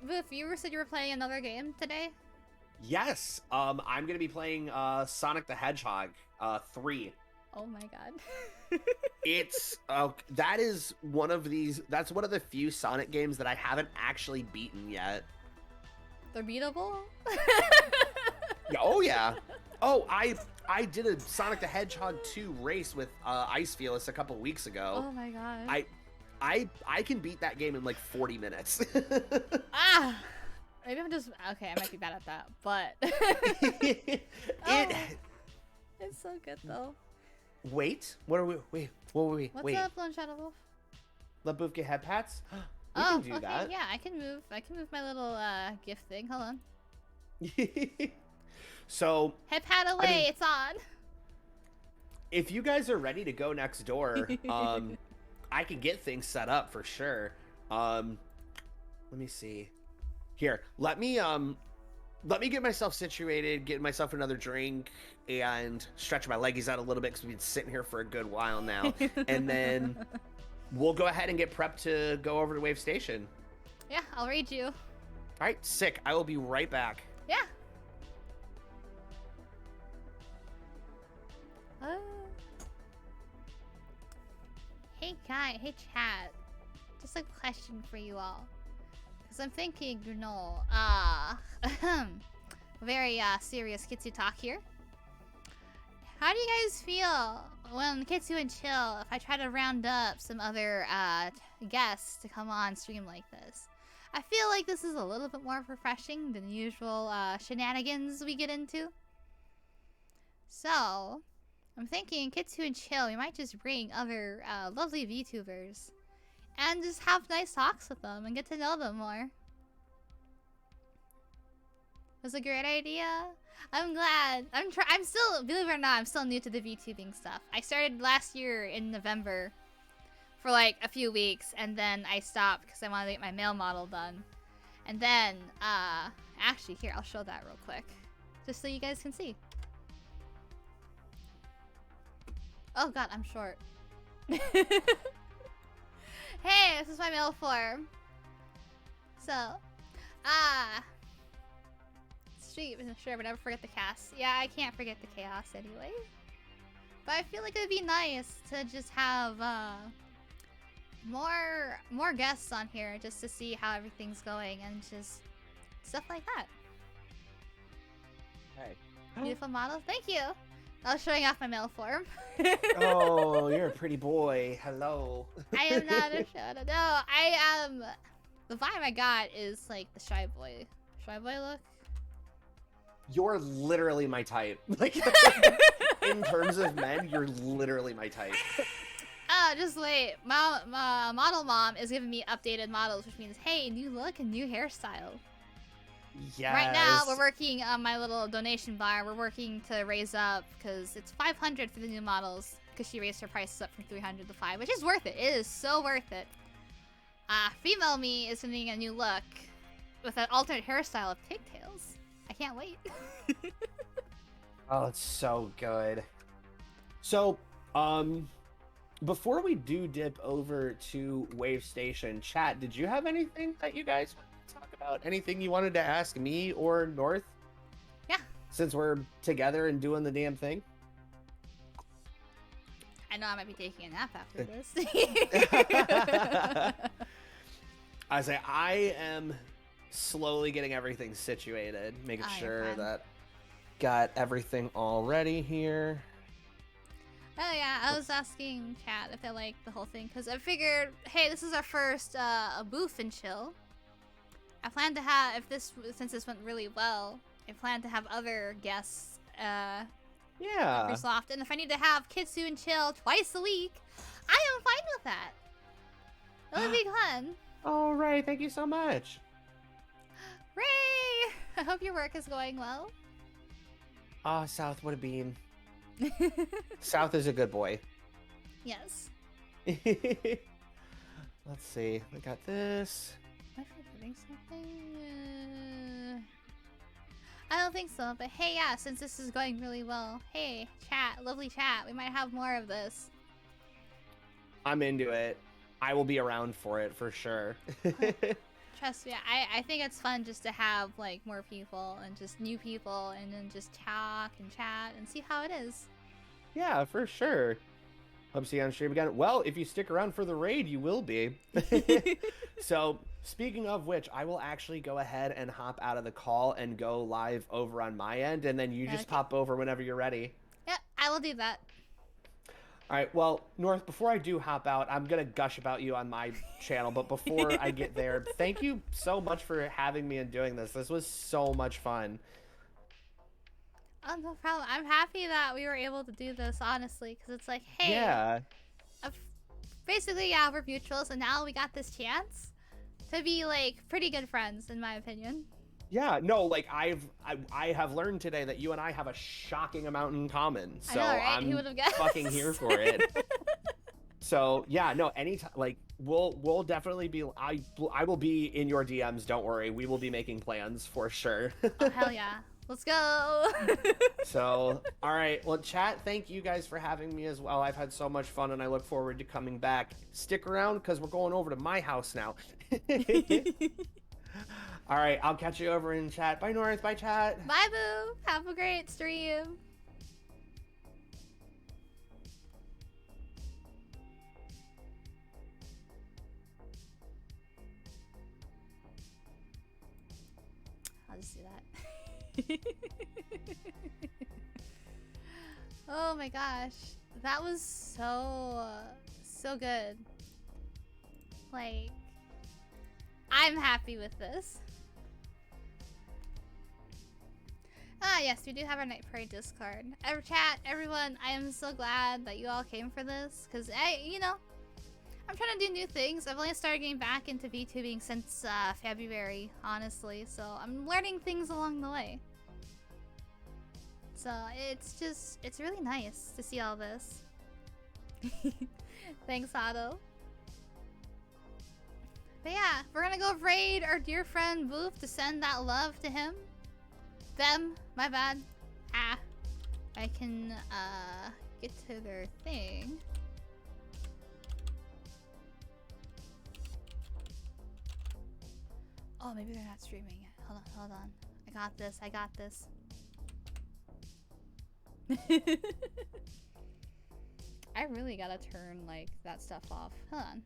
Boof, you said you were playing another game today? Yes. I'm gonna be playing Sonic the Hedgehog 3. Oh my god. It's that is one of these. That's one of the few Sonic games that I haven't actually beaten yet. They're beatable? Yeah, oh yeah. Oh, I did a Sonic the Hedgehog 2 race with Ice Fearless a couple weeks ago. Oh my god. I can beat that game in like 40 minutes. Maybe I'm just okay. I might be bad at that, but it's so good though. Wait, what are we? What were we? What's up, Lone Shadow Wolf? Let Boof get head pats. We can do that. Yeah, I can move my little gift thing. Hold on. So head pat away. It's on. If you guys are ready to go next door, I can get things set up for sure. Let me see. Here, let me get myself situated, get myself another drink, and stretch my leggies out a little bit because we've been sitting here for a good while now. And then we'll go ahead and get prepped to go over to Wave Station. Yeah, I'll raid you. All right, sick. I will be right back. Yeah. Hey chat. Just a question for you all. Because I'm thinking, very serious Kitsu talk here. How do you guys feel when Kitsu and Chill, if I try to round up some other guests to come on stream like this? I feel like this is a little bit more refreshing than the usual shenanigans we get into. So, I'm thinking Kitsu and Chill, we might just bring other lovely VTubers and just have nice talks with them and get to know them more. It was a great idea. I'm glad. I'm still, believe it or not, I'm still new to the VTubing stuff. I started last year in November for like a few weeks, and then I stopped because I wanted to get my male model done. And then, actually, here, I'll show that real quick, just so you guys can see. Oh god, I'm short. Hey, this is my male form. So, sure, but never forget the cast. Yeah, I can't forget the chaos anyway. But I feel like it'd be nice to just have more guests on here just to see how everything's going and just stuff like that. Hey. Beautiful model. Thank you. I was showing off my male form. Oh, you're a pretty boy. Hello. I am not a shadow. No, I am. The vibe I got is like the shy boy look. You're literally my type. Like, in terms of men, you're literally my type. Oh, just wait. My model mom is giving me updated models, which means, hey, new look and new hairstyle. Yes. Right now, we're working on my little donation bar. We're working to raise up, because it's 500 for the new models, because she raised her prices up from 300 to 5, which is worth it. It is so worth it. Female me is getting a new look with an alternate hairstyle of pigtails. I can't wait. Oh, it's so good. So, before we do dip over to Wave Station, chat, did you have anything that you guys wanted to talk about? Anything you wanted to ask me or North? Yeah. Since we're together and doing the damn thing? I know I might be taking a nap after this. I say I am slowly getting everything situated, making sure that got everything all ready here. Oh yeah, I was asking chat if they like the whole thing, because I figured, hey, this is our first Boof&Chill. I plan to have, since this went really well, I plan to have other guests every so often. If I need to have Kitsu and Chill twice a week, I am fine with that. That would be fun. All right, thank you so much. Ray! I hope your work is going well. Ah, South, what a bean. South is a good boy. Yes. Let's see. I got this. Am I forgetting something? I don't think so, but hey, yeah, since this is going really well, hey, chat, lovely chat, we might have more of this. I'm into it. I will be around for it for sure. Trust me, I think it's fun just to have like more people and just new people and then just talk and chat and see how it is. Yeah, for sure. Hope to see you on stream again. Well, if you stick around for the raid, you will be. So, speaking of which, I will actually go ahead and hop out of the call and go live over on my end, and then you just pop over whenever you're ready. Yep, I will do that. All right, well, North, before I do hop out, I'm going to gush about you on my channel, but before I get there, thank you so much for having me and doing this. This was so much fun. Oh, no problem. I'm happy that we were able to do this, honestly, because it's like, hey, yeah. Basically, yeah, we're mutuals, and now we got this chance to be, like, pretty good friends, in my opinion. Yeah, no, like I have learned today that you and I have a shocking amount in common. So I know, right? I'm Who would have guessed? fucking here for it. So yeah, no, anytime, like we'll definitely be. I will be in your DMs. Don't worry, we will be making plans for sure. Oh hell yeah, let's go. So all right, well, chat. Thank you guys for having me as well. I've had so much fun, and I look forward to coming back. Stick around because we're going over to my house now. All right, I'll catch you over in chat. Bye, North. Bye, chat. Bye, Boo. Have a great stream. I'll just do that. Oh my gosh. That was so good. Like, I'm happy with this. Ah, yes, we do have our Night Parade Discord. Chat, everyone, I am so glad that you all came for this. Because, you know, I'm trying to do new things. I've only started getting back into VTubing since February, honestly. So I'm learning things along the way. So it's really nice to see all this. Thanks, Otto. But yeah, we're gonna go raid our dear friend Boof to send that love to him. Them, my bad. I can get to their thing. Oh, maybe they're not streaming yet. Hold on. I got this. I really gotta turn like that stuff off. Hold on.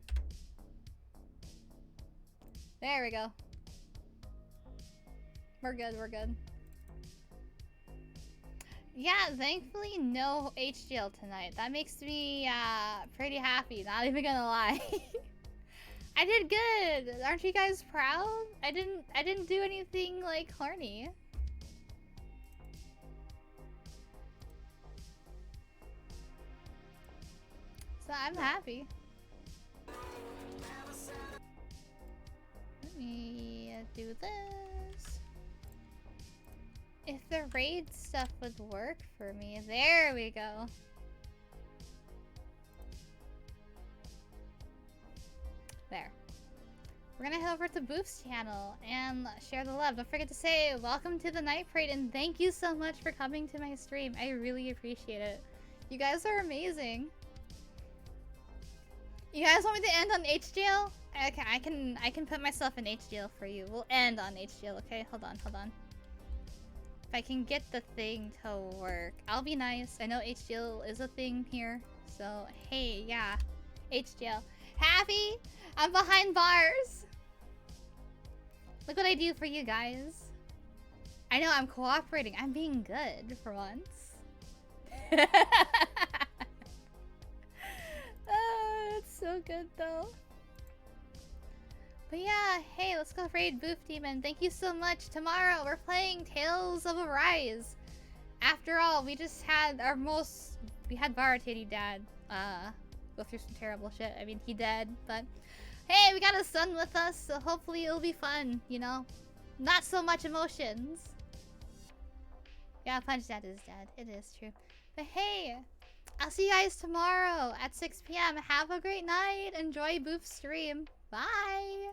There we go. We're good. Yeah, thankfully no HDL tonight. That makes me pretty happy, not even gonna lie. I did good. Aren't you guys proud? I didn't do anything like horny. So I'm happy. Let me do this. If the raid stuff would work for me. There we go. There. We're gonna head over to Boof's channel and share the love. Don't forget to say welcome to the Night Parade and thank you so much for coming to my stream. I really appreciate it. You guys are amazing. You guys want me to end on HDL? Okay, I can put myself in HDL for you. We'll end on HDL, okay? Hold on. If I can get the thing to work, I'll be nice. I know HDL is a thing here. So, hey, yeah. HDL. Happy? I'm behind bars. Look what I do for you guys. I know, I'm cooperating. I'm being good for once. It's so good though. But yeah, hey, let's go raid Boof&Demon. Thank you so much. Tomorrow we're playing Tales of Arise. After all, we just had we had Baratati Dad go through some terrible shit. I mean, he dead, but hey, we got a son with us, so hopefully it'll be fun, you know? Not so much emotions. Yeah, Punch Dad is dead. It is true. But hey, I'll see you guys tomorrow at 6 p.m. Have a great night. Enjoy Boof's stream. Bye.